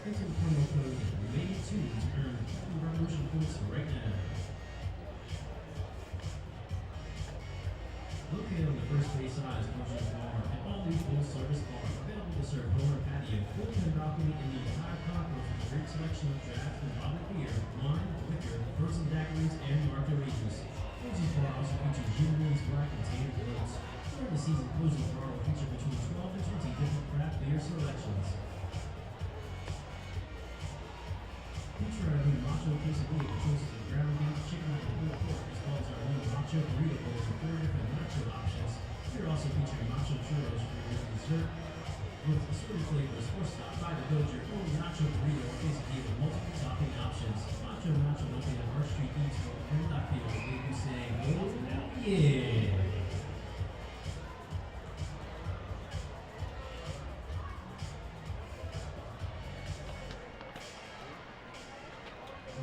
Enter the promo code MADE2 to earn Revolution points right now. Located on the first base side is Ocean's Bar, an all-new full-service bar available to serve bar and patio, built-in balcony, and the entire concourse with a great selection of draft and bottled beer, wine, liquor, frozen daiquiris, and margaritas. Ocean's Bar also features gin wings, black, and tan floats. During the season, Ocean's Bar will feature between 12 and 20 different craft beer selections. Feature our new Macho Quesadilla, which choices of ground beef, chicken, and pulled pork, as well as our new Macho Burrito Bowls with 4 different nacho options. We're also featuring Macho Churros for your dessert with assorted flavors, or stop by to build your own Nacho Burrito or Quesadilla with multiple topping options. Nacho located on Arch Street East, and I feel will make you say, oh yeah!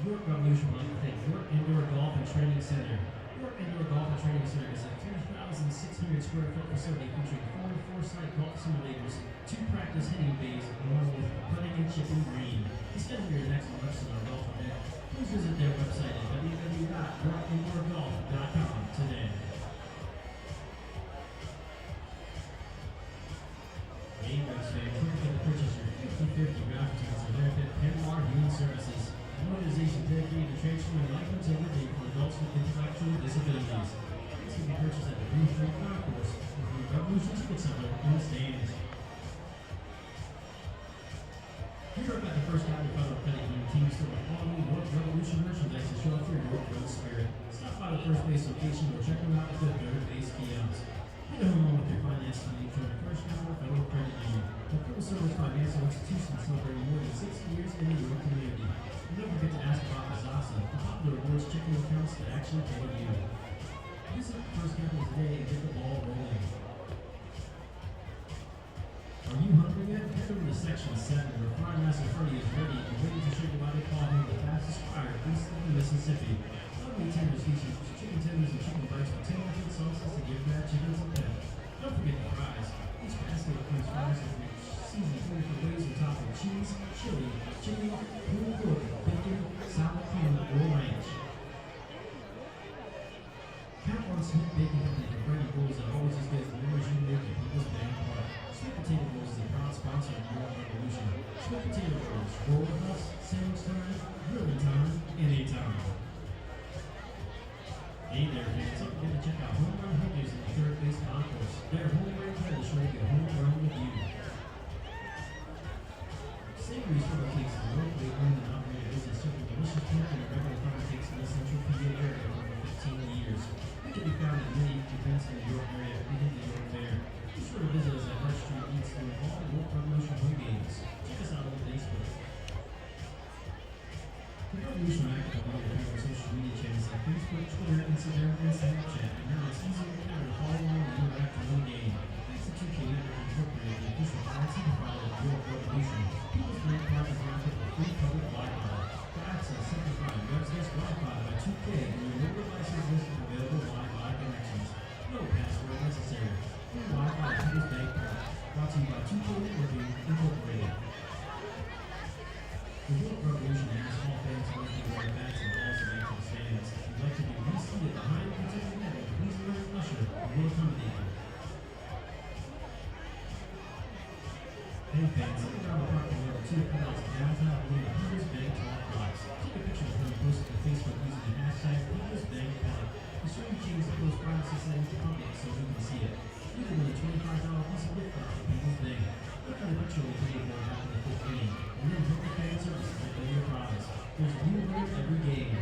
York Revolution would like to thank York Indoor Golf and Training Center. York Indoor Golf and Training Center is a 3,600 square foot facility featuring 4 four-site golf simulators, 2 practice hitting bays, along with putting and chipping green. To schedule your next lesson or golf event, please visit their website at www.yorkindoorgolf.com today. Hey, Reds fans, don't forget to purchase your 50/50 raffle tickets to benefit Penmar Human Services, an organization dedicated to transforming life and integrity for adults with intellectual disabilities. Tickets can be purchased at the Blue Street Concourse or from the Revolution Ticket Center in the stands. Here up at the First Avenue Federal Credit Union Team Store with all new York Revolution merchandise to show off your York Road spirit. Stop by the first base location or check them out at the third base kiosk. Get a home with your finance needs from the First Avenue Federal Credit Union, a full-service financial institution celebrating more than 60 years in the York community. And don't forget to ask about Mazasa, the popular rewards checking accounts that actually pay you. Visit First Capital today and get the ball rolling. Are you hungry yet? Head over to Section 7 where Fry Master Freddy is ready and waiting to show you why they call him the fastest fryer east of the Mississippi. Lovely tenders features chicken tenders and chicken bites with 10 different sauces to give that chicken some pep. Don't forget the fries. Each basket includes fries with seasoned 4 different ways on top of cheese, chili, pulled pork, bacon, sour cream, or ranch. Count on Smith Baking Company for bread and rolls that are always as good as the memories you make at PeoplesBank Park. Sweet potato rolls is a proud sponsor of York Revolution. Sweet potato rolls, roll with us, sandwich time, grilling time, anytime. Hey there, fans. Don't forget to check out Home Run Hookers in the third base concourse. Their home run credit is ready to get home run with you. Savory's Funnel Cakes is a locally owned and operated business serving delicious pumpkin and regular funnel cakes in the central PA area for over 15 years. We can be found at many events in the York area, including the York Fair. Be sure to visit us at Arch Street East and all the York Revolution home games. Check us out on Facebook. The Revolution are active on all your social media channels like Facebook, Twitter, Instagram, and Snapchat, and now it's easier than ever to follow along and interact with the game. Thanks to 2K Network Incorporated, the official IT provider of York Revolution, PeoplesBank partners market with free public Wi-Fi. To access simplified web-based Wi-Fi by 2K and your local license list of available Wi-Fi connections. No password necessary. Free Wi-Fi at PeoplesBank Park. Brought to you by 2K Networking Incorporated. The York Revolution asks all fans to work their bats and balls and make to the stands. If you'd like to be reseated behind the protected net, please alert an usher who will accommodate you. Hey fans, look around the parking lot of 2 canals downtown below the PeoplesBank Talk Box. Take a picture of him and post it to Facebook using the hashtag PeoplesBankPark. Be sure you change the post privacy settings to public so we can see it. You can win a $25 piece of gift card from PeoplesBank. Look at the picture we paid for after the 5th inning, and then hit the fan service to claim your prize. There's a new winner every game.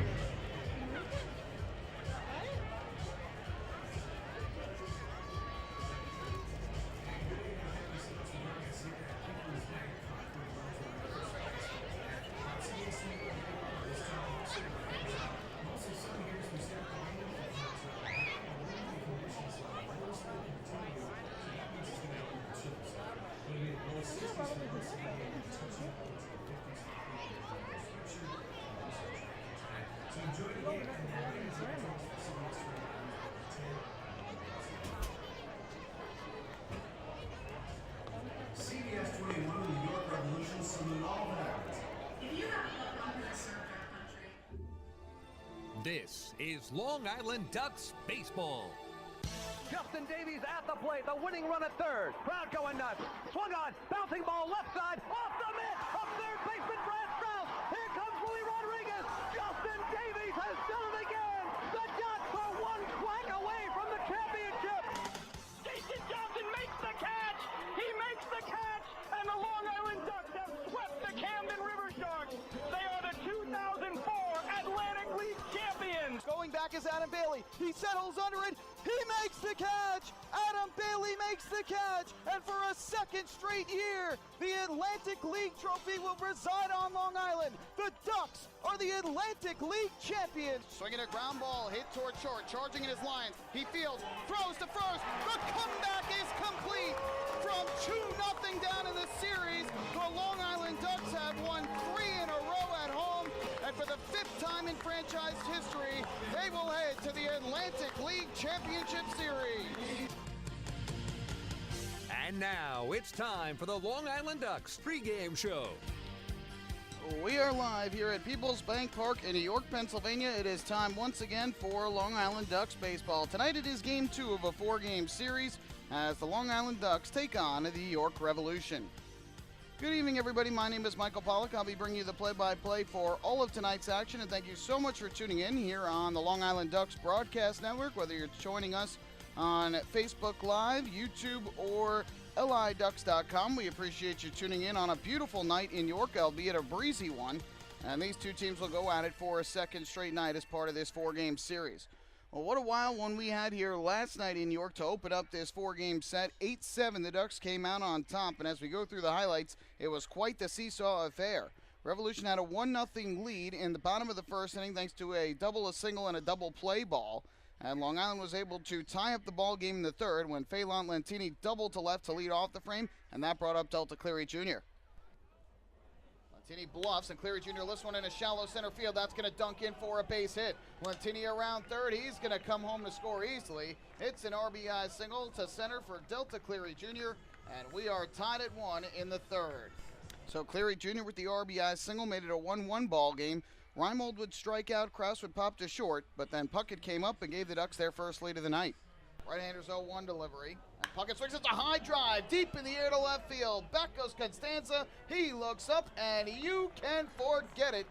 CBS 21, the York Revolution, salute all that. This is Long Island Ducks baseball. Justin Davies at the plate, the winning run at third. Crowd going nuts. Swung on, bouncing ball left side, off the mitt, up third baseman Brad Strauss. Here comes Willie Rodriguez. Justin Davies has done it again. The Ducks are one quack away from the championship. Jason Johnson makes the catch. He makes the catch, and the Long Island Ducks have swept the Camden River Sharks. They are the 2004 Atlantic League champions. Going back is Adam Bailey. He settles under it. He makes the catch! Adam Bailey makes the catch! And for a second straight year, the Atlantic League trophy will reside on Long Island. The Ducks are the Atlantic League champions. Swinging a ground ball, hit toward short, charging in his lines. He fields, throws to first. The comeback is complete. From 2-0 down in the series, the Long Island Ducks have won 3 in a row at home. And for the 5th time in franchise history, they will head to the Atlantic League Championship Series. And now it's time for the Long Island Ducks pregame show. We are live here at PeoplesBank Park in New York, Pennsylvania. It is time once again for Long Island Ducks baseball. Tonight it is game 2 of a 4-game series as the Long Island Ducks take on the York Revolution. Good evening, everybody. My name is Michael Pollack. I'll be bringing you the play-by-play for all of tonight's action, and thank you so much for tuning in here on the Long Island Ducks Broadcast Network, whether you're joining us on Facebook Live, YouTube, or liducks.com. We appreciate you tuning in on a beautiful night in York, albeit a breezy one, and these two teams will go at it for a second straight night as part of this 4-game series. Well, what a wild one we had here last night in York to open up this 4-game set. 8-7, the Ducks came out on top, and as we go through the highlights, it was quite the seesaw affair. Revolution had a 1-0 lead in the bottom of the first inning thanks to a double, a single, and a double play ball. And Long Island was able to tie up the ball game in the third when Phelan Lentini doubled to left to lead off the frame, and that brought up Delta Cleary Jr. Lentini bluffs, and Cleary Jr. lifts one in a shallow center field. That's going to dunk in for a base hit. Lentini around third. He's going to come home to score easily. It's an RBI single to center for Delta Cleary Jr., and we are tied at 1 in the third. So Cleary Jr. with the RBI single made it a 1-1 ball game. Reimold would strike out, Krause would pop to short, but then Puckett came up and gave the Ducks their first lead of the night. Right-hander's 0-1 delivery. And Puckett swings it to high drive, deep in the air to left field. Back goes Constanza. He looks up, and you can forget it.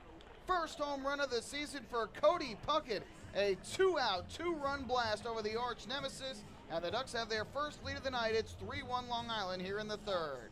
First home run of the season for Cody Puckett. A 2-out, 2-run blast over the arch nemesis, and the Ducks have their first lead of the night. It's 3-1 Long Island here in the third.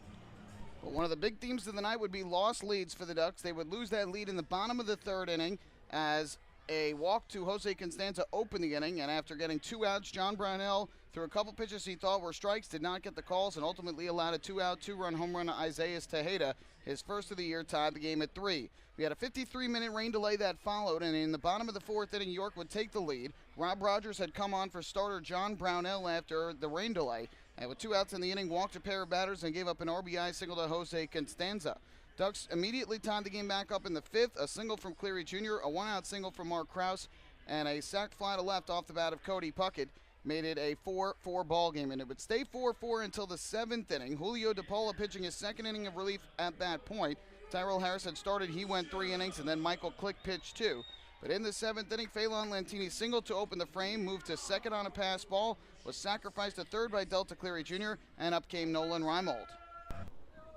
But one of the big themes of the night would be lost leads for the Ducks. They would lose that lead in the bottom of the third inning as a walk to Jose Constanza opened the inning, and after getting 2 outs, John Brownell threw a couple pitches he thought were strikes, did not get the calls, and ultimately allowed a 2-out, 2-run home run to Isaiah Tejeda. His first of the year, tied the game at 3. We had a 53-minute rain delay that followed, and in the bottom of the fourth inning, York would take the lead. Rob Rogers had come on for starter John Brownell after the rain delay, and with 2 outs in the inning, walked a pair of batters and gave up an RBI single to Jose Constanza. Ducks immediately tied the game back up in the 5th, a single from Cleary Jr., a 1-out single from Mark Krause, and a sac fly to left off the bat of Cody Puckett made it a 4-4 ball game, and it would stay 4-4 until the 7th inning. Julio DePaula pitching his second inning of relief at that point. Tyrell Harris had started, he went 3 innings, and then Michael Click pitched 2. But in the 7th inning, Phelan Lentini singled to open the frame, moved to second on a pass ball, was sacrificed to third by Delta Cleary Jr., and up came Nolan Reimold.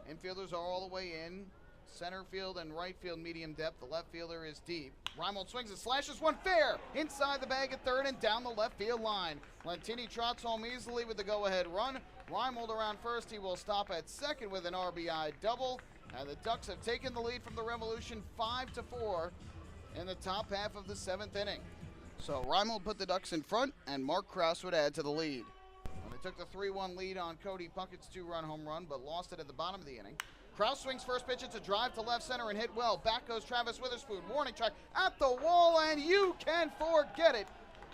Infielders are all the way in. Center field and right field medium depth. The left fielder is deep. Reimold swings and slashes one fair inside the bag at third and down the left field line. Lentini trots home easily with the go-ahead run. Reimold around first. He will stop at second with an RBI double. And the Ducks have taken the lead from the Revolution 5-4 in the top half of the 7th inning. So Reimold put the Ducks in front, and Mark Krause would add to the lead. Well, they took the 3-1 lead on Cody Puckett's 2-run home run, but lost it at the bottom of the inning. Krause swings first pitch. It's a drive to left center and hit well. Back goes Travis Witherspoon. Warning track at the wall, and you can forget it.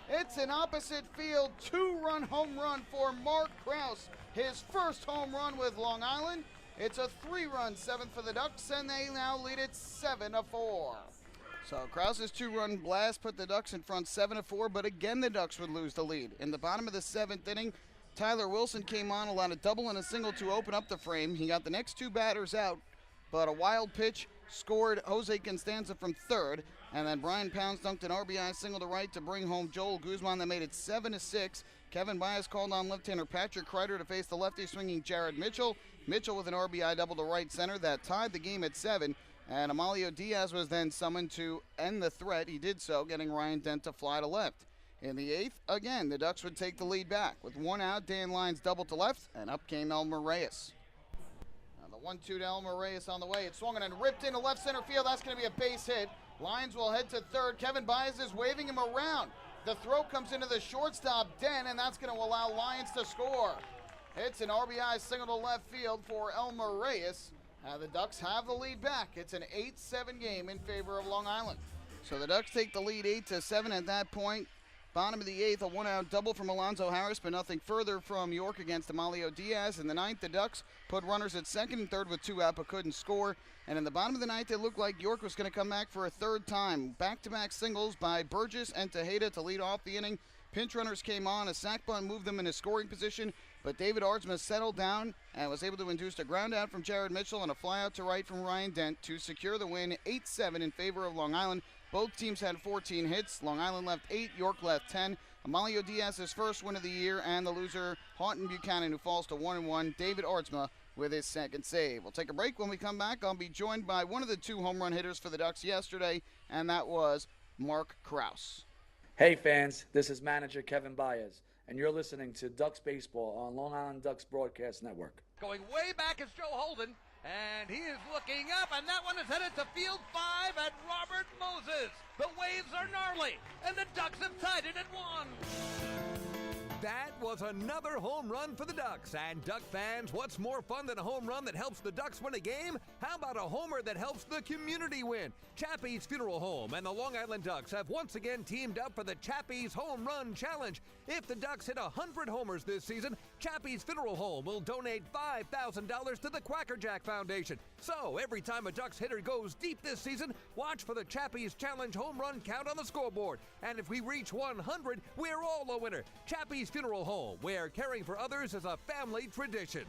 It's an opposite field 2-run home run for Mark Krause. His first home run with Long Island. It's a 3-run 7th for the Ducks, and they now lead it 7-4. So Krause's 2-run blast put the Ducks in front 7-4, but again the Ducks would lose the lead. In the bottom of the 7th inning, Tyler Wilson came on, allowed a double and a single to open up the frame. He got the next 2 batters out, but a wild pitch scored Jose Constanza from third, and then Brian Pounds dunked an RBI single to right to bring home Joel Guzman. That made it 7-6. Kevin Baez called on left-hander Patrick Kreider to face the lefty swinging Jared Mitchell. Mitchell with an RBI double to right center that tied the game at 7. And Amalio Diaz was then summoned to end the threat. He did so, getting Ryan Dent to fly to left. In the 8th, again, the Ducks would take the lead back. With 1 out, Dan Lyons double to left, and up came Elmer Reyes. Now the 1-2 to Elmer Reyes on the way. It swung and ripped into left center field. That's going to be a base hit. Lyons will head to third. Kevin Baez is waving him around. The throw comes into the shortstop, Den, and that's going to allow Lyons to score. It's an RBI single to left field for Elmer Reyes. The Ducks have the lead back. It's an 8-7 game in favor of Long Island. So the Ducks take the lead 8-7 at that point. Bottom of the 8th, a 1-out double from Alonzo Harris, but nothing further from York against Amalio Diaz. In the 9th, the Ducks put runners at second and third with 2 out, but couldn't score. And in the bottom of the 9th, it looked like York was going to come back for a third time. Back-to-back singles by Burgess and Tejeda to lead off the inning. Pinch runners came on. A sac bunt moved them into scoring position, but David Ardsma settled down and was able to induce a ground out from Jared Mitchell and a fly out to right from Ryan Dent to secure the win 8-7 in favor of Long Island. Both teams had 14 hits. Long Island left 8, York left 10. Amalio Diaz's first win of the year, and the loser, Houghton Buchanan, who falls to 1-1. David Ardsma with his second save. We'll take a break. When we come back, I'll be joined by one of the 2 home run hitters for the Ducks yesterday, and that was Mark Krause. Hey fans, this is manager Kevin Baez, and you're listening to Ducks Baseball on Long Island Ducks Broadcast Network. Going way back is Joe Holden, and he is looking up, and that one is headed to field 5 at Robert Moses. The waves are gnarly, and the Ducks have tied it at 1. That was another home run for the Ducks. And Duck fans, what's more fun than a home run that helps the Ducks win a game? How about a homer that helps the community win? Chappie's Funeral Home and the Long Island Ducks have once again teamed up for the Chappie's Home Run Challenge. If the Ducks hit 100 homers this season, Chappie's Funeral Home will donate $5,000 to the Quackerjack Foundation. So every time a Ducks hitter goes deep this season, watch for the Chappie's Challenge home run count on the scoreboard. And if we reach 100, we're all a winner. Chappie's Funeral Home, where caring for others is a family tradition.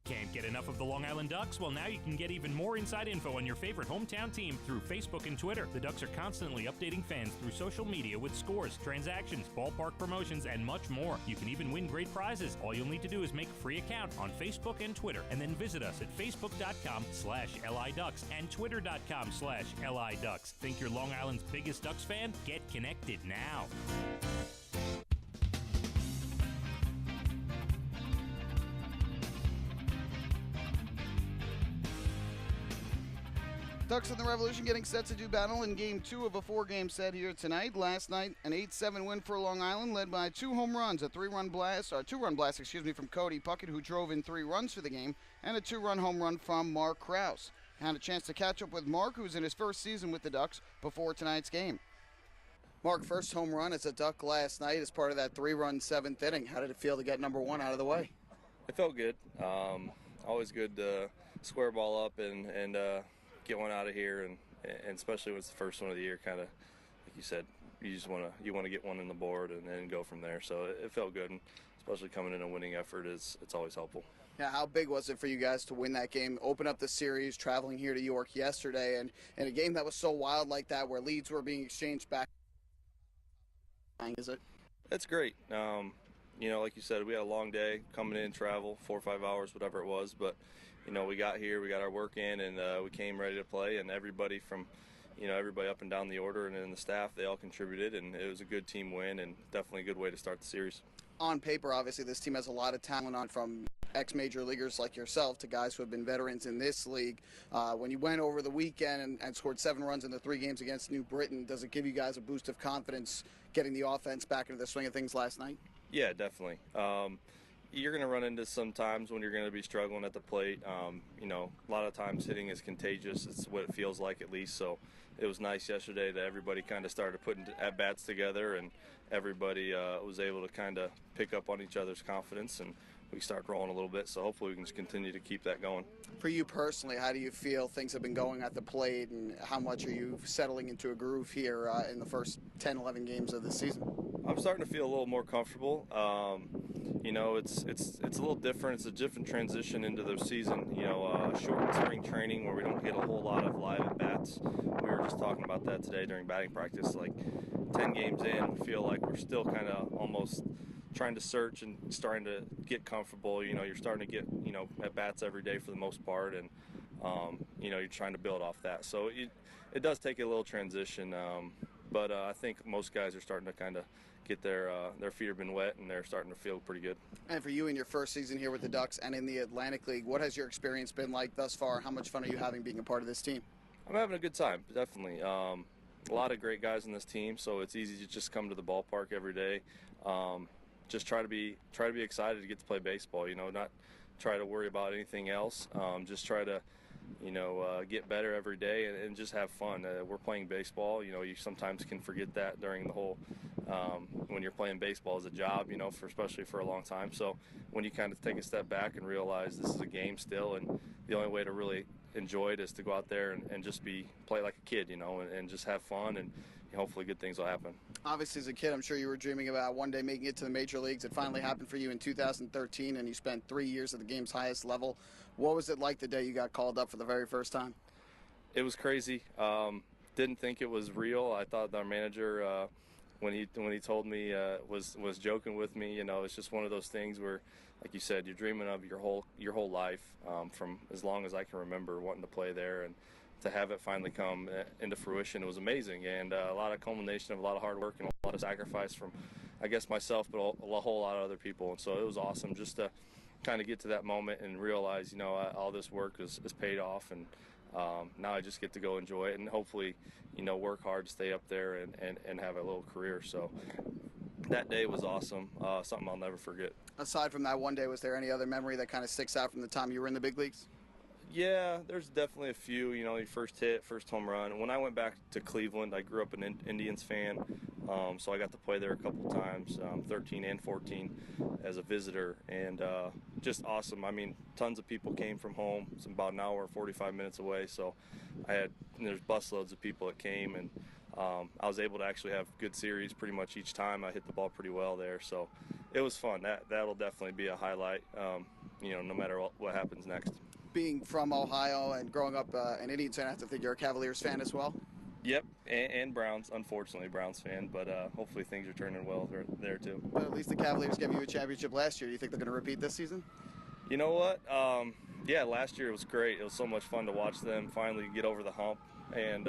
Can't get enough of the Long Island Ducks? Well, now you can get even more inside info on your favorite hometown team through Facebook and Twitter. The Ducks are constantly updating fans through social media with scores, transactions, ballpark promotions, and much more. You can even win great prizes. All you'll need to do is make a free account on Facebook and Twitter, and then visit us at facebook.com/LIDucks and twitter.com/LIDucks. Think you're Long Island's biggest Ducks fan? Get connected now. Ducks and the Revolution getting set to do battle in Game 2 of a 4-game set here tonight. Last night, an 8-7 win for Long Island, led by 2 home runs, a 2-run blast from Cody Puckett, who drove in 3 runs for the game, and a 2-run home run from Mark Krause. Had a chance to catch up with Mark, who's in his first season with the Ducks, before tonight's game. Mark, first home run as a Duck last night as part of that 3-run 7th inning. How did it feel to get number 1 out of the way? It felt good. Always good to square ball up and get one out of here, and especially when it's the first one of the year, kind of like you said, you want to get one in the board and then go from there. So it felt good, and especially coming in a winning effort it's always helpful. Yeah, how big was it for you guys to win that game, open up the series, traveling here to York yesterday, and in a game that was so wild like that, where leads were being exchanged back? Is it? It's great. Like you said, we had a long day coming in, travel 4 or 5 hours, whatever it was, but we got here, we got our work in, and we came ready to play, and everybody from, everybody up and down the order and then the staff, they all contributed, and it was a good team win and definitely a good way to start the series. On paper, obviously, this team has a lot of talent on, from ex-major leaguers like yourself to guys who have been veterans in this league. When you went over the weekend and scored 7 runs in the 3 games against New Britain, does it give you guys a boost of confidence getting the offense back into the swing of things last night? Yeah, definitely. You're going to run into some times when you're going to be struggling at the plate. A lot of times hitting is contagious. It's what it feels like, at least. So it was nice yesterday that everybody kind of started putting at-bats together, and everybody was able to kind of pick up on each other's confidence, and we start rolling a little bit. So hopefully we can just continue to keep that going. For you personally, how do you feel things have been going at the plate, and how much are you settling into a groove here in the first 10, 11 games of the season? I'm starting to feel a little more comfortable. it's a little different. It's a different transition into the season. Shortened spring training where we don't get a whole lot of live at bats. We were just talking about that today during batting practice. Like 10 games in, we feel like we're still kind of almost trying to search and starting to get comfortable. You're starting to get at bats every day for the most part, and you're trying to build off that. So it does take a little transition, but I think most guys are starting to kind of get their feet have been wet and they're starting to feel pretty good. And for you in your first season here with the Ducks and in the Atlantic League, what has your experience been like thus far? How much fun are you having being a part of this team? I'm having a good time, definitely. A lot of great guys on this team, so it's easy to just come to the ballpark every day. Just try to be excited to get to play baseball. Not try to worry about anything else. Just try to get better every day and just have fun. We're playing baseball. You sometimes can forget that during the whole when you're playing baseball as a job, especially for a long time. So when you kind of take a step back and realize this is a game still, and the only way to really enjoy it is to go out there and just play like a kid, and just have fun, and hopefully good things will happen. Obviously, as a kid, I'm sure you were dreaming about one day making it to the major leagues. It finally happened for you in 2013, and you spent 3 years at the game's highest level. What was it like the day you got called up for the very first time? It was crazy. Didn't think it was real. I thought our manager, when he told me, was joking with me. It's just one of those things where, like you said, you're dreaming of your whole life, from as long as I can remember, wanting to play there, and to have it finally come into fruition, it was amazing, and a lot of culmination of a lot of hard work and a lot of sacrifice from, I guess, myself, but a whole lot of other people. And so it was awesome just to kind of get to that moment and realize, all this work is paid off, and now I just get to go enjoy it and hopefully, work hard to stay up there and have a little career. So that day was awesome, something I'll never forget. Aside from that one day, was there any other memory that kind of sticks out from the time you were in the big leagues? Yeah, there's definitely a few. Your first hit, first home run. When I went back to Cleveland, I grew up an Indians fan, so I got to play there a couple times, 13 and 14 as a visitor, and just awesome. I mean, tons of people came from home. It's about an hour, 45 minutes away, so there's busloads of people that came, and I was able to actually have good series pretty much each time. I hit the ball pretty well there, so it was fun. That'll definitely be a highlight, no matter what happens next. Being from Ohio and growing up an Indians fan, I have to think you're a Cavaliers fan as well? Yep, and Browns, unfortunately, Browns fan, but hopefully things are turning well there too. But at least the Cavaliers gave you a championship last year. Do you think they're going to repeat this season? You know what? Yeah, last year it was great. It was so much fun to watch them finally get over the hump, and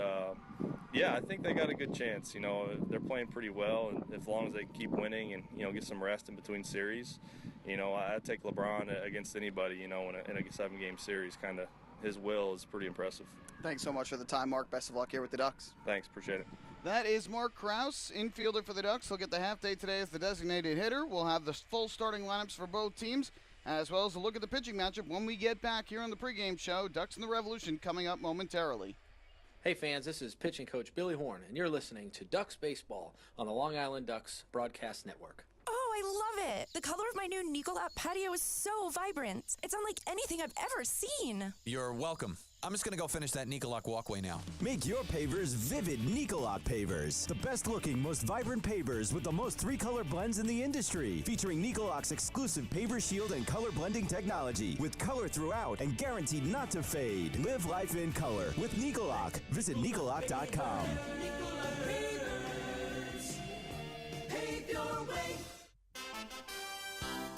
yeah, I think they got a good chance. They're playing pretty well, and as long as they keep winning and get some rest in between series, I take LeBron against anybody. In a 7-game series, kind of his will is pretty impressive. Thanks so much for the time, Mark. Best of luck here with the Ducks. Thanks, appreciate it. That is Mark Krause, infielder for the Ducks. He'll get the half day today as the designated hitter. We'll have the full starting lineups for both teams, as well as a look at the pitching matchup when we get back here on the pregame show. Ducks and the Revolution coming up momentarily. Hey fans, this is pitching coach Billy Horn, and you're listening to Ducks Baseball on the Long Island Ducks Broadcast Network. Oh, I love it! The color of my new Nicolot patio is so vibrant. It's unlike anything I've ever seen. You're welcome. I'm just going to go finish that Nicolot walkway now. Make your pavers vivid Nicolot pavers. The best looking, most vibrant pavers with the most 3-color blends in the industry. Featuring Nicolot's exclusive paver shield and color blending technology. With color throughout and guaranteed not to fade. Live life in color with Nicolot. Visit Nicolot.com.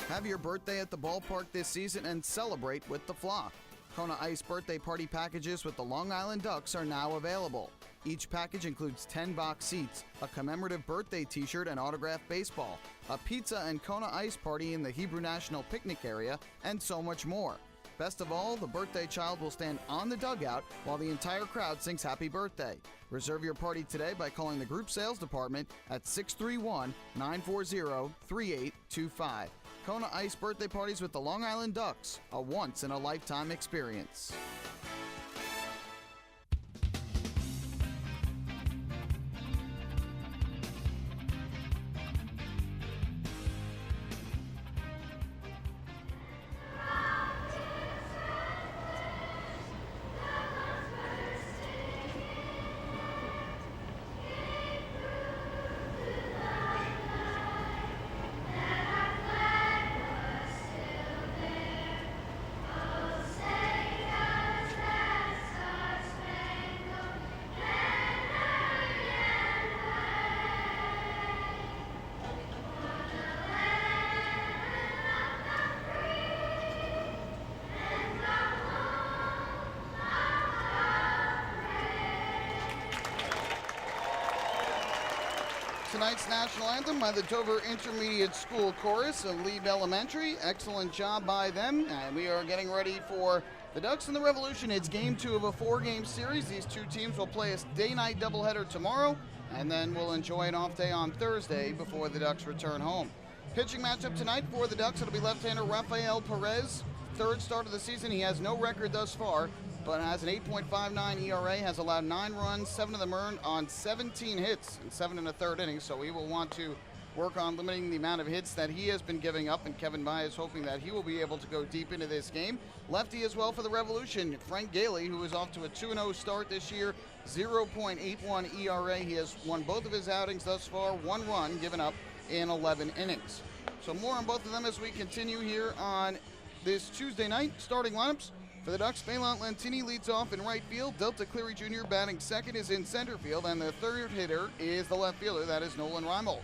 Have your birthday at the ballpark this season and celebrate with the flock. Kona Ice birthday party packages with the Long Island Ducks are now available. Each package includes 10 box seats, a commemorative birthday t-shirt and autographed baseball, a pizza and Kona Ice party in the Hebrew National Picnic area, and so much more. Best of all, the birthday child will stand on the dugout while the entire crowd sings happy birthday. Reserve your party today by calling the group sales department at 631-940-3825. Kona Ice birthday parties with the Long Island Ducks, a once-in-a-lifetime experience. tonight's national anthem by the Dover Intermediate School Chorus of Lieb Elementary. Excellent job by them. And we are getting ready for the Ducks and the Revolution. It's game 2 of a 4-game series. These two teams will play a day-night doubleheader tomorrow, and then we'll enjoy an off day on Thursday before the Ducks return home. Pitching matchup tonight for the Ducks, it'll be left-hander Rafael Perez. Third start of the season. He has no record thus far, but has an 8.59 ERA, has allowed 9 runs, 7 of them earned on 17 hits in 7 1/3 innings, so he will want to work on limiting the amount of hits that he has been giving up, and Kevin Baez is hoping that he will be able to go deep into this game. Lefty as well for the Revolution, Frank Gailey, who is off to a 2-0 start this year, 0.81 ERA. He has won both of his outings thus far, 1 run given up in 11 innings. So more on both of them as we continue here on this Tuesday night. Starting lineups for the Ducks, Phelan Lentini leads off in right field. Delta Cleary Jr. batting second is in center field, and the third hitter is the left fielder. That is Nolan Reimold.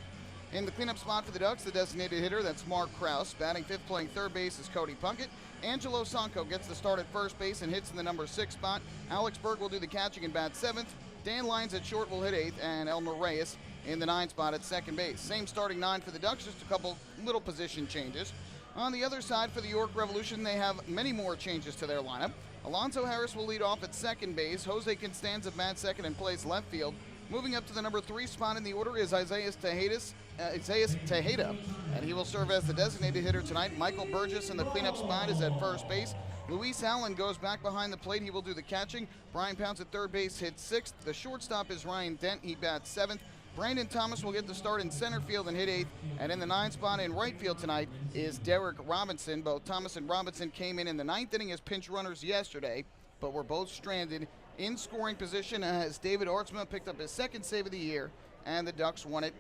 In the cleanup spot for the Ducks, the designated hitter, that's Mark Krause. Batting fifth, playing third base is Cody Puckett. Angelo Sanko gets the start at first base and hits in the number 6 spot. Alex Berg will do the catching and bat 7th. Dan Lyons at short will hit 8th, and Elmer Reyes in the 9 spot at second base. Same starting 9 for the Ducks, just a couple little position changes. On the other side for the York Revolution, they have many more changes to their lineup. Alonzo Harris will lead off at second base. Jose Constanza bats second and plays left field. Moving up to the number 3 spot in the order is Isaias Tejeda, and he will serve as the designated hitter tonight. Michael Burgess in the cleanup spot is at first base. Luis Allen goes back behind the plate. He will do the catching. Brian Pounce at third base hits 6th. The shortstop is Ryan Dent. He bats 7th. Brandon Thomas will get the start in center field and hit 8th. And in the 9 spot in right field tonight is Derek Robinson. Both Thomas and Robinson came in the 9th inning as pinch runners yesterday, but were both stranded in scoring position as David Ortsma picked up his 2nd save of the year, and the Ducks won it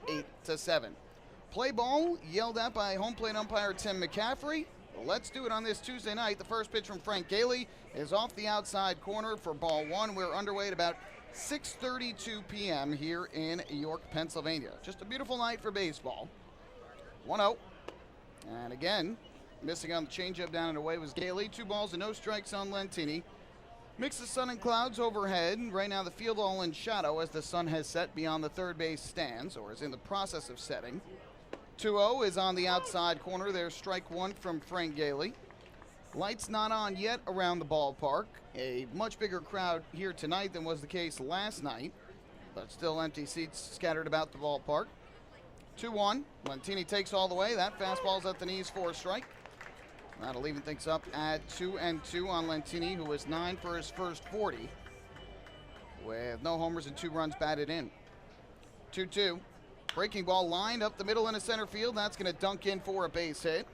8-7. Play ball yelled at by home plate umpire Tim McCaffrey. Let's do it on this Tuesday night. The first pitch from Frank Gailey is off the outside corner for ball 1. We're underway at about 6:32 p.m. here in York, Pennsylvania. Just a beautiful night for baseball. 1-0. And again, missing on the changeup down and away was Gailey. 2 balls and no strikes on Lentini. Mix of sun and clouds overhead. Right now the field all in shadow as the sun has set beyond the third base stands, or is in the process of setting. 2-0 is on the outside corner. There's strike 1 from Frank Gailey. Lights not on yet around the ballpark. A much bigger crowd here tonight than was the case last night, but still empty seats scattered about the ballpark. 2-1. Lentini takes all the way. That fastball's at the knees for a strike. That'll even things up at 2-2 on Lentini, who was 9 for his first 40, with no homers and 2 runs batted in. 2-2. Breaking ball lined up the middle into center field. That's going to dunk in for a base hit.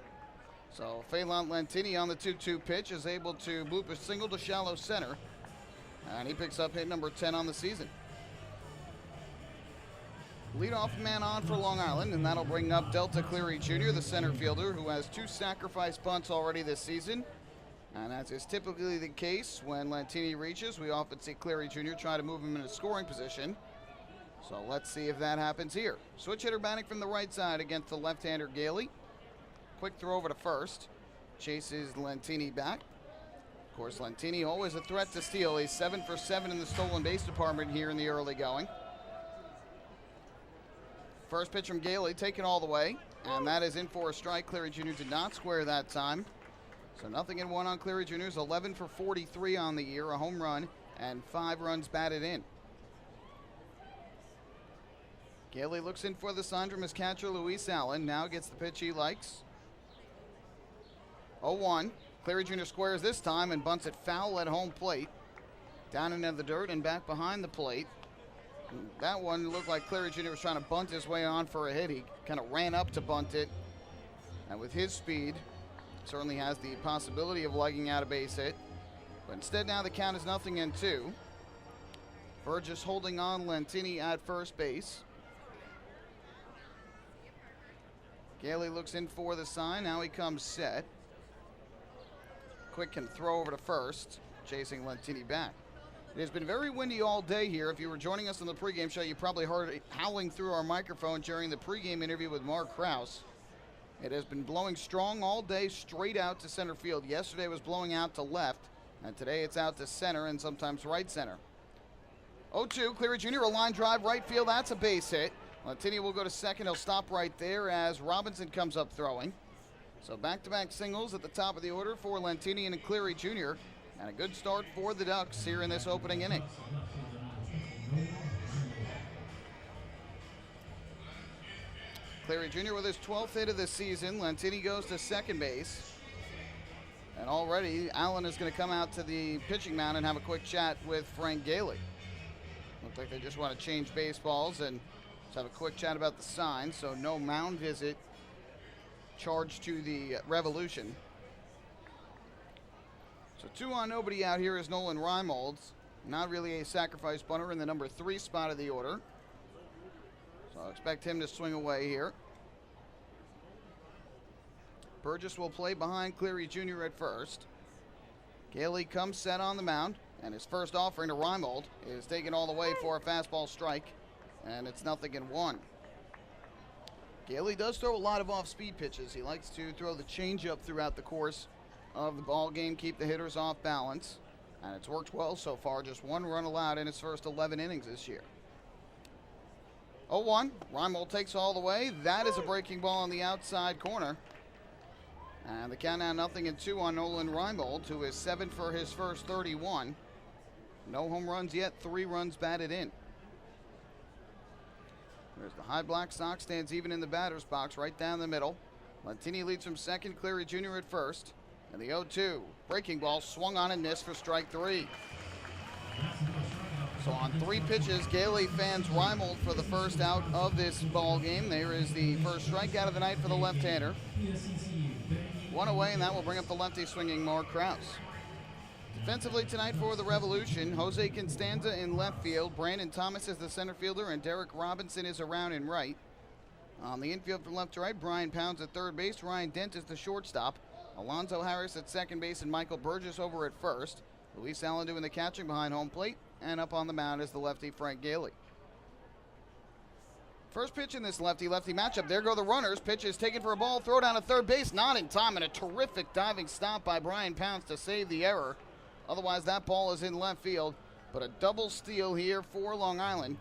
So Phelan Lentini on the 2-2 pitch is able to bloop a single to shallow center, and he picks up hit number 10 on the season. Leadoff man on for Long Island, and that'll bring up Delta Cleary Jr., the center fielder, who has 2 sacrifice bunts already this season. And as is typically the case when Lentini reaches, we often see Cleary Jr. try to move him into scoring position. So let's see if that happens here. Switch hitter batting from the right side against the left-hander Gailey. Quick throw over to first. Chases Lentini back. Of course, Lentini always a threat to steal. He's 7 for 7 in the stolen base department here in the early going. First pitch from Gailey, taken all the way, and that is in for a strike. Cleary Jr. did not square that time. So 0-1 on Cleary Jr.'s 11 for 43 on the year, a home run, and 5 runs batted in. Gailey looks in for the sign from his catcher, Luis Allen. Now gets the pitch he likes. 0-1. Cleary Jr. squares this time and bunts it foul at home plate. Down into the dirt and back behind the plate. That one looked like Cleary Jr. was trying to bunt his way on for a hit. He kind of ran up to bunt it. And with his speed, certainly has the possibility of lugging out a base hit. But instead now the count is 0-2. Burgess holding on Lentini at first base. Gailey looks in for the sign. Now he comes set. Quick can throw over to first, chasing Lentini back. It has been very windy all day here. If you were joining us on the pregame show, you probably heard it howling through our microphone during the pregame interview with Mark Krause. It has been blowing strong all day straight out to center field. Yesterday it was blowing out to left, and today it's out to center and sometimes right center. 0-2, Cleary Jr., a line drive right field. That's a base hit. Lentini will go to second. He'll stop right there as Robinson comes up throwing. So back-to-back singles at the top of the order for Lentini and Cleary Jr. And a good start for the Ducks here in this opening inning. Cleary Jr. with his 12th hit of the season. Lentini goes to second base. And already Allen is going to come out to the pitching mound and have a quick chat with Frank Gailey. Looks like they just want to change baseballs and just have a quick chat about the sign. So no mound visit charged to the Revolution. So 2 on, nobody out here is Nolan Reimolds. Not really a sacrifice bunter in the number 3 spot of the order. So I expect him to swing away here. Burgess will play behind Cleary Jr. at first. Gailey comes set on the mound, and his first offering to Reimold is taken all the way for a fastball strike, and it's 0-1. Gailey does throw a lot of off-speed pitches. He likes to throw the changeup throughout the course of the ball game, keep the hitters off balance, and it's worked well so far. Just 1 run allowed in his first 11 innings this year. 0-1. Reimold takes all the way. That is a breaking ball on the outside corner. And the count now 0-2 on Nolan Reimold, who is 7 for his first 31. No home runs yet, 3 runs batted in. There's the high black sox, stands even in the batter's box, right down the middle. Lentini leads from second, Cleary Jr. at first. And the 0-2, breaking ball swung on and missed for strike 3. So on 3 pitches, Gailey fans Reimold for the first out of this ball game. There is the first strikeout of the night for the left-hander. 1 away, and that will bring up the lefty swinging Mark Krause. Defensively tonight for the Revolution, Jose Constanza in left field, Brandon Thomas is the center fielder, and Derek Robinson is around in right. On the infield from left to right, Brian Pounds at third base, Ryan Dent is the shortstop, Alonzo Harris at second base, and Michael Burgess over at first. Luis Allen doing the catching behind home plate, and up on the mound is the lefty Frank Gailey. First pitch in this lefty-lefty matchup. There go the runners. Pitch is taken for a ball. Throw down to third base. Not in time, and a terrific diving stop by Brian Pounds to save the error. Otherwise, that ball is in left field. But a double steal here for Long Island.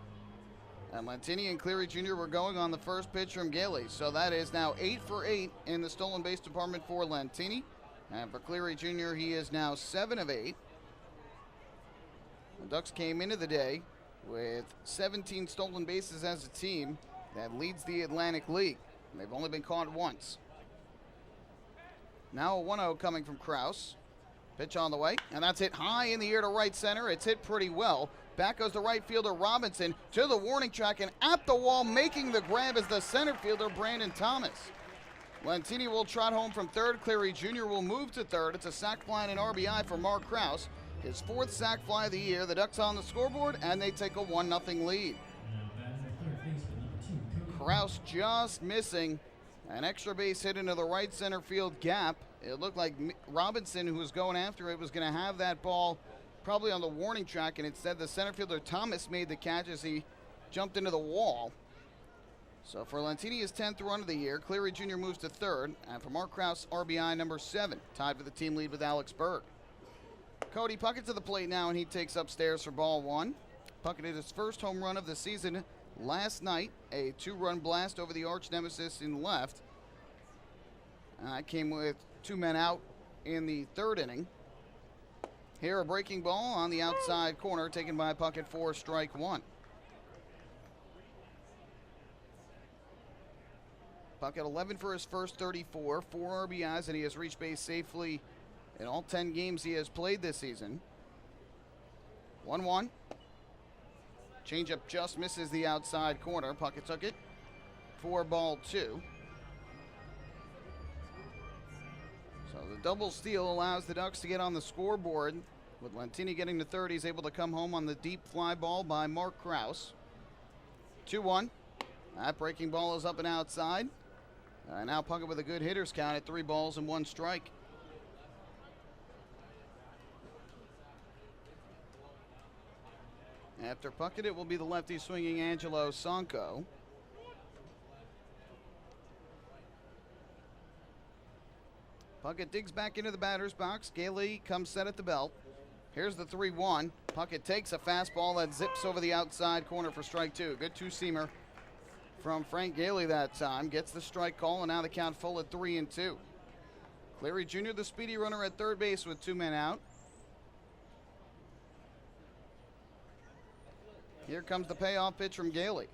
And Lentini and Cleary Jr. were going on the first pitch from Gailey. So that is now 8 for 8 in the stolen base department for Lentini. And for Cleary Jr., he is now 7 of 8. The Ducks came into the day with 17 stolen bases as a team. That leads the Atlantic League. They've only been caught once. Now a 1-0 coming from Krause. Pitch on the way, and that's hit high in the air to right center. It's hit pretty well. Back goes the right fielder Robinson to the warning track, and at the wall making the grab is the center fielder Brandon Thomas. Lentini will trot home from third. Cleary Jr. will move to third. It's a sac fly and an RBI for Mark Krause. His 4th sac fly of the year. The Ducks on the scoreboard, and they take a 1-0 lead. Krause just missing an extra base hit into the right center field gap. It looked like Robinson, who was going after it, was going to have that ball probably on the warning track, and instead the center fielder Thomas made the catch as he jumped into the wall. So for Lentini, his 10th run of the year. Cleary Jr. moves to third, and for Mark Krause, RBI number 7, tied for the team lead with Alex Berg. Cody Puckett to the plate now, and he takes upstairs for ball 1. Puckett hit his first home run of the season last night, a 2-run blast over the arch nemesis in left. It came with 2 men out in the 3rd inning. Here a breaking ball on the outside corner taken by Puckett for strike 1. Puckett 11 for his first 34, 4 RBIs, and he has reached base safely in all 10 games he has played this season. 1-1. Changeup just misses the outside corner. Puckett took it for ball 2. So the double steal allows the Ducks to get on the scoreboard. With Lentini getting to third, he's able to come home on the deep fly ball by Mark Krause. 2-1. That breaking ball is up and outside. Now Puckett with a good hitter's count at 3 balls and 1 strike. After Puckett, it will be the lefty swinging Angelo Sonko. Puckett digs back into the batter's box. Gailey comes set at the belt. Here's the 3-1. Puckett takes a fastball that zips over the outside corner for strike 2. Good two-seamer from Frank Gailey that time. Gets the strike call, and now the count full at 3-2. Cleary Jr., the speedy runner at third base with 2 men out. Here comes the payoff pitch from Gailey.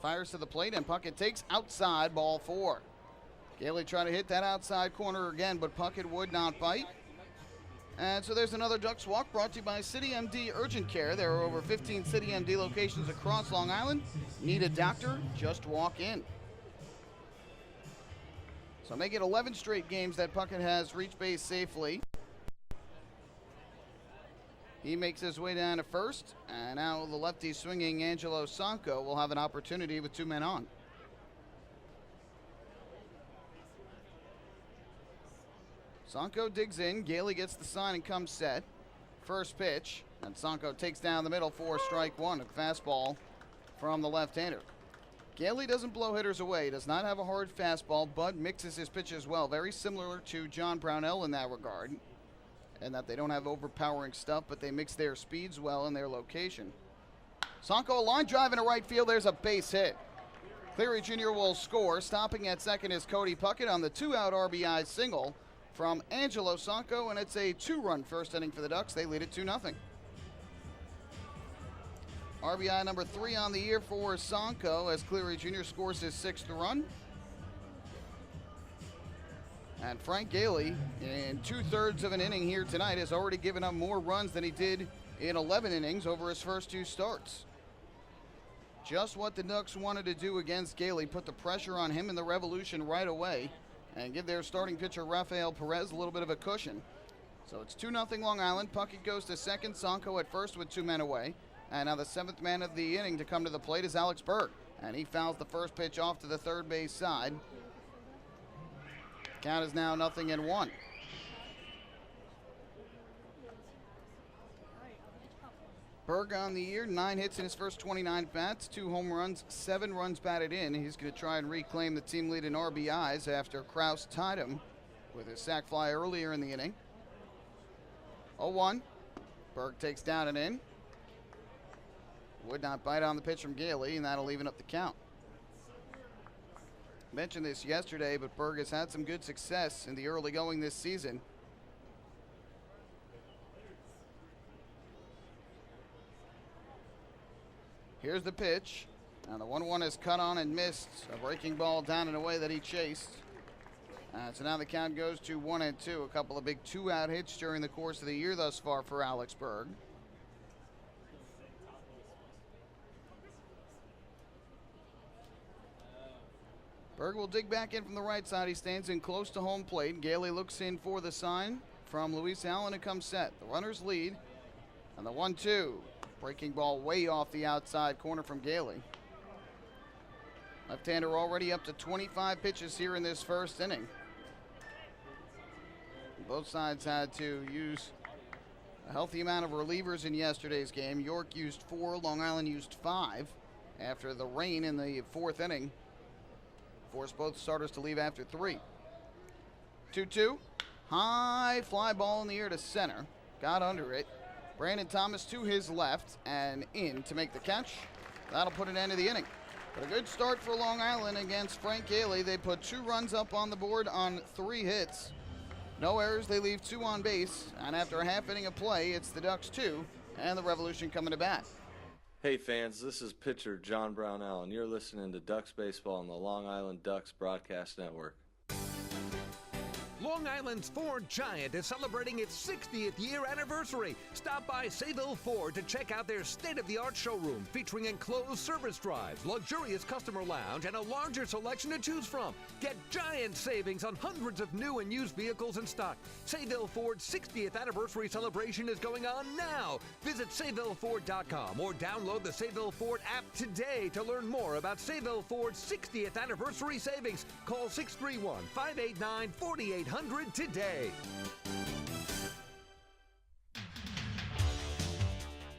Fires to the plate, and Puckett takes outside, ball 4. Gailey tried to hit that outside corner again, but Puckett would not bite. And so there's another Ducks walk brought to you by City MD Urgent Care. There are over 15 City MD locations across Long Island. Need a doctor? Just walk in. So make it 11 straight games that Puckett has reached base safely. He makes his way down to first, and now the lefty swinging Angelo Sanko will have an opportunity with 2 men on. Sanko digs in, Gailey gets the sign and comes set. First pitch, and Sanko takes down the middle for strike 1, a fastball from the left-hander. Gailey doesn't blow hitters away, does not have a hard fastball, but mixes his pitches well, very similar to John Brownell in that regard, and that they don't have overpowering stuff, but they mix their speeds well in their location. Sanko, a line drive into right field, there's a base hit. Cleary Jr. will score. Stopping at second is Cody Puckett on the 2-out RBI single from Angelo Sanko, and it's a 2-run first inning for the Ducks. They lead it 2-0. RBI number 3 on the year for Sanko as Cleary Jr. scores his 6th run. And Frank Gailey, in 2/3 of an inning here tonight, has already given up more runs than he did in 11 innings over his first 2 starts. Just what the Ducks wanted to do against Gailey, put the pressure on him in the Revolution right away and give their starting pitcher Rafael Perez a little bit of a cushion. So it's 2-0 Long Island. Puckett goes to second, Sanko at first with 2 men away. And now the 7th man of the inning to come to the plate is Alex Berg. And he fouls the first pitch off to the third base side. Count is now 0-1. Berg on the year, 9 hits in his first 29 bats, 2 home runs, 7 runs batted in. He's going to try and reclaim the team lead in RBIs after Kraus tied him with his sac fly earlier in the inning. 0-1. Berg takes down and in. Would not bite on the pitch from Gailey, and that'll even up the count. Mentioned this yesterday, but Berg has had some good success in the early going this season. Here's the pitch, and the 1-1 is cut on and missed. A breaking ball down and away that he chased. So now the count goes to 1-2. A couple of big 2-out hits during the course of the year thus far for Alex Berg. Berg will dig back in from the right side. He stands in close to home plate. Gailey looks in for the sign from Luis Allen and comes set. The runners lead, and the 1-2. Breaking ball way off the outside corner from Gailey. Left-hander already up to 25 pitches here in this first inning. Both sides had to use a healthy amount of relievers in yesterday's game. York used 4, Long Island used 5 after the rain in the 4th inning forced both starters to leave after 3. 2-2. High fly ball in the air to center. Got under it. Brandon Thomas to his left and in to make the catch. That'll put an end to the inning. But a good start for Long Island against Frank Gailey. They put 2 runs up on the board on 3 hits. No errors, they leave 2 on base. And after a half inning of play, it's the Ducks 2 and the Revolution coming to bat. Hey fans, this is pitcher John Brownell, and you're listening to Ducks Baseball on the Long Island Ducks Broadcast Network. Long Island's Ford Giant is celebrating its 60th year anniversary. Stop by Sayville Ford to check out their state-of-the-art showroom featuring enclosed service drives, luxurious customer lounge, and a larger selection to choose from. Get giant savings on hundreds of new and used vehicles in stock. Sayville Ford's 60th anniversary celebration is going on now. Visit SayvilleFord.com or download the Sayville Ford app today to learn more about Sayville Ford's 60th anniversary savings. Call 631-589-4800 today.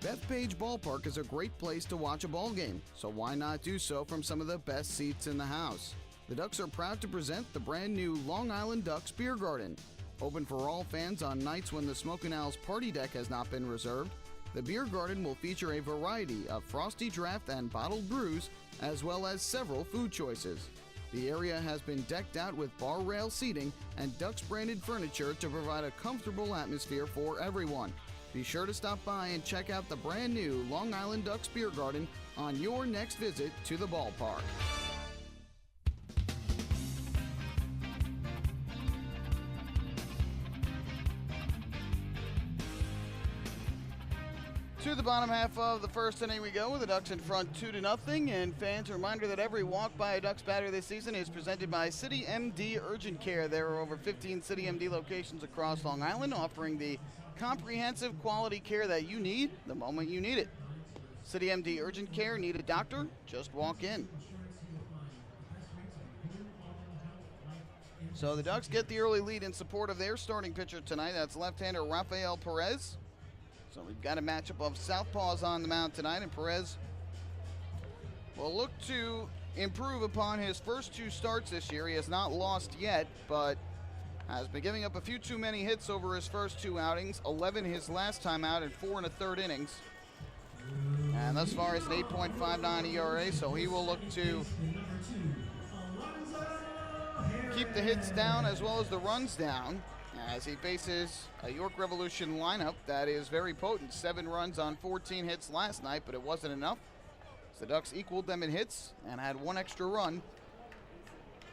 Bethpage Ballpark is a great place to watch a ball game, so why not do so from some of the best seats in the house? The Ducks are proud to present the brand new Long Island Ducks Beer Garden. Open for all fans on nights when the Smokin' Owl's party deck has not been reserved. The beer garden will feature a variety of frosty draft and bottled brews, as well as several food choices. The area has been decked out with bar rail seating and Ducks branded furniture to provide a comfortable atmosphere for everyone. Be sure to stop by and check out the brand new Long Island Ducks Beer Garden on your next visit to the ballpark. To the bottom half of the first inning we go, with the Ducks in front 2-0. And fans, a reminder that every walk by a Ducks batter this season is presented by City MD Urgent Care. There are over 15 City MD locations across Long Island, offering the comprehensive quality care that you need the moment you need it. City MD Urgent Care. Need a doctor? Just walk in. So the Ducks get the early lead in support of their starting pitcher tonight. That's left-hander Rafael Perez. So we've got a matchup of southpaws on the mound tonight, and Perez will look to improve upon his first 2 starts this year. He has not lost yet, but has been giving up a few too many hits over his first 2 outings, 11 his last time out, and 4 1/3 innings. And thus far is an 8.59 ERA, so he will look to keep the hits down as well as the runs down, as he faces a York Revolution lineup that is very potent. 7 runs on 14 hits last night, but it wasn't enough. So the Ducks equaled them in hits and had 1 extra run,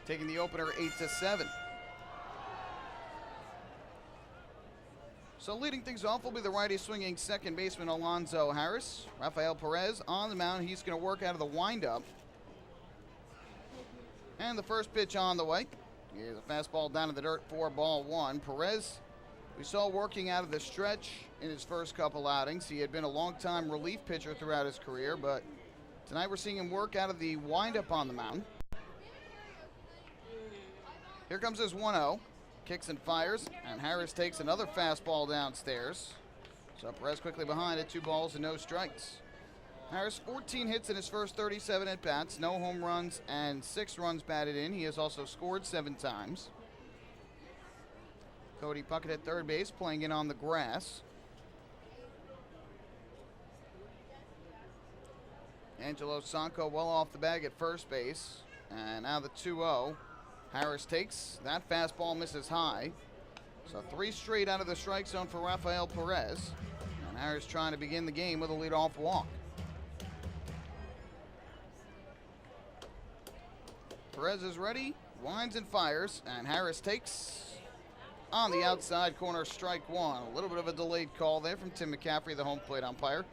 taking the opener 8-7. So leading things off will be the righty swinging second baseman Alonzo Harris. Rafael Perez on the mound. He's going to work out of the windup. And the first pitch on the way. Here's a fastball down to the dirt for ball 1. Perez, we saw working out of the stretch in his first couple outings. He had been a long-time relief pitcher throughout his career, but tonight we're seeing him work out of the windup on the mound. Here comes his 1-0. Kicks and fires, and Harris takes another fastball downstairs. So Perez quickly behind it, 2 balls and no strikes. Harris, 14 hits in his first 37 at-bats, no home runs and 6 runs batted in. He has also scored 7 times. Cody Puckett at third base, playing in on the grass. Angelo Sanko well off the bag at first base. And now the 2-0. Harris takes. That fastball misses high. So 3 straight out of the strike zone for Rafael Perez. And Harris trying to begin the game with a leadoff walk. Perez is ready, winds and fires, and Harris takes on the outside corner, strike 1. A little bit of a delayed call there from Tim McCaffrey, the home plate umpire.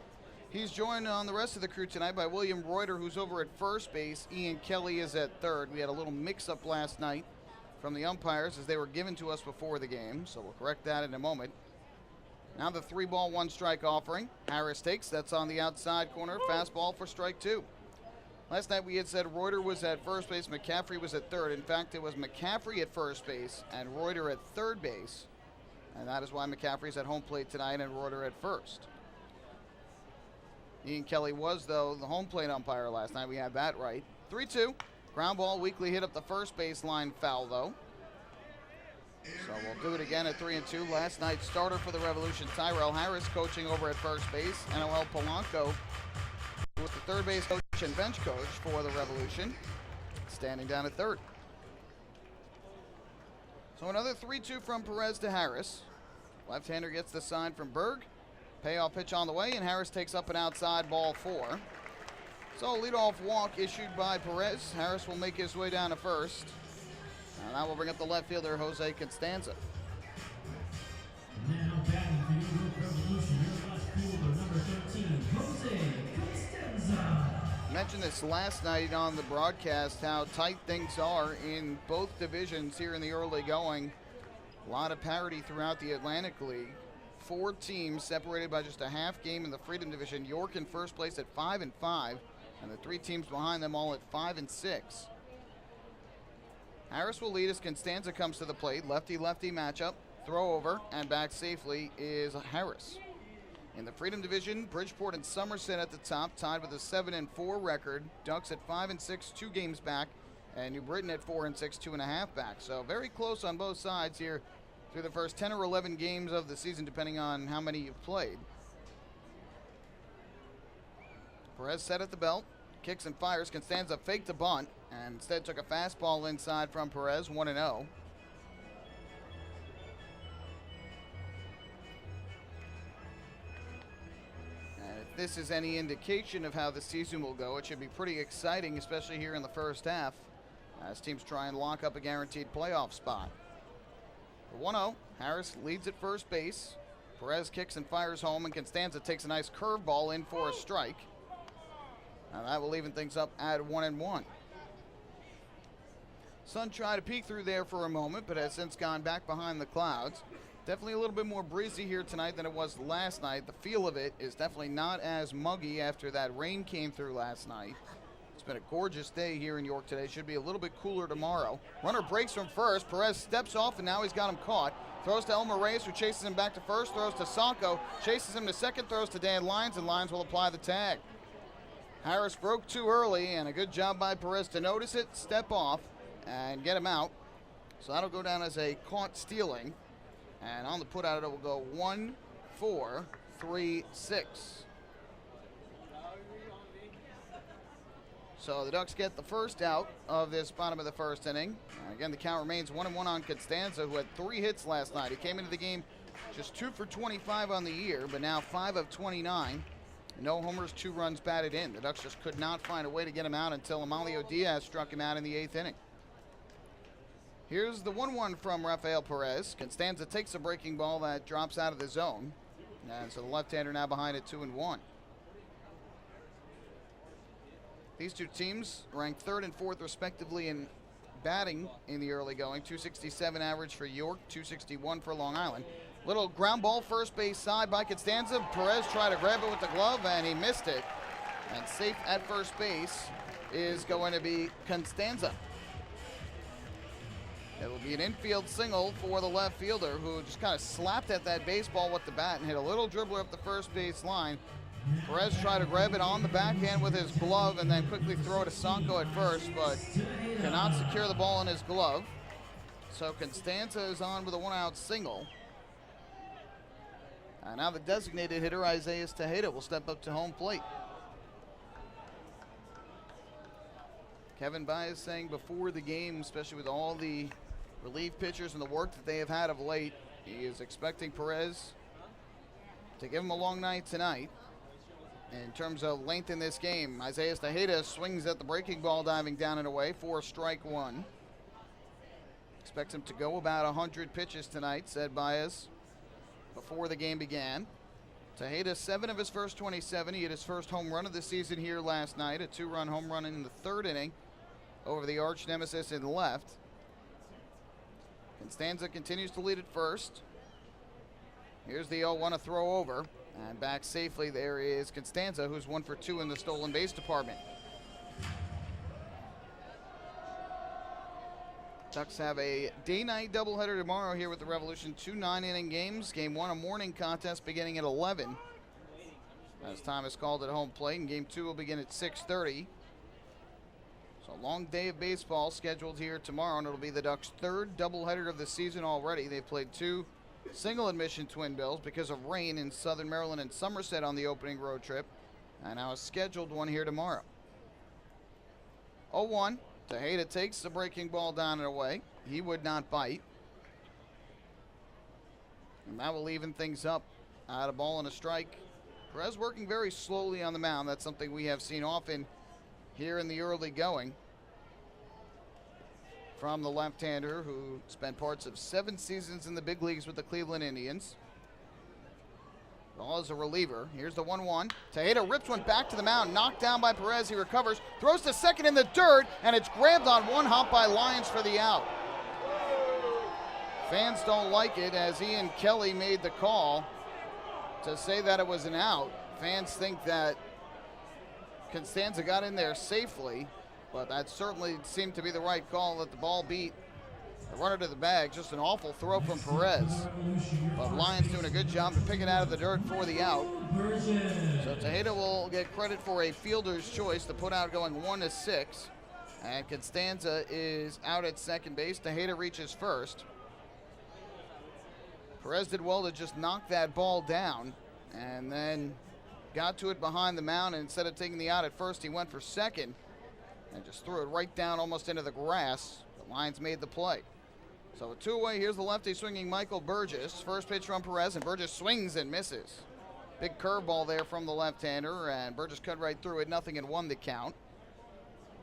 He's joined on the rest of the crew tonight by William Reuter, who's over at first base. Ian Kelly is at third. We had a little mix-up last night from the umpires as they were given to us before the game, so we'll correct that in a moment. Now the 3-ball, 1-strike offering. Harris takes, that's on the outside corner, fastball for strike 2. Last night we had said Reuter was at first base, McCaffrey was at third. In fact, it was McCaffrey at first base and Reuter at third base. And that is why McCaffrey's at home plate tonight and Reuter at first. Ian Kelly was, though, the home plate umpire last night. We had that right. 3-2. Ground ball, weakly hit up the first baseline, foul, though. So we'll do it again at 3-2. Last night's starter for the Revolution, Tyrell Harris, coaching over at first base. Noel Polanco with the third base coach and bench coach for the Revolution, standing down at third. So another 3-2 from Perez to Harris. Left-hander gets the sign from Berg. Payoff pitch on the way, and Harris takes up an outside, ball 4. So a leadoff walk issued by Perez. Harris will make his way down to first. And that will bring up the left fielder, Jose Constanza. Now batting for New York Revolution, your left fielder, number 13, Jose Constanza. I mentioned this last night on the broadcast, how tight things are in both divisions here in the early going. A lot of parity throughout the Atlantic League. 4 teams separated by just a half game in the Freedom Division. York in first place at 5-5, and the 3 teams behind them all at 5-6. Harris will lead as Constanza comes to the plate. Lefty-lefty matchup. Throw over and back safely is Harris. In the Freedom Division, Bridgeport and Somerset at the top, tied with a 7-4 record. Ducks at 5-6, 2 games back, and New Britain at 4-6, 2.5 back. So very close on both sides here through the first 10 or 11 games of the season, depending on how many you've played. Perez set at the belt, kicks and fires. Constanza faked the bunt and instead took a fastball inside from Perez, 1-0. And if this is any indication of how the season will go, it should be pretty exciting, especially here in the first half, as teams try and lock up a guaranteed playoff spot. The 1-0, Harris leads at first base. Perez kicks and fires home, and Constanza takes a nice curveball in for a strike. And that will even things up at 1-1. Sun tried to peek through there for a moment, but has since gone back behind the clouds. Definitely a little bit more breezy here tonight than it was last night. The feel of it is definitely not as muggy after that rain came through last night. It's been a gorgeous day here in York today. Should be a little bit cooler tomorrow. Runner breaks from first. Perez steps off, and now he's got him caught. Throws to Elmer Reyes, who chases him back to first. Throws to Sanko, chases him to second. Throws to Dan Lyons, and Lyons will apply the tag. Harris broke too early, and a good job by Perez to notice it, step off, and get him out. So that'll go down as a caught stealing. And on the put out, it will go 1, 4, 3, 6. So the Ducks get the first out of this bottom of the first inning. And again, the count remains 1-1 on Constanza, who had 3 hits last night. He came into the game just 2 for 25 on the year, but now 5 of 29. No homers, 2 runs batted in. The Ducks just could not find a way to get him out until Amalio Diaz struck him out in the 8th inning. Here's the 1-1 from Rafael Perez. Constanza takes a breaking ball that drops out of the zone. And so the left-hander now behind it 2-1. These two teams ranked 3rd and 4th respectively in batting in the early going. 267 average for York, 261 for Long Island. Little ground ball first base side by Constanza. Perez tried to grab it with the glove and he missed it. And safe at first base is going to be Constanza. It will be an infield single for the left fielder, who just kind of slapped at that baseball with the bat and hit a little dribbler up the first base line. Perez tried to grab it on the backhand with his glove and then quickly throw it to Sanko at first, but cannot secure the ball in his glove. So Constanza is on with a 1-out single. And now the designated hitter, Isaias Tejeda, will step up to home plate. Kevin Baez saying before the game, especially with all the relief pitchers and the work that they have had of late, he is expecting Perez to give him a long night tonight. In terms of length in this game, Isaias Tejeda swings at the breaking ball, diving down and away for strike 1. Expects him to go about 100 pitches tonight, said Baez before the game began. Tejeda, 7 of his first 27. He hit his first home run of the season here last night, a 2-run home run in the 3rd inning over the arch nemesis in left. Constanza continues to lead at first. Here's the 0-1, a throw over. And back safely there is Constanza, who's 1 for 2 in the stolen base department. Ducks have a day-night doubleheader tomorrow here with the Revolution. 2 9-inning games. Game 1, a morning contest beginning at 11. As time is called at home plate, and Game 2 will begin at 6:30. So a long day of baseball scheduled here tomorrow, and it'll be the Ducks' 3rd doubleheader of the season already. They've played 2 single-admission twin bills because of rain in Southern Maryland and Somerset on the opening road trip, and now a scheduled one here tomorrow. 0-1. Tejeda takes the breaking ball down and away. He would not bite. And that will even things up. Out a ball and a strike. Perez working very slowly on the mound. That's something we have seen often here in the early going from the left-hander, who spent parts of 7 seasons in the big leagues with the Cleveland Indians. Ball is a reliever. Here's the 1-1. Tejeda rips one back to the mound, knocked down by Perez. He recovers, throws to second in the dirt, and it's grabbed on one hop by Lyons for the out. Fans don't like it, as Ian Kelly made the call to say that it was an out. Fans think that Constanza got in there safely, but that certainly seemed to be the right call, that the ball beat the runner to the bag. Just an awful throw from Perez, but Lyons doing a good job to pick it out of the dirt for the out. So Tejeda will get credit for a fielder's choice. The put out going 1-6, and Constanza is out at second base. Tejeda reaches first. Perez did well to just knock that ball down, and then got to it behind the mound, and instead of taking the out at first, he went for second and just threw it right down almost into the grass. The Lions made the play. So a 2 away, here's the lefty swinging Michael Burgess. First pitch from Perez, and Burgess swings and misses. Big curveball there from the left-hander, and Burgess cut right through it, 0-1 the count.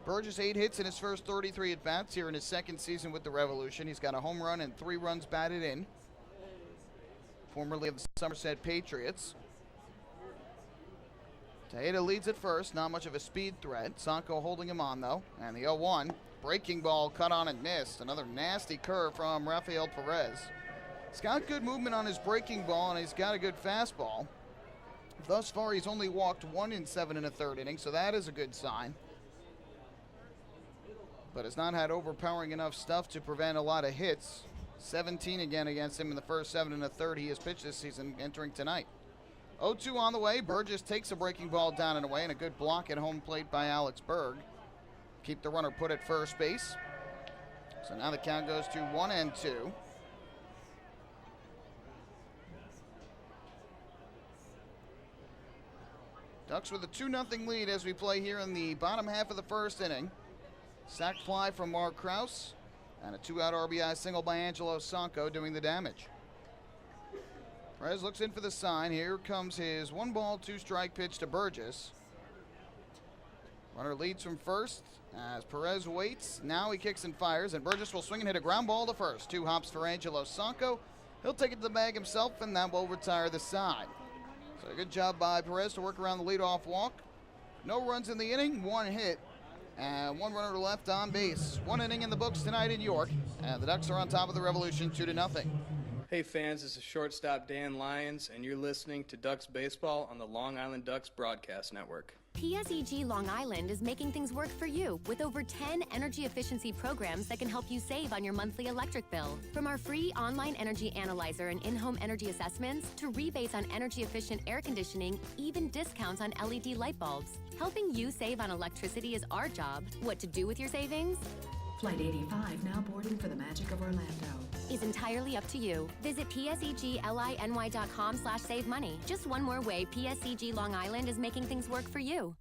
Burgess 8 hits in his first 33 at-bats here in his second season with the Revolution. He's got a home run and 3 runs batted in. Formerly of the Somerset Patriots. Tejeda leads at first, not much of a speed threat. Sanko holding him on, though. And the 0-1, breaking ball cut on and missed. Another nasty curve from Rafael Perez. He's got good movement on his breaking ball, and he's got a good fastball. Thus far, he's only walked 1 in 7 1/3 innings, so that is a good sign. But has not had overpowering enough stuff to prevent a lot of hits. 17 again against him in the first 7 1/3 he has pitched this season, entering tonight. 0-2 on the way. Burgess takes a breaking ball down and away, and a good block at home plate by Alex Berg. Keep the runner put at first base. So now the count goes to 1-2. Ducks with a 2-0 lead as we play here in the bottom half of the first inning. Sac fly from Mark Krause, and a 2-out RBI single by Angelo Sanko doing the damage. Perez looks in for the sign. Here comes his 1-ball, 2-strike pitch to Burgess. Runner leads from first as Perez waits. Now he kicks and fires, and Burgess will swing and hit a ground ball to first. 2 hops for Angelo Sanko. He'll take it to the bag himself, and that will retire the side. So a good job by Perez to work around the leadoff walk. No runs in the inning, 1 hit. And 1 runner left on base. 1 inning in the books tonight in York. And the Ducks are on top of the Revolution 2-0. Hey fans, this is shortstop Dan Lyons, and you're listening to Ducks Baseball on the Long Island Ducks Broadcast Network. PSEG Long Island is making things work for you with over 10 energy efficiency programs that can help you save on your monthly electric bill. From our free online energy analyzer and in-home energy assessments to rebates on energy-efficient air conditioning, even discounts on LED light bulbs. Helping you save on electricity is our job. What to do with your savings? Flight 85 now boarding for the Magic of Orlando. Is entirely up to you. Visit pseglyny.com/save money. Just one more way PSEG Long Island is making things work for you.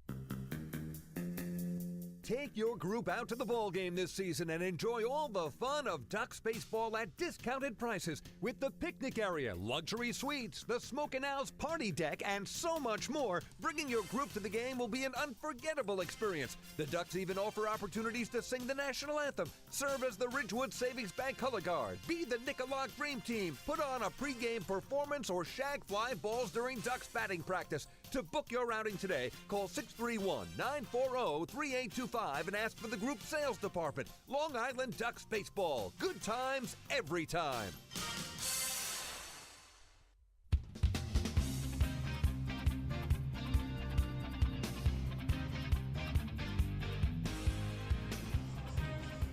Take your group out to the ball game this season and enjoy all the fun of Ducks baseball at discounted prices with the picnic area, luxury suites, the Smokin' Owls party deck, and so much more. Bringing your group to the game will be an unforgettable experience. The Ducks even offer opportunities to sing the national anthem, serve as the Ridgewood Savings Bank color guard, be the Nickalock Dream Team, put on a pregame performance, or shag fly balls during Ducks batting practice. To book your outing today, call 631-940-3825 and ask for the group sales department. Long Island Ducks Baseball. Good times every time.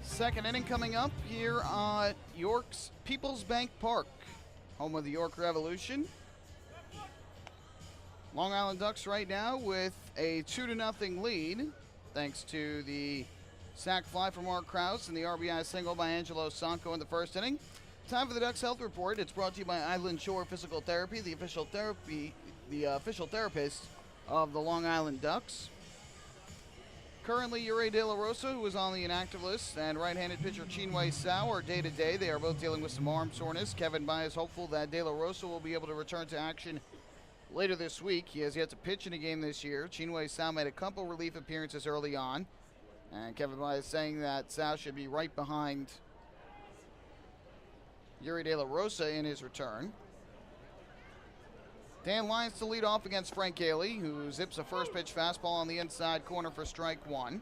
Second inning coming up here at York's PeoplesBank Park, home of the York Revolution. Long Island Ducks right now with a 2-0 lead, thanks to the sac fly from Mark Krause and the RBI single by Angelo Sanko in the first inning. Time for the Ducks Health Report. It's brought to you by Island Shore Physical Therapy, the official therapist of the Long Island Ducks. Currently, Yuri De La Rosa, who is on the inactive list, and right-handed pitcher Chinwe Sao are day-to-day. They are both dealing with some arm soreness. Kevin Bai is hopeful that De La Rosa will be able to return to action later this week. He has yet to pitch in a game this year. Chinwe Sao made a couple relief appearances early on, and Kevin Bai is saying that Sao should be right behind Yuri De La Rosa in his return. Dan Lyons to lead off against Frank Haley, who zips a first pitch fastball on the inside corner for strike 1.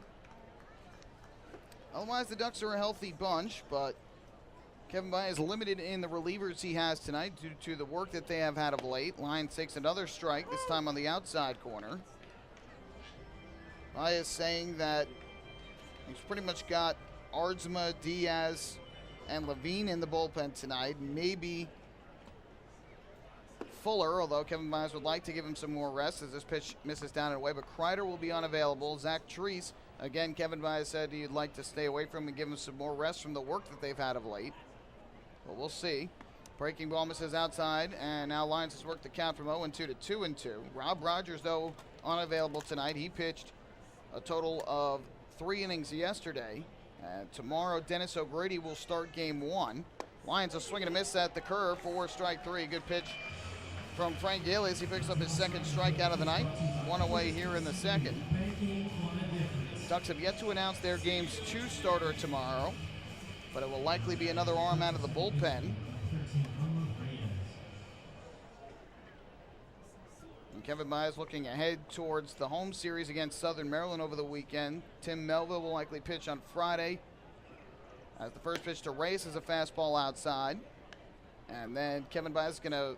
Otherwise, the Ducks are a healthy bunch, but Kevin Bai is limited in the relievers he has tonight due to the work that they have had of late. Lyons takes another strike, this time on the outside corner. Bai is saying that he's pretty much got Ardzma, Diaz, and Levine in the bullpen tonight. Maybe Fuller, although Kevin Bai would like to give him some more rest as this pitch misses down and away, but Kreider will be unavailable. Zach Treese, again, Kevin Bai said he'd like to stay away from him and give him some more rest from the work that they've had of late. But we'll see. Breaking ball misses outside, and now Lions has worked the count from 0-2 to 2-2. Rob Rogers, though, unavailable tonight. He pitched a total of 3 innings yesterday. Tomorrow, Dennis O'Grady will start game 1. Lions are swinging a miss at the curve for strike 3. Good pitch from Frank Gailey as he picks up his second strikeout of the night. 1 away here in the second. Ducks have yet to announce their game's 2 starter tomorrow, but it will likely be another arm out of the bullpen. And Kevin Byers looking ahead towards the home series against Southern Maryland over the weekend. Tim Melville will likely pitch on Friday, as the first pitch to Reyes is a fastball outside. And then Kevin Byers is going to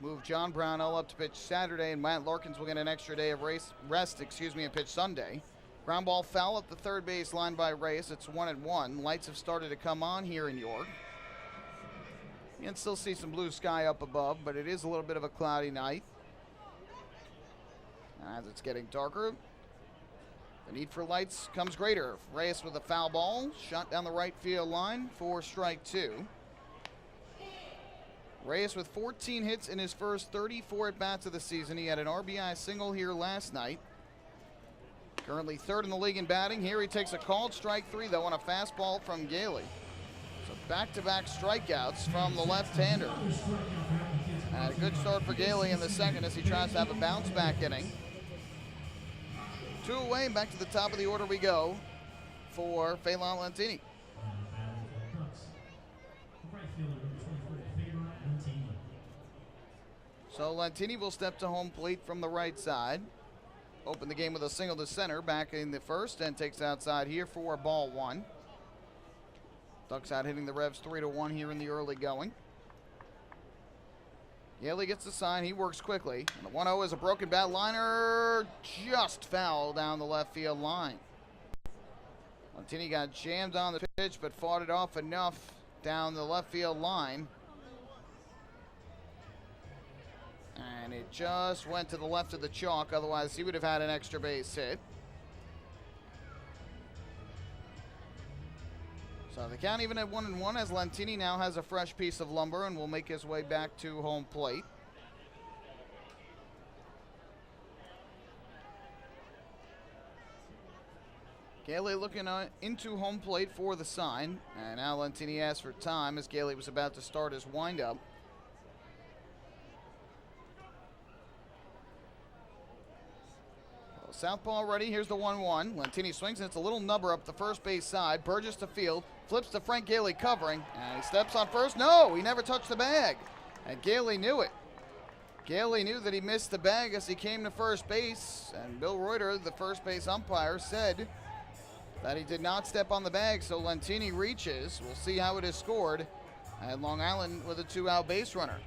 move John Brownell up to pitch Saturday, and Matt Larkins will get an extra day of rest, and pitch Sunday. Ground ball foul at the third base line by Reyes. It's 1-1. Lights have started to come on here in York. You can still see some blue sky up above, but it is a little bit of a cloudy night. As it's getting darker, the need for lights comes greater. Reyes with a foul ball, shot down the right field line for strike 2. Reyes with 14 hits in his first 34 at-bats of the season. He had an RBI single here last night. Currently 3rd in the league in batting. Here he takes a called strike 3, though, on a fastball from Gailey. So back-to-back strikeouts from the left-hander. And a good start for Gailey in the second as he tries to have a bounce-back inning. 2 away, back to the top of the order we go for Phelan Lentini. So Lentini will step to home plate from the right side. Open the game with a single to center back in the first and takes outside here for ball 1. Ducks out hitting the Revs 3-1 here in the early going. Gailey gets the sign. He works quickly. And the 1-0 is a broken bat liner. Just foul down the left field line. Lentini got jammed on the pitch but fought it off enough down the left field line. And it just went to the left of the chalk. Otherwise, he would have had an extra base hit. So the count even at 1-1 as Lentini now has a fresh piece of lumber and will make his way back to home plate. Gailey looking into home plate for the sign. And now Lentini asks for time as Gailey was about to start his windup. Southpaw ready. Here's the 1-1. Lentini swings, and it's a little nubber up the first base side. Burgess to field. Flips to Frank Gailey covering. And he steps on first. No, he never touched the bag. And Gailey knew it. Gailey knew that he missed the bag as he came to first base. And Bill Reuter, the first base umpire, said that he did not step on the bag. So Lentini reaches. We'll see how it is scored. And Long Island with a 2-out base runner.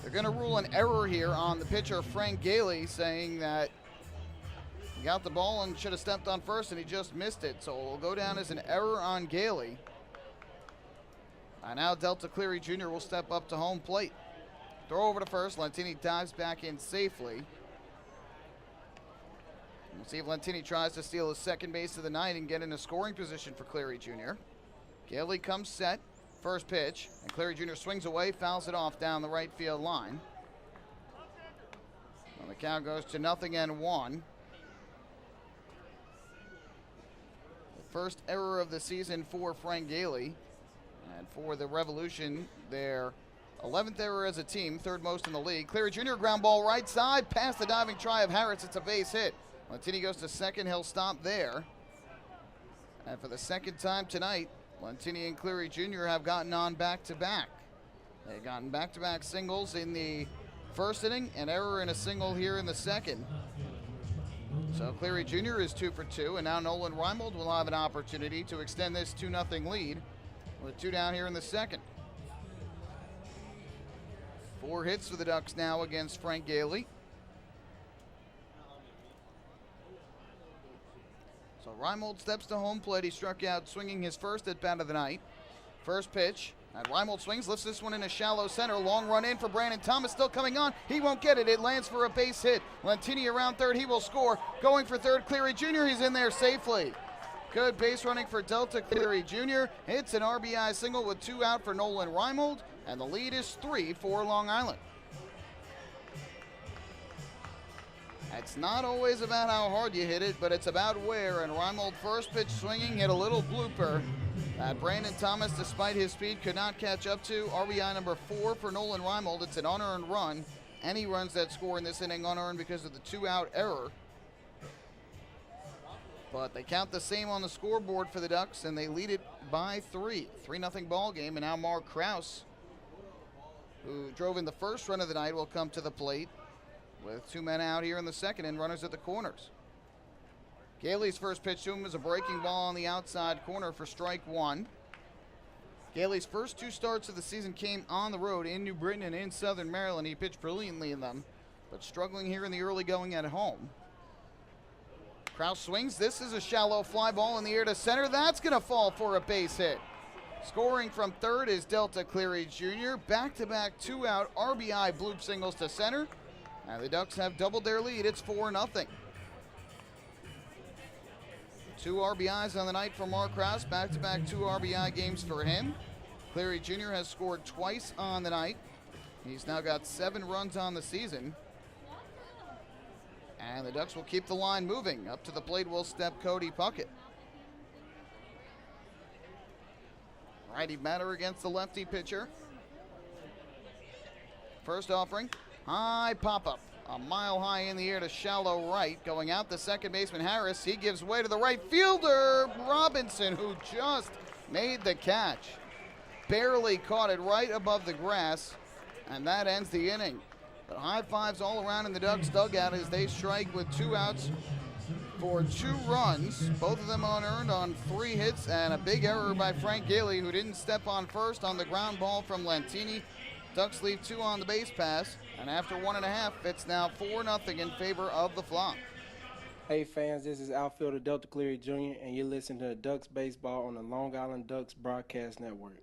They're going to rule an error here on the pitcher, Frank Gailey, saying that he got the ball and should have stepped on first, and he just missed it. So it will go down as an error on Gailey. And now Delta Cleary Jr. will step up to home plate. Throw over to first. Lentini dives back in safely. We'll see if Lentini tries to steal his second base of the night and get in a scoring position for Cleary Jr. Gailey comes set. First pitch, and Cleary Jr. swings away, fouls it off down the right field line. Well, the count goes to 0-1. The first error of the season for Frank Gailey. And for the Revolution, their 11th error as a team, 3rd most in the league. Cleary Jr. ground ball right side, past the diving try of Harris. It's a base hit. Lentini goes to second. He'll stop there. And for the second time tonight, Lentini and Cleary Jr. have gotten on back-to-back. They've gotten back-to-back singles in the first inning, an error in a single here in the second. So Cleary Jr. is 2 for 2, and now Nolan Reimold will have an opportunity to extend this 2-0 lead with 2 down here in the second. 4 hits for the Ducks now against Frank Gailey. So Reimold steps to home plate. He struck out swinging his first at bat of the night. First pitch, and Reimold swings, lifts this one in a shallow center. Long run in for Brandon Thomas, still coming on. He won't get it. It lands for a base hit. Lentini around third. He will score. Going for third, Cleary Jr. He's in there safely. Good base running for Delta Cleary Jr. It's an RBI single with 2 out for Nolan Reimold, and the lead is 3 for Long Island. It's not always about how hard you hit it, but it's about where, and Reimold first pitch swinging hit a little blooper that Brandon Thomas, despite his speed, could not catch up to. RBI number 4 for Nolan Reimold. It's an unearned run. Any runs that score in this inning unearned because of the 2-out error. But they count the same on the scoreboard for the Ducks, and they lead it by 3. 3-0 ball game, and now Mark Krause, who drove in the first run of the night, will come to the plate with 2 men out here in the second and runners at the corners. Gailey's first pitch to him was a breaking ball on the outside corner for strike 1. Gailey's first 2 starts of the season came on the road in New Britain and in Southern Maryland. He pitched brilliantly in them, but struggling here in the early going at home. Krause swings. This is a shallow fly ball in the air to center. That's going to fall for a base hit. Scoring from third is Delta Cleary Jr. Back-to-back 2-out RBI bloop singles to center. And the Ducks have doubled their lead. It's 4-0. 2 RBIs on the night for Mark Krause. Back-to-back 2 RBI games for him. Cleary Jr. has scored twice on the night. He's now got 7 runs on the season. And the Ducks will keep the line moving. Up to the plate will step Cody Puckett. Righty batter against the lefty pitcher. First offering, high pop-up. A mile high in the air to shallow right. Going out the second baseman Harris. He gives way to the right fielder Robinson, who just made the catch. Barely caught it right above the grass. And that ends the inning. But high fives all around in the Ducks dugout as they strike with 2 outs for 2 runs. Both of them unearned on 3 hits, and a big error by Frank Gailey, who didn't step on first on the ground ball from Lantini. Ducks leave 2 on the base pass, and after 1.5, it's now 4-0 in favor of the Flop. Hey fans, this is outfielder Delta Cleary Jr., and you're listening to Ducks Baseball on the Long Island Ducks Broadcast Network.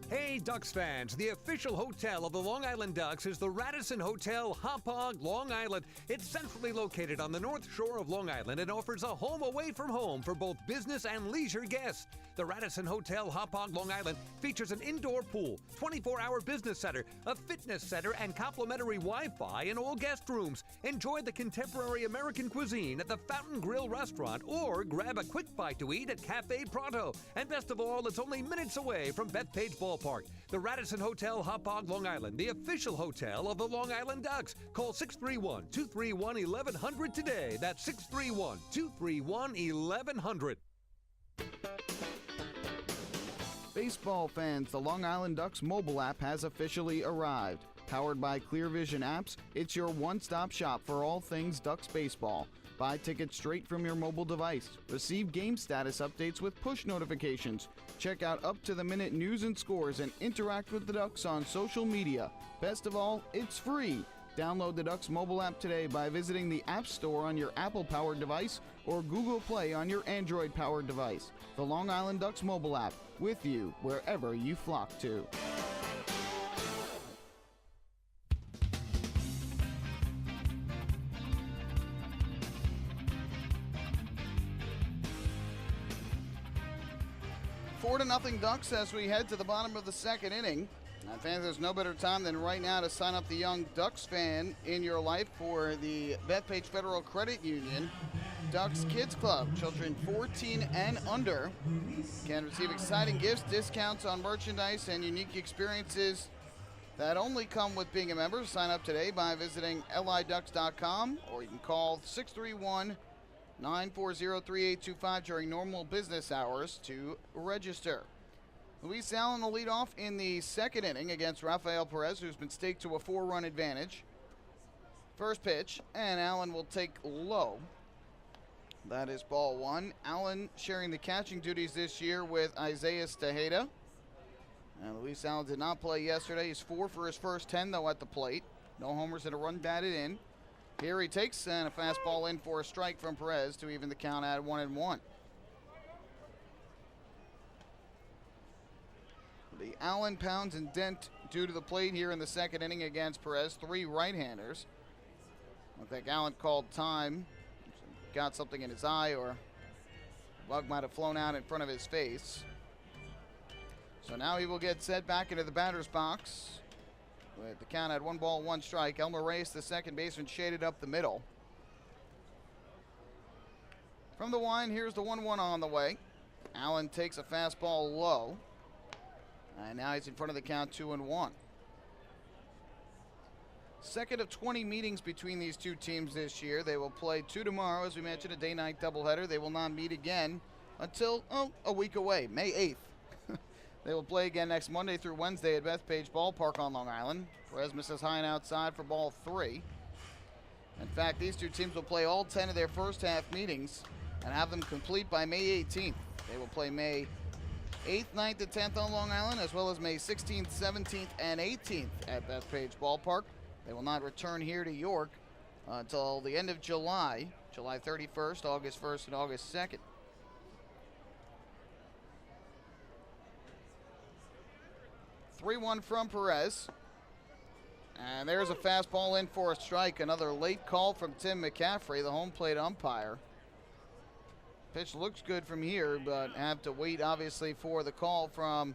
Hey Ducks fans, the official hotel of the Long Island Ducks is the Radisson Hotel, Hauppauge, Long Island. It's centrally located on the north shore of Long Island and offers a home away from home for both business and leisure guests. The Radisson Hotel, Hauppauge, Long Island features an indoor pool, 24-hour business center, a fitness center, and complimentary Wi-Fi in all guest rooms. Enjoy the contemporary American cuisine at the Fountain Grill restaurant or grab a quick bite to eat at Cafe Pronto. And best of all, it's only minutes away from Bethpage Ballpark. The Radisson Hotel, Hauppauge, Long Island, the official hotel of the Long Island Ducks. Call 631-231-1100 today. That's 631-231-1100. Baseball fans, the Long Island Ducks mobile app has officially arrived. Powered by Clear Vision Apps, it's your one-stop shop for all things Ducks baseball. Buy tickets straight from your mobile device. Receive game status updates with push notifications. Check out up-to-the-minute news and scores and interact with the Ducks on social media. Best of all, it's free. Download the Ducks mobile app today by visiting the App Store on your Apple-powered device or Google Play on your Android-powered device. The Long Island Ducks mobile app, with you wherever you flock to. Four to nothing Ducks as we head to the bottom of the second inning. Fans, there's no better time than right now to sign up the young Ducks fan in your life for the Bethpage Federal Credit Union Ducks Kids Club. Children 14 and under can receive exciting gifts, discounts on merchandise, and unique experiences that only come with being a member. Sign up today by visiting liducks.com, or you can call 631-940-3825 during normal business hours to register. Luis Allen will lead off in the second inning against Rafael Perez, who's been staked to a 4-run advantage. First pitch, and Allen will take low. That is ball 1. Allen sharing the catching duties this year with Isaiah Tejeda. And Luis Allen did not play yesterday. He's 4 for his first 10, though, at the plate. No homers and a run batted in. Here he takes and a fastball in for a strike from Perez to even the count at 1-1. The Allen pounds and dent due to the plate here in the second inning against Perez. 3 right-handers. I think Allen called time. Got something in his eye or Bug might have flown out in front of his face. So now he will get set back into the batter's box with the count at 1 ball, 1 strike. Elmer Reyes, the second baseman, shaded up the middle. From the wind, here's the 1-1 on the way. Allen takes a fastball low. And now he's in front of the count, 2-1. Second of 20 meetings between these two teams this year. They will play 2 tomorrow, as we mentioned, a day-night doubleheader. They will not meet again until, a week away, May 8th. They will play again next Monday through Wednesday at Bethpage Ballpark on Long Island. Perez misses high and outside for ball 3. In fact, these two teams will play all 10 of their first half meetings and have them complete by May 18th. They will play May 8th, 9th, and 10th on Long Island, as well as May 16th, 17th, and 18th at Bethpage Ballpark. They will not return here to York until the end of July, July 31st, August 1st, and August 2nd. (3-1) from Perez. And there's a fastball in for a strike. Another late call from Tim McCaffrey, the home plate umpire. Pitch looks good from here, but have to wait, obviously, for the call from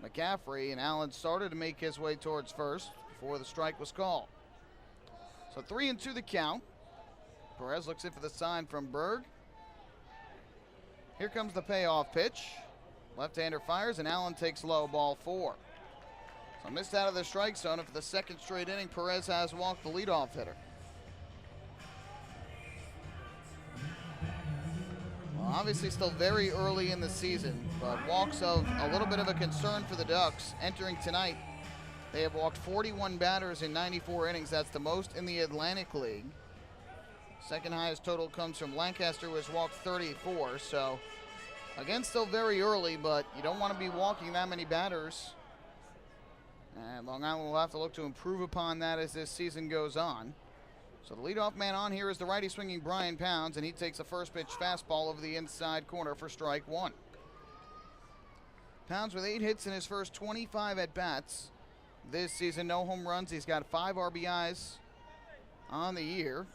McCaffrey. And Allen started to make his way towards first before the strike was called. So 3-2 the count. Perez looks in for the sign from Berg. Here comes the payoff pitch. Left-hander fires, and Allen takes low, ball 4. So missed out of the strike zone, and for the second straight inning, Perez has walked the leadoff hitter. Well, obviously still very early in the season, but walks of a little bit of a concern for the Ducks. Entering tonight, they have walked 41 batters in 94 innings. That's the most in the Atlantic League. Second highest total comes from Lancaster, who has walked 34. So, again, still very early, but you don't want to be walking that many batters. And Long Island will have to look to improve upon that as this season goes on. So the leadoff man on here is the righty swinging Brian Pounds, and he takes a first pitch fastball over the inside corner for strike 1. Pounds with 8 hits in his first 25 at-bats this season. No home runs. He's got 5 RBIs on the year.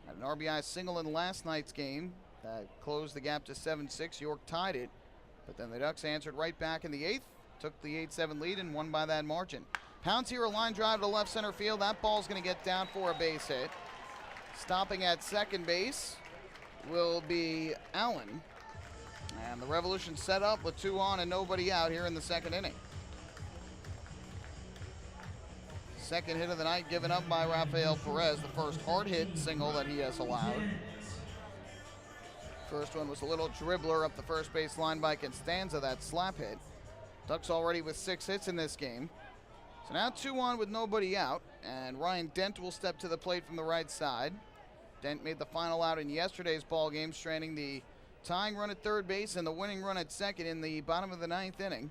Had an RBI single in last night's game that closed the gap to 7-6. York tied it, but then the Ducks answered right back in the 8th, took the 8-7 lead, and won by that margin. Pounds here, a line drive to left center field. That ball's going to get down for a base hit. Stopping at second base will be Allen. And the Revolution set up with 2 on and nobody out here in the second inning. Second hit of the night given up by Rafael Perez, the first hard hit single that he has allowed. First one was a little dribbler up the first base line by Constanza, that slap hit. Ducks already with 6 hits in this game. So now 2 on with nobody out, and Ryan Dent will step to the plate from the right side. Dent made the final out in yesterday's ball game, stranding the tying run at third base and the winning run at second in the bottom of the 9th inning.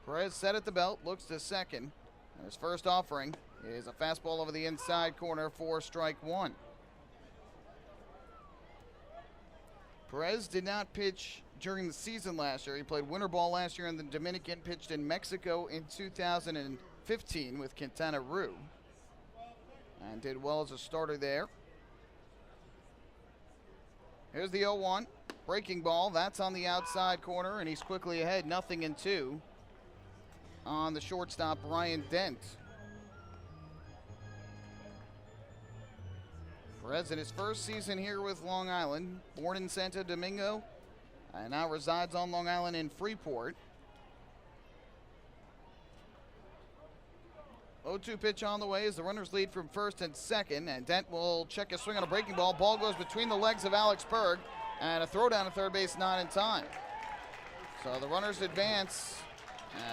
Perez set at the belt, looks to second, and his first offering is a fastball over the inside corner for strike 1. Perez did not pitch during the season last year. He played winter ball last year in the Dominican, pitched in Mexico in 2015 with Quintana Roo, and did well as a starter there. Here's the 0-1. Breaking ball. That's on the outside corner, and he's quickly ahead, 0-2 on the shortstop, Ryan Dent. Perez in his first season here with Long Island, born in Santo Domingo, and now resides on Long Island in Freeport. 0-2 pitch on the way as the runners lead from first and second, and Dent will check a swing on a breaking ball. Ball goes between the legs of Alex Berg, and a throw down to third base, not in time. So the runners advance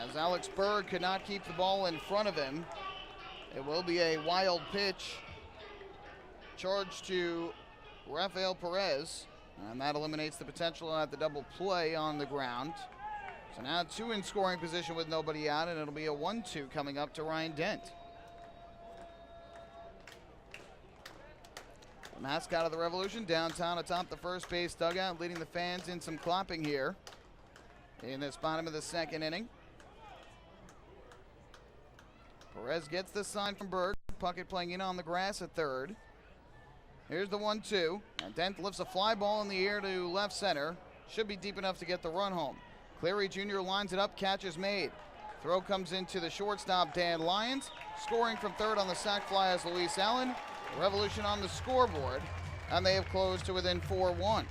as Alex Berg could not keep the ball in front of him. It will be a wild pitch charged to Rafael Perez, and that eliminates the potential at the double play on the ground. So now 2 in scoring position with nobody out, and it'll be a 1-2 coming up to Ryan Dent. The mascot of the Revolution downtown atop the first base dugout, leading the fans in some clapping here in this bottom of the second inning. Perez gets the sign from Berg. Puckett playing in on the grass at third. Here's the 1-2. And Dent lifts a fly ball in the air to left center. Should be deep enough to get the run home. Cleary Jr. lines it up. Catch is made. Throw comes into the shortstop, Dan Lyons. Scoring from third on the sac fly is Luis Allen. Revolution on the scoreboard. And they have closed to within 4-1.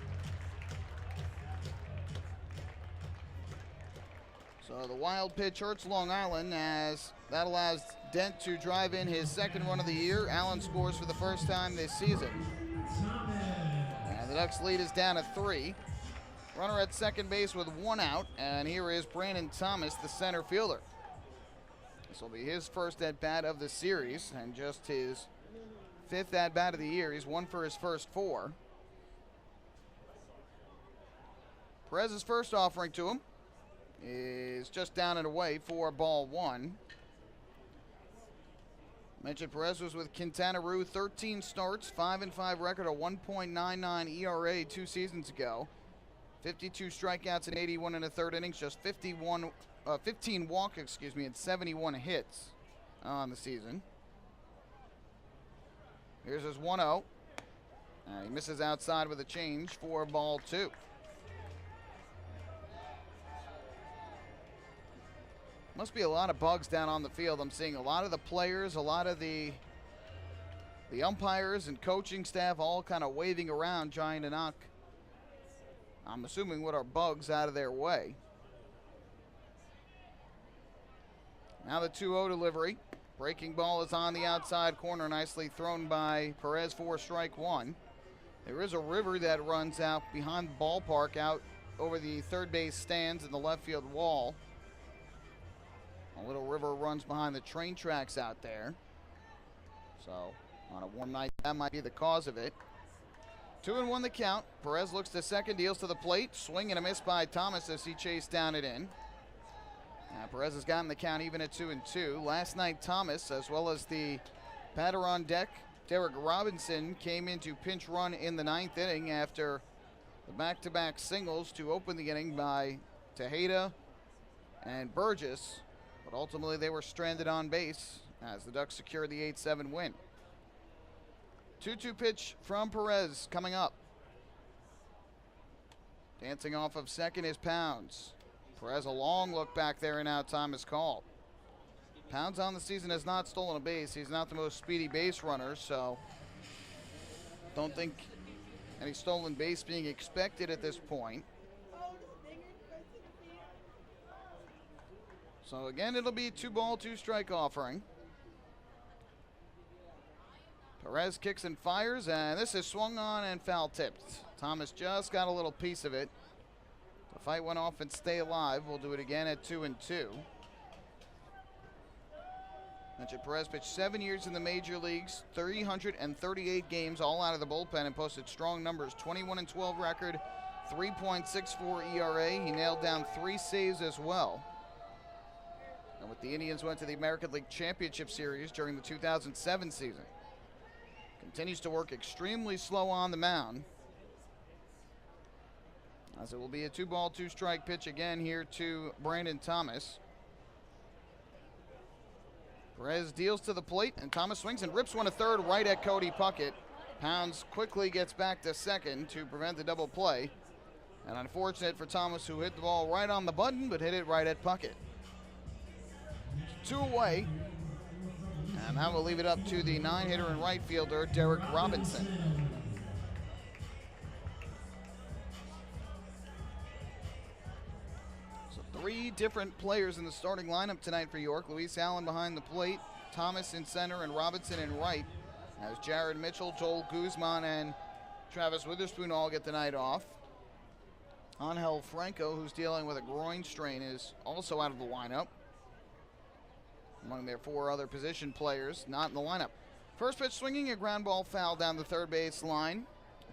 So the wild pitch hurts Long Island as that allows Dent to drive in his second run of the year. Allen scores for the first time this season. And the Ducks lead is down at 3. Runner at second base with 1 out, and here is Brandon Thomas, the center fielder. This will be his first at-bat of the series, and just his 5th at-bat of the year. He's 1 for his first 4. Perez's first offering to him is just down and away for ball 1. Mentioned Perez was with Quintana Roo, 13 starts, 5-5 record, a 1.99 ERA 2 seasons ago. 52 strikeouts in 81 and a third innings, just 15 walks, and 71 hits on the season. Here's his 1-0. He misses outside with a change for ball 2. Must be a lot of bugs down on the field. I'm seeing a lot of the players, a lot of the umpires and coaching staff all kind of waving around trying to knock, I'm assuming, what are bugs out of their way. Now the 2-0 delivery. Breaking ball is on the outside corner, nicely thrown by Perez for strike 1. There is a river that runs out behind the ballpark, out over the third base stands and the left field wall. A little river runs behind the train tracks out there. So on a warm night, that might be the cause of it. 2-1 the count. Perez looks to second, deals to the plate. Swing and a miss by Thomas as he chased down it in. Perez has gotten the count even at 2-2. Last night, Thomas, as well as the batter on deck, Derek Robinson, came into pinch run in the 9th inning after the back-to-back singles to open the inning by Tejeda and Burgess. But ultimately, they were stranded on base as the Ducks secured the 8-7 win. 2-2 pitch from Perez coming up. Dancing off of second is Pounds. Perez a long look back there, and now time is called. Pounds on the season has not stolen a base. He's not the most speedy base runner, so don't think any stolen base being expected at this point. So again, it'll be 2-ball, 2-strike offering. Perez kicks and fires, and this is swung on and foul tipped. Thomas just got a little piece of it. The fight went off and stay alive. We'll do it again at 2-2. Mentioned Perez pitched 7 years in the major leagues, 338 games, all out of the bullpen, and posted strong numbers. 21-12 record, 3.64 ERA. He nailed down 3 saves as well. And with the Indians went to the American League Championship Series during the 2007 season. Continues to work extremely slow on the mound, as it will be a 2-ball, 2-strike pitch again here to Brandon Thomas. Perez deals to the plate, and Thomas swings and rips one to third right at Cody Puckett. Pounds quickly gets back to second to prevent the double play. And unfortunate for Thomas, who hit the ball right on the button, but hit it right at Puckett. 2 away. And that will leave it up to the 9-hitter and right fielder, Derek Robinson. So 3 different players in the starting lineup tonight for York. Luis Allen behind the plate, Thomas in center, and Robinson in right. As Jared Mitchell, Joel Guzman, and Travis Witherspoon all get the night off. Angel Franco, who's dealing with a groin strain, is also out of the lineup. Among their 4 other position players not in the lineup. First pitch swinging, a ground ball foul down the third base line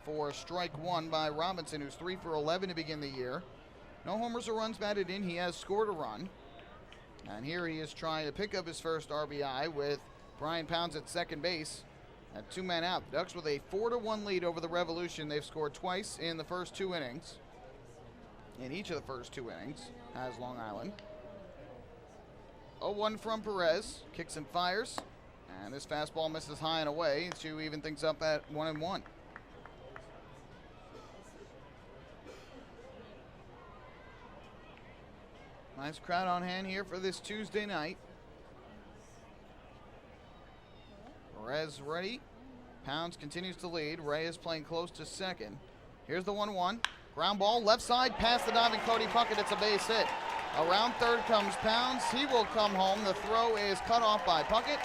for strike 1 by Robinson, who's 3 for 11 to begin the year. No homers or runs batted in. He has scored a run. And here he is trying to pick up his first RBI with Brian Pounds at second base at 2 men out. The Ducks with a 4-1 lead over the Revolution. They've scored twice in the first 2 innings. In each of the first 2 innings has Long Island. 0-1 from Perez, kicks and fires, and this fastball misses high and away to even things up at 1-1. Nice crowd on hand here for this Tuesday night. Perez ready. Pounds continues to lead. Ray is playing close to second. Here's the 1-1. Ground ball, left side, past the diving Cody Puckett. It's a base hit. Around third comes Pounds. He will come home. The throw is cut off by Puckett.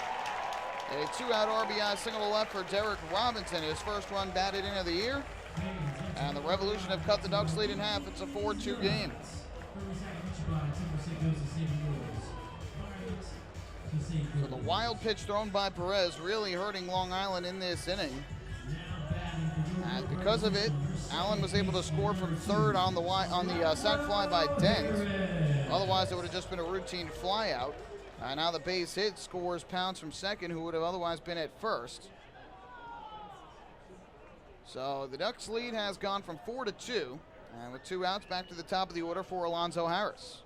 A 2-out RBI single to left for Derek Robinson. His first run batted in of the year. And the Revolution have cut the Ducks lead in half. It's a 4-2 game. So the wild pitch thrown by Perez really hurting Long Island in this inning. And because of it, Allen was able to score from third on the sac fly by Dent. Otherwise, it would have just been a routine flyout. Now the base hit scores Pounds from second, who would have otherwise been at first. So the Ducks lead has gone from 4-2, and with 2 outs, back to the top of the order for Alonzo Harris.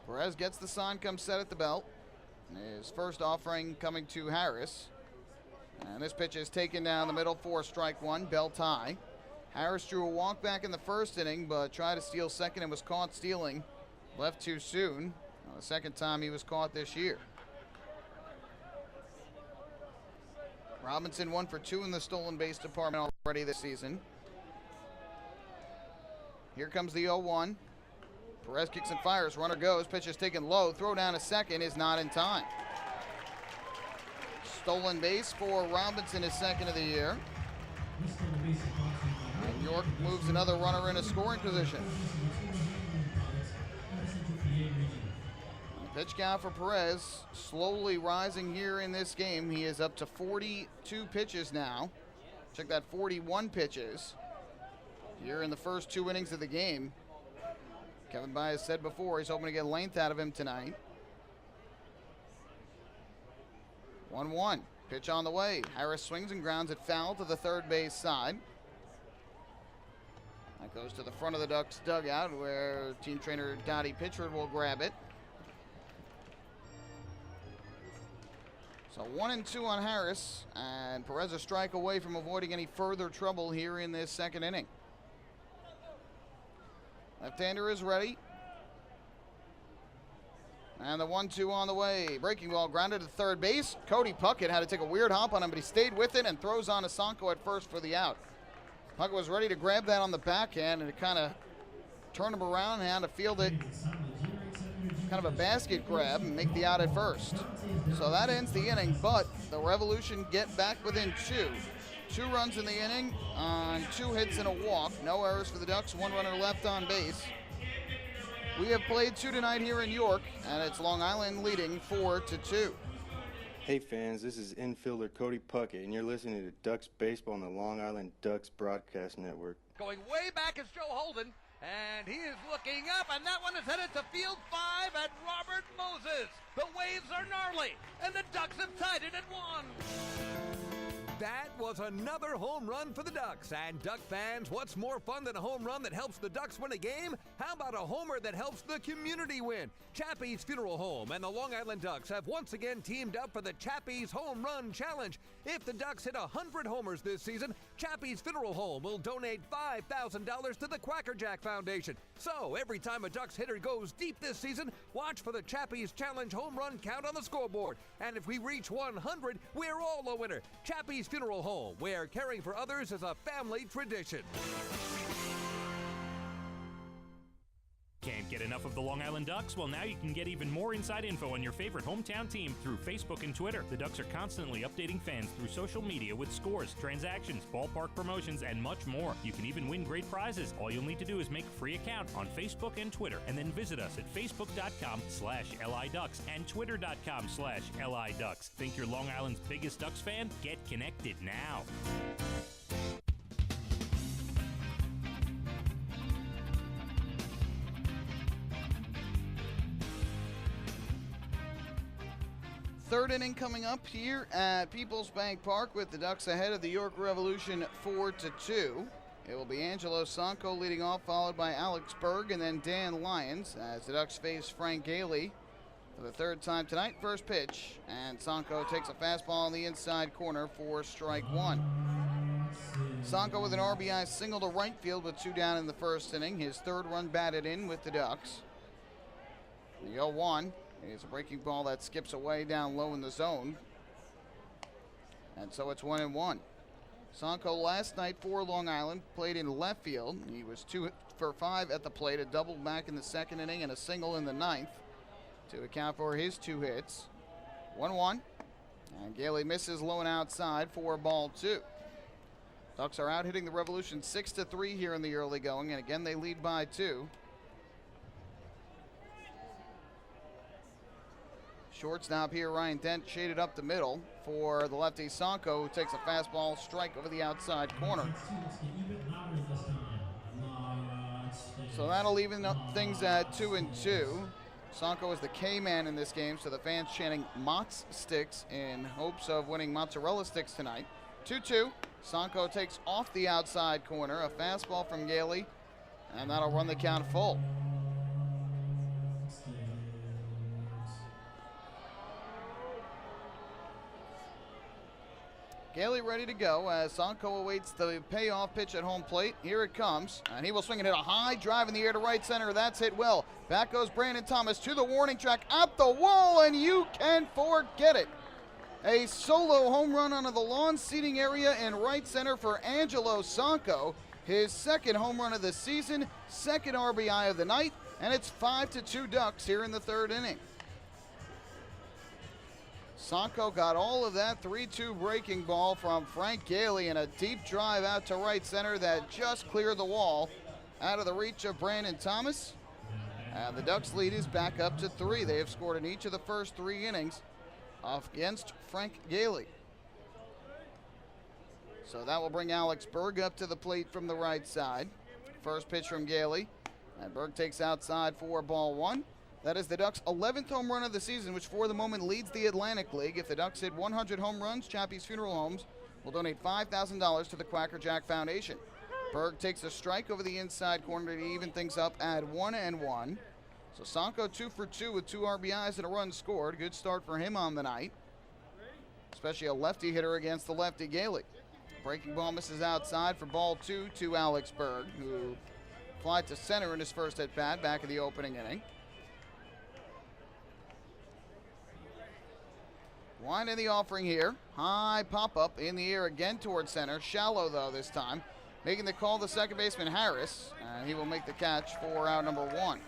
Perez gets the sign, comes set at the belt. His first offering coming to Harris. And this pitch is taken down the middle for strike one, belt high. Harris drew a walk back in the first inning, but tried to steal second and was caught stealing. Left too soon. The second time he was caught this year. Robinson 1 for 2 in the stolen base department already this season. Here comes the 0-1. Perez kicks and fires. Runner goes. Pitch is taken low. Throw down to second is not in time. Stolen base for Robinson, his second of the year. And York moves another runner in a scoring position. Pitch count for Perez slowly rising here in this game. He is up to 42 pitches now. Check that, 41 pitches here in the first 2 innings of the game. Kevin Baez said before he's hoping to get length out of him tonight. 1-1. Pitch on the way. Harris swings and grounds it foul to the third base side. That goes to the front of the Ducks dugout where team trainer Dottie Pitchford will grab it. So 1-2 on Harris, and Perez a strike away from avoiding any further trouble here in this second inning. Left-hander is ready. And the 1-2 on the way. Breaking ball grounded to third base. Cody Puckett had to take a weird hop on him, but he stayed with it and throws on to Sonko at first for the out. Puckett was ready to grab that on the backhand, and it kind of turned him around and had to field it. Kind of a basket grab and make the out at first. So that ends the inning, but the Revolution get back within 2. 2 runs in the inning on 2 hits and a walk. No errors for the Ducks, 1 runner left on base. We have played 2 tonight here in York, and it's Long Island leading 4-2. Hey fans, this is infielder Cody Puckett, and you're listening to Ducks Baseball on the Long Island Ducks Broadcast Network. Going way back is Joe Holden, and he is looking up, and that one is headed to field 5 at Robert Moses. The waves are gnarly, and the Ducks have tied it at 1. That was another home run for the Ducks. And Duck fans, what's more fun than a home run that helps the Ducks win a game? How about a homer that helps the community win? Chappie's Funeral Home and the Long Island Ducks have once again teamed up for the Chappie's Home Run Challenge. If the Ducks hit 100 homers this season, Chappie's Funeral Home will donate $5,000 to the Quackerjack Foundation. So every time a Ducks hitter goes deep this season, watch for the Chappie's Challenge home run count on the scoreboard. And if we reach 100, we're all a winner. Chappie's Funeral Home, where caring for others is a family tradition. Can't get enough of the Long Island Ducks? Well, now you can get even more inside info on your favorite hometown team through Facebook and Twitter. The Ducks are constantly updating fans through social media with scores, transactions, ballpark promotions, and much more. You can even win great prizes. All you'll need to do is make a free account on Facebook and Twitter, and then visit us at facebook.com/LIDucks and twitter.com/LIDucks. Think you're Long Island's biggest Ducks fan? Get connected now. Third inning coming up here at PeoplesBank Park with the Ducks ahead of the York Revolution 4-2. It will be Angelo Sonko leading off, followed by Alex Berg and then Dan Lyons as the Ducks face Frank Gailey for the third time tonight. First pitch, and Sonko takes a fastball on the inside corner for strike 1. Sonko with an RBI single to right field with 2 down in the first inning. His 3rd run batted in with the Ducks. The 0-1 is a breaking ball that skips away down low in the zone. And so it's 1-1. Sonko last night for Long Island played in left field. He was 2 for 5 at the plate, a double back in the 2nd inning and a single in the 9th to account for his 2 hits. 1-1. And Gailey misses low and outside for ball 2. Ducks are out hitting the Revolution 6-3 here in the early going, and again they lead by 2. Shortstop here, Ryan Dent, shaded up the middle for the lefty Sonko, who takes a fastball strike over the outside corner. So that'll even up things at 2-2. Sonko is the K-man in this game, so the fans chanting Mott's sticks in hopes of winning mozzarella sticks tonight. 2-2. Sonko takes off the outside corner, a fastball from Gailey, and that'll run the count full. Gailey ready to go as Sonko awaits the payoff pitch at home plate. Here it comes, and he will swing and hit a high drive in the air to right center. That's hit well. Back goes Brandon Thomas to the warning track at the wall, and you can forget it. A solo home run onto the lawn seating area in right center for Angelo Sonko. His 2nd home run of the season, 2nd RBI of the night, and it's 5-2 Ducks here in the 3rd inning. Sonko got all of that 3-2 breaking ball from Frank Gailey and a deep drive out to right center that just cleared the wall out of the reach of Brandon Thomas. And the Ducks lead is back up to 3. They have scored in each of the first 3 innings against Frank Gailey. So that will bring Alex Berg up to the plate from the right side. First pitch from Gailey, and Berg takes outside for ball 1. That is the Ducks' 11th home run of the season, which for the moment leads the Atlantic League. If the Ducks hit 100 home runs, Chappie's Funeral Homes will donate $5,000 to the Quacker Jack Foundation. Berg takes a strike over the inside corner to even things up at 1-1. So Sonko 2 for 2 with 2 RBIs and a run scored. Good start for him on the night, especially a lefty hitter against the lefty Gailey. Breaking ball misses outside for ball 2 to Alex Berg, who flied to center in his first at bat back in the opening inning. Wind in the offering here. High pop-up in the air again towards center. Shallow, though, this time. Making the call, the second baseman, Harris. And he will make the catch for out number 1.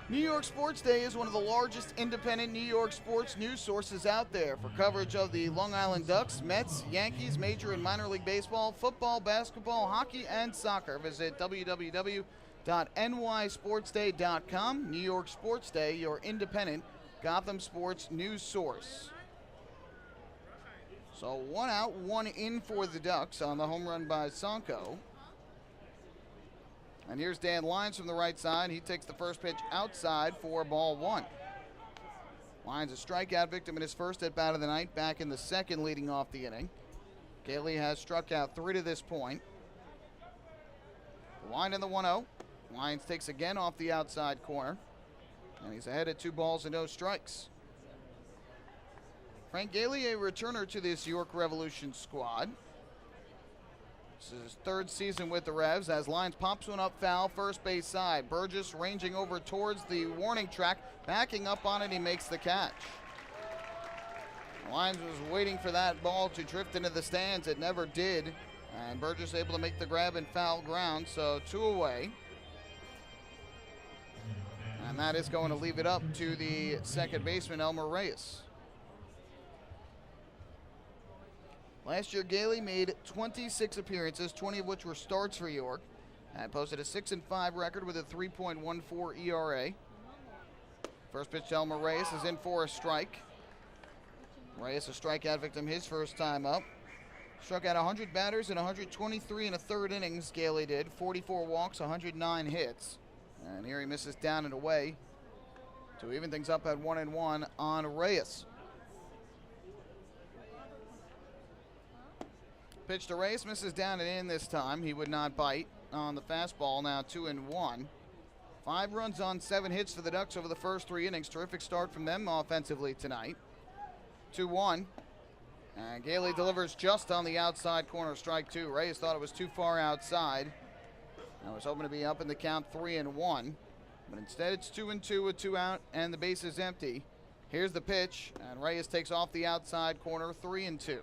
New York Sports Day is one of the largest independent New York sports news sources out there for coverage of the Long Island Ducks, Mets, Yankees, Major and Minor League Baseball, football, basketball, hockey, and soccer. Visit www.nysportsday.com. New York Sports Day, your independent Gotham sports news source. So 1 out, 1 in for the Ducks on the home run by Sonko. And here's Dan Lyons from the right side. He takes the first pitch outside for ball 1. Lyons a strikeout victim in his first at bat of the night, back in the 2nd leading off the inning. Gailey has struck out 3 to this point. Wind in the 1-0. Lyons takes again off the outside corner. And he's ahead at 2 balls and no strikes. Frank Gailey, a returner to this York Revolution squad. This is his 3rd season with the Revs as Lyons pops one up foul, first base side. Burgess ranging over towards the warning track, backing up on it, he makes the catch. Lyons was waiting for that ball to drift into the stands. It never did. And Burgess able to make the grab in foul ground, so 2 away. And that is going to leave it up to the second baseman, Elmer Reyes. Last year, Gailey made 26 appearances, 20 of which were starts for York, and posted a 6-5 record with a 3.14 ERA. First pitch to Elmer Reyes is in for a strike. Reyes a strikeout victim his first time up. Struck out 100 batters in 123 and a third innings, Gailey did. 44 walks, 109 hits. And here he misses down and away to even things up at 1-1 on Reyes. Pitch to Reyes, misses down and in this time. He would not bite on the fastball, now 2-1. 5 runs on 7 hits for the Ducks over the first 3 innings. Terrific start from them offensively tonight. 2-1. And Gailey delivers just on the outside corner, strike two. Reyes thought it was too far outside. I was hoping to be up in the count 3-1. But instead it's 2-2 with 2 out and the base is empty. Here's the pitch, and Reyes takes off the outside corner, 3-2.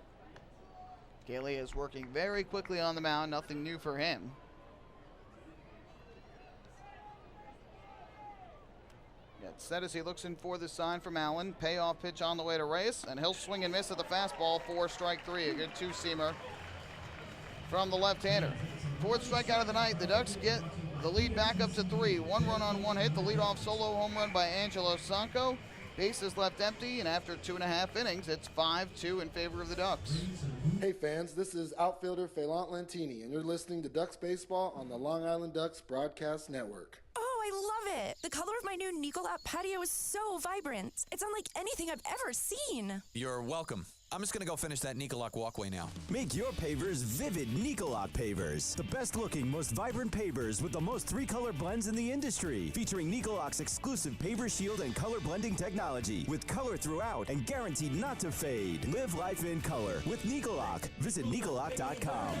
Gailey is working very quickly on the mound, nothing new for him. Gets set as he looks in for the sign from Allen. Payoff pitch on the way to Reyes, and he'll swing and miss at the fastball for strike three. A good two-seamer from the left-hander. Fourth strikeout of the night. The Ducks get the lead back up to 3. 1 run on 1 hit. The leadoff solo home run by Angelo Sanco. Base is left empty, and after 2.5 innings, it's 5-2 in favor of the Ducks. Hey fans, this is outfielder Phelant Lantini, and you're listening to Ducks Baseball on the Long Island Ducks Broadcast Network. Oh, I love it. The color of my new Nicolot patio is so vibrant. It's unlike anything I've ever seen. You're welcome. I'm just going to go finish that Nicolot walkway now. Make your pavers vivid Nicolot pavers. The best looking, most vibrant pavers with the most 3-color blends in the industry. Featuring Nicolot's exclusive paver shield and color blending technology. With color throughout and guaranteed not to fade. Live life in color with Nicolot. Visit Nicolot.com.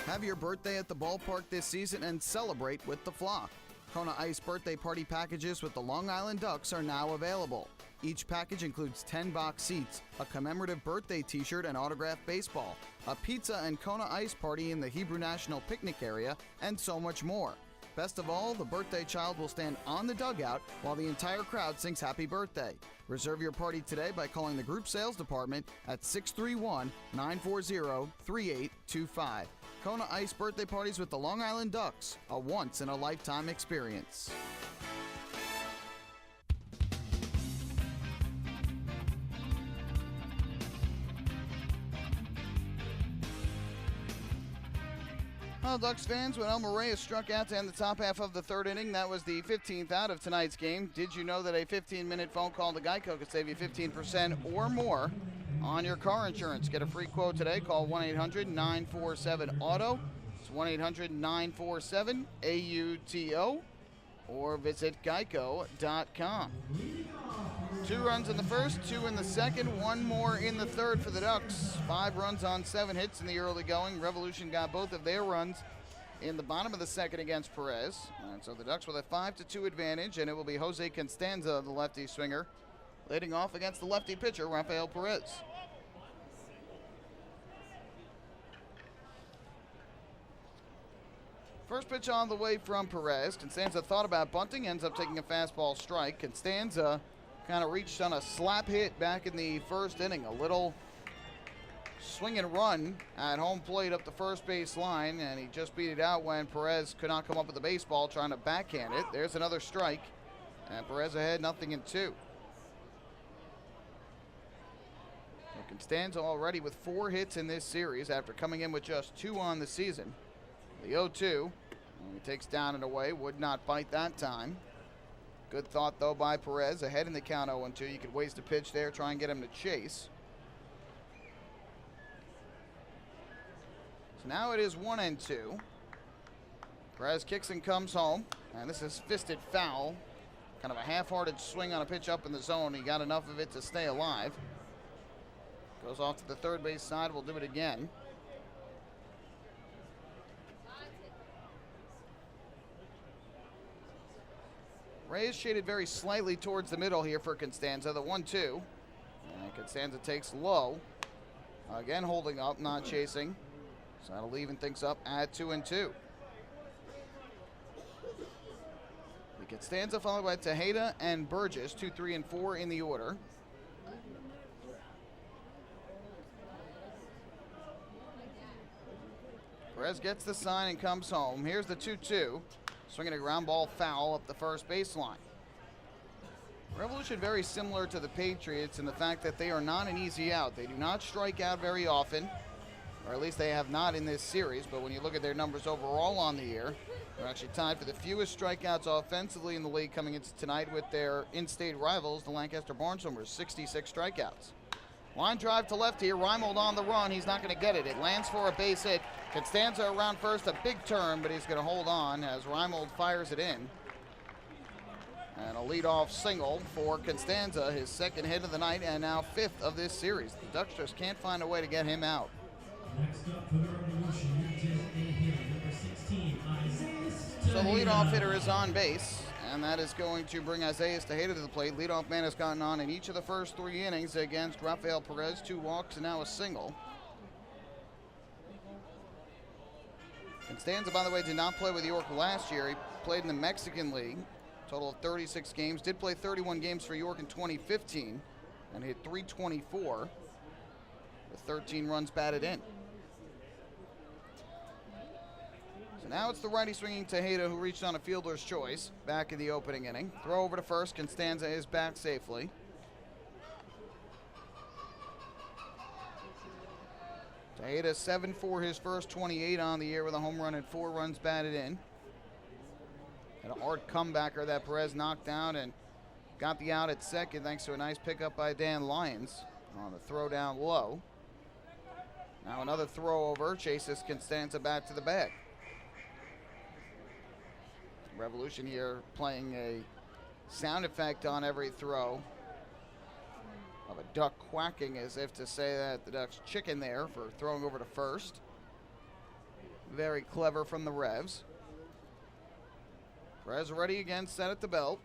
Have your birthday at the ballpark this season and celebrate with the flock. Kona Ice birthday party packages with the Long Island Ducks are now available. Each package includes 10 box seats, a commemorative birthday t-shirt and autographed baseball, a pizza and Kona Ice party in the Hebrew National Picnic area, and so much more. Best of all, the birthday child will stand on the dugout while the entire crowd sings happy birthday. Reserve your party today by calling the group sales department at 631-940-3825. Kona Ice birthday parties with the Long Island Ducks, a once-in-a-lifetime experience. Well, Ducks fans, when Elmer Reyes struck out to end the top half of the third inning, that was the 15th out of tonight's game. Did you know that a 15-minute phone call to Geico could save you 15% or more on your car insurance? Get a free quote today. Call 1-800-947-AUTO. It's 1-800-947-AUTO. Or visit geico.com. 2 runs in the first, 2 in the second, 1 more in the third for the Ducks. 5 runs on 7 hits in the early going. Revolution got both of their runs in the bottom of the second against Perez. And so the Ducks with a 5-2 advantage, and it will be Jose Constanza, the lefty swinger, leading off against the lefty pitcher, Rafael Perez. First pitch on the way from Perez. Constanza thought about bunting, ends up taking a fastball strike. Constanza kind of reached on a slap hit back in the first inning. A little swing and run at home plate up the first base line, and he just beat it out when Perez could not come up with the baseball, trying to backhand it. There's another strike, and Perez ahead, 0-2. Constanza already with 4 hits in this series after coming in with just 2 on the season. The 0-2, he takes down and away, would not bite that time. Good thought, though, by Perez. Ahead in the count 0-2. You could waste a pitch there, try and get him to chase. So now it is 1-2. Perez kicks and comes home. And this is fisted foul. Kind of a half-hearted swing on a pitch up in the zone. He got enough of it to stay alive. Goes off to the third base side. We'll do it again. Reyes shaded very slightly towards the middle here for Constanza, the 1-2. And Constanza takes low. Again holding up, not chasing. So that'll even things up at 2-2. The Constanza followed by Tejeda and Burgess, 2, 3, and 4 in the order. Perez gets the sign and comes home. Here's the 2-2. Swinging a ground ball foul up the first baseline. Revolution very similar to the Patriots in the fact that they are not an easy out. They do not strike out very often, or at least they have not in this series, but when you look at their numbers overall on the year, they're actually tied for the fewest strikeouts offensively in the league coming into tonight with their in-state rivals, the Lancaster Barnstormers, 66 strikeouts. Line drive to left here. Reimold on the run. He's not going to get it. It lands for a base hit. Constanza around first. A big turn, but he's going to hold on as Reimold fires it in. And a leadoff single for Constanza, his second hit of the night and now 5th of this series. The Ducks just can't find a way to get him out. Next up for the Revolution, number 16, Isaiah. So the leadoff hitter is on base, and that is going to bring Isaiah Tejeda to the plate. Leadoff man has gotten on in each of the first 3 innings against Rafael Perez, 2 walks and now a single. Constanza, by the way, did not play with York last year. He played in the Mexican League, total of 36 games. Did play 31 games for York in 2015 and hit .324 with 13 runs batted in. So now it's the righty swinging Tejeda who reached on a fielder's choice back in the opening inning. Throw over to first. Constanza is back safely. Tejeda 7 for his first 28 on the year with a home run and 4 runs batted in. And a hard comebacker that Perez knocked down and got the out at second thanks to a nice pickup by Dan Lyons on the throw down low. Now another throw over chases Constanza back to the bag. Revolution here playing a sound effect on every throw of a duck quacking, as if to say that the Ducks chicken there for throwing over to first. Very clever from the Revs. Perez ready again, set at the belt.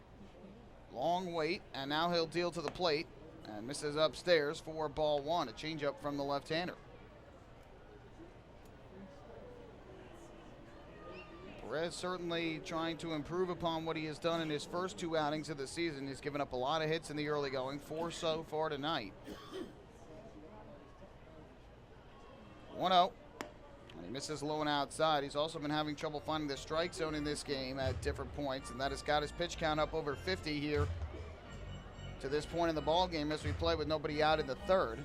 Long wait, and now he'll deal to the plate and misses upstairs for ball 1, a changeup from the left-hander. Perez certainly trying to improve upon what he has done in his first 2 outings of the season. He's given up a lot of hits in the early going, 4 so far tonight. 1-0. And he misses low and outside. He's also been having trouble finding the strike zone in this game at different points, and that has got his pitch count up over 50 here to this point in the ball game as we play with nobody out in the 3rd.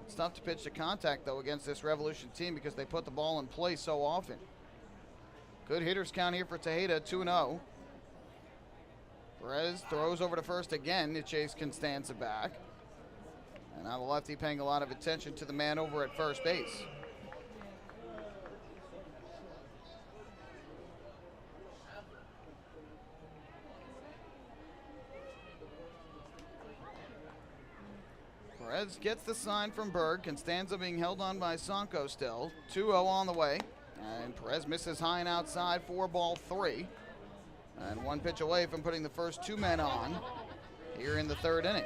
It's tough to pitch to contact, though, against this Revolution team because they put the ball in play so often. Good hitters count here for Tejeda, 2-0. Perez throws over to first again to chase Constanza back. And now the lefty paying a lot of attention to the man over at first base. Perez gets the sign from Berg. Constanza being held on by Sanko still. 2-0 on the way. And Perez misses high and outside for ball 3. And 1 pitch away from putting the first 2 men on here in the 3rd inning.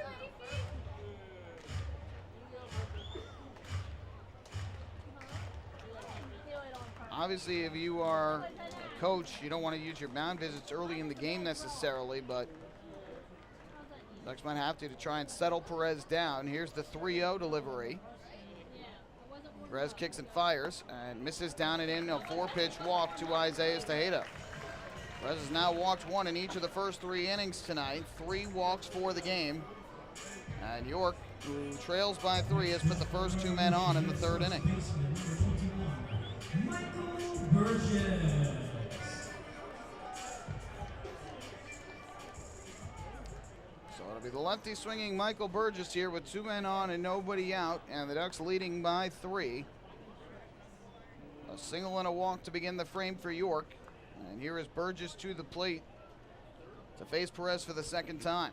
Obviously, if you are a coach, you don't want to use your mound visits early in the game necessarily, but Ducks might have to try and settle Perez down. Here's the 3-0 delivery. Perez kicks and fires and misses down and in, a 4-pitch walk to Isaiah Tejeda. Perez has now walked 1 in each of the first 3 innings tonight. 3 walks for the game. And York, who trails by 3, has put the first 2 men on in the 3rd inning. So it'll be the lefty swinging Michael Burgess here with 2 men on and nobody out, and the Ducks leading by 3. A single and a walk to begin the frame for York, and here is Burgess to the plate to face Perez for the 2nd time.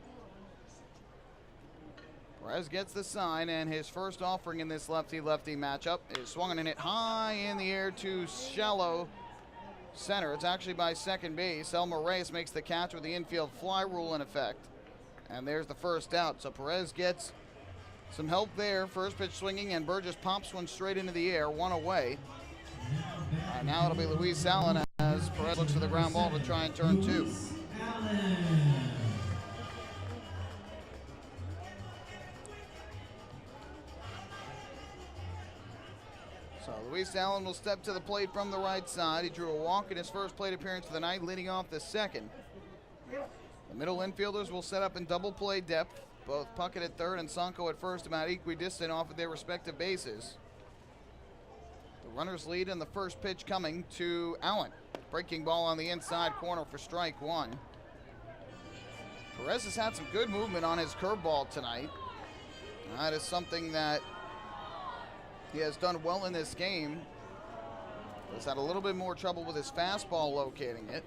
Perez gets the sign, and his first offering in this lefty-lefty matchup is swung and hit high in the air to shallow center. It's actually by second base. Elmer Reyes makes the catch with the infield fly rule in effect. And there's the first out. So Perez gets some help there. First pitch swinging, and Burgess pops one straight into the air, 1 away. Now it'll be Luis Allen as Perez looks for the ground ball to try and turn 2. So Luis Allen will step to the plate from the right side. He drew a walk in his first plate appearance of the night, leading off the 2nd. The middle infielders will set up in double play depth. Both Puckett at 3rd and Sanko at 1st about equidistant off of their respective bases. The runners lead in the first pitch coming to Allen. Breaking ball on the inside corner for strike 1. Perez has had some good movement on his curveball tonight. That is something that he has done well in this game. He's had a little bit more trouble with his fastball locating it.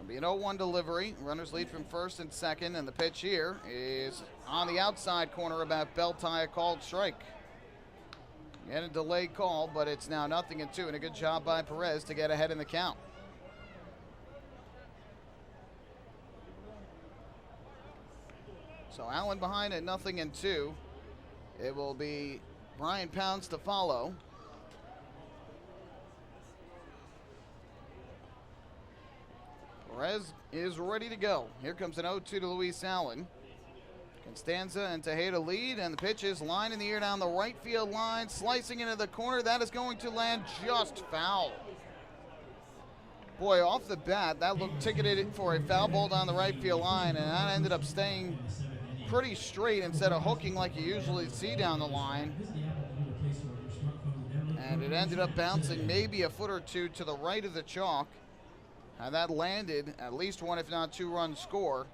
It'll be an 0-1 delivery. Runners lead from first and second, and the pitch here is on the outside corner about belt tie, a called strike. Again, a delayed call, but it's now 0-2, and a good job by Perez to get ahead in the count. So Allen behind at 0-2. It will be Brian Pounds to follow. Perez is ready to go. Here comes an 0-2 to Luis Allen. Constanza and Tejeda lead, and the pitch is line in the air down the right field line, slicing into the corner. That is going to land just foul. Boy, off the bat, that looked ticketed for a foul ball down the right field line, and that ended up staying pretty straight instead of hooking like you usually see down the line. And it ended up bouncing maybe a foot or two to the right of the chalk. And that landed at least one, if not two-run score.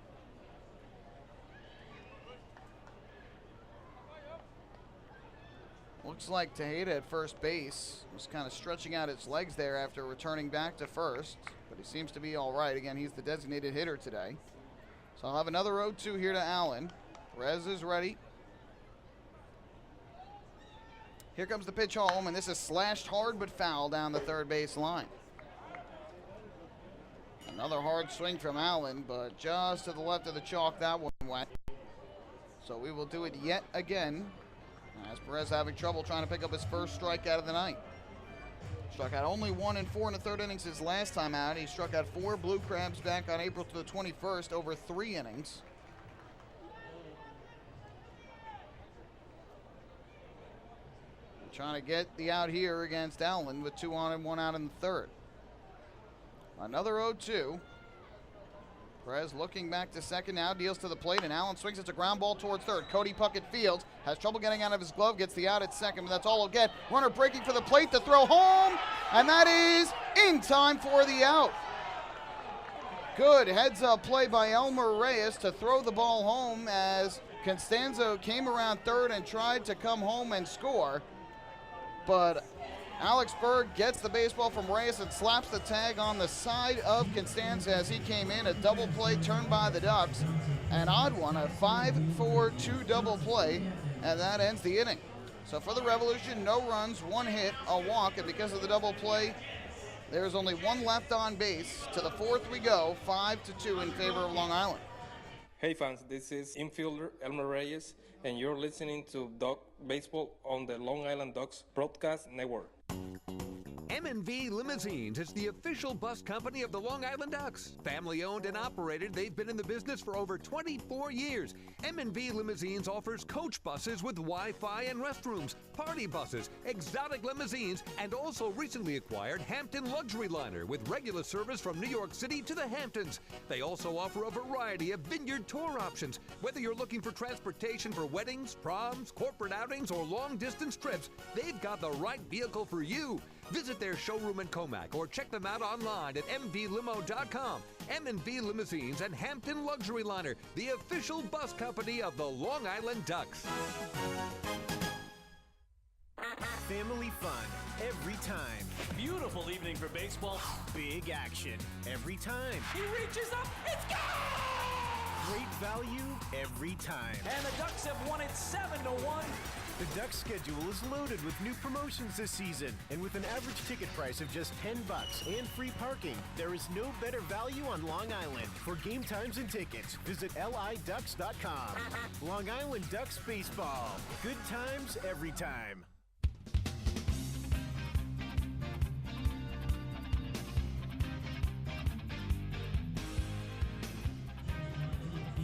Looks like Tejeda at first base was kind of stretching out his legs there after returning back to first, but he seems to be all right. Again, he's the designated hitter today. So I'll have another 0-2 here to Allen. Perez is ready. Here comes the pitch home, and this is slashed hard but foul down the third base line. Another hard swing from Allen, but just to the left of the chalk, that one went. So we will do it yet again, as Perez having trouble trying to pick up his first strikeout of the night. Struck out only 1 and 4 in the third innings his last time out. He struck out 4 Blue Crabs back on April the 21st over 3 innings. Trying to get the out here against Allen with 2 on and 1 out in the third. Another 0-2. Perez looking back to second now, deals to the plate, and Allen swings it to ground ball towards third. Cody Puckett fields, has trouble getting out of his glove, gets the out at second, but that's all he'll get. Runner breaking for the plate to throw home, and that is in time for the out. Good heads-up play by Elmer Reyes to throw the ball home as Constanzo came around third and tried to come home and score. But Alex Berg gets the baseball from Reyes and slaps the tag on the side of Constanza as he came in. A double play turned by the Ducks. An odd one, a 5-4-2 double play, and that ends the inning. So for the Revolution, no runs, 1 hit, a walk, and because of the double play, there's only 1 left on base. To the 4th we go, 5-2 in favor of Long Island. Hey fans, this is infielder Elmer Reyes, and you're listening to Duck Baseball on the Long Island Ducks Broadcast Network. M&V Limousines is the official bus company of the Long Island Ducks. Family owned and operated, they've been in the business for over 24 years. M&V Limousines offers coach buses with Wi-Fi and restrooms, party buses, exotic limousines, and also recently acquired Hampton Luxury Liner with regular service from New York City to the Hamptons. They also offer a variety of vineyard tour options. Whether you're looking for transportation for weddings, proms, corporate outings, or long-distance trips, they've got the right vehicle for you. Visit their showroom in Comac or check them out online at mvlimo.com. M&V Limousines and Hampton Luxury Liner, the official bus company of the Long Island Ducks. Family fun every time. Beautiful evening for baseball. Big action every time. He reaches up, it's gone! Great value every time. And the Ducks have won it 7-1. The Ducks schedule is loaded with new promotions this season, and with an average ticket price of just $10 and free parking, there is no better value on Long Island. For game times and tickets, visit liducks.com. Long Island Ducks Baseball. Good times every time.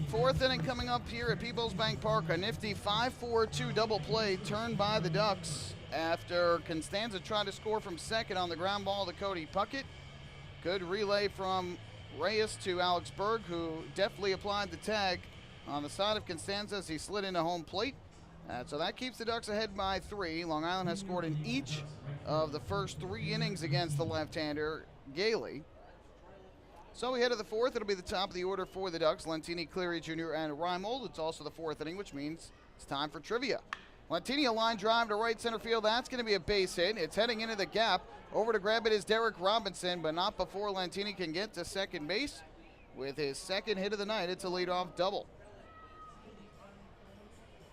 Fourth inning coming up here at PeoplesBank Park. A nifty 5-4-2 double play turned by the Ducks after Constanza tried to score from second on the ground ball to Cody Puckett. Good relay from Reyes to Alex Berg, who deftly applied the tag on the side of Constanza as he slid into home plate. So that keeps the Ducks ahead by 3. Long Island has scored in each of the first 3 innings against the left-hander, Gailey. So we head to the 4th. It'll be the top of the order for the Ducks. Lentini, Cleary Jr., and Reimold. It's also the 4th inning, which means it's time for trivia. Lentini, a line drive to right center field. That's going to be a base hit. It's heading into the gap. Over to grab it is Derek Robinson, but not before Lentini can get to second base. with his second hit of the night. It's a leadoff double.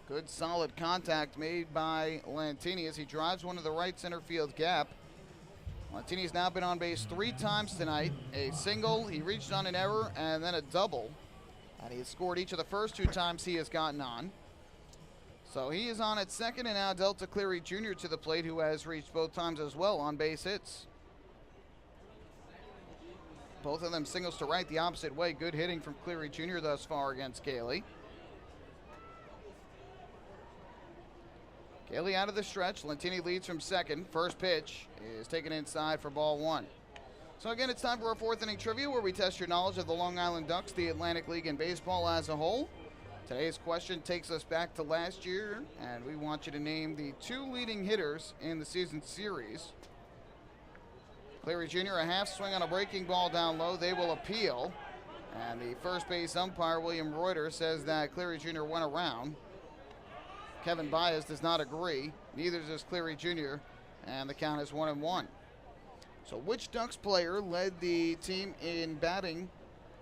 Good solid contact made by Lantini as he drives one to the right center field gap. Lantini's now been on base 3 times tonight. A single, he reached on an error, and then a double. And he has scored each of the first 2 times he has gotten on. So he is on at second, and now Delta Cleary Jr. to the plate, who has reached both times as well on base hits. Both of them singles to right the opposite way. Good hitting from Cleary Jr. thus far against Gailey. Gailey out of the stretch. Lantini leads from second. First pitch is taken inside for ball 1. So again, it's time for our 4th inning trivia, where we test your knowledge of the Long Island Ducks, the Atlantic League, and baseball as a whole. Today's question takes us back to last year, and we want you to name the 2 leading hitters in the season series. Cleary Jr. a half swing on a breaking ball down low. They will appeal. And the first base umpire, William Reuter, says that Cleary Jr. went around. Kevin Baez does not agree. Neither does Cleary Jr. And the count is 1-1. So which Ducks player led the team in batting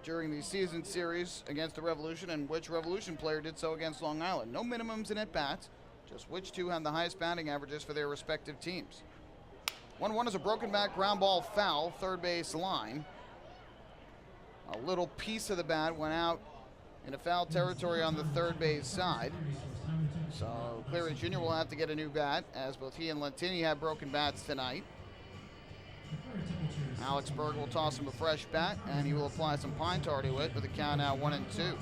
during the season series against the Revolution, and which Revolution player did so against Long Island? No minimums in at-bats, just which 2 had the highest batting averages for their respective teams. 1-1 is a broken back ground ball foul, third base line. A little piece of the bat went out into foul territory on the third base side. So Cleary Jr. will have to get a new bat, as both he and Lantini have broken bats tonight. Alex Berg will toss him a fresh bat, and he will apply some pine tar to it with a count now 1-2.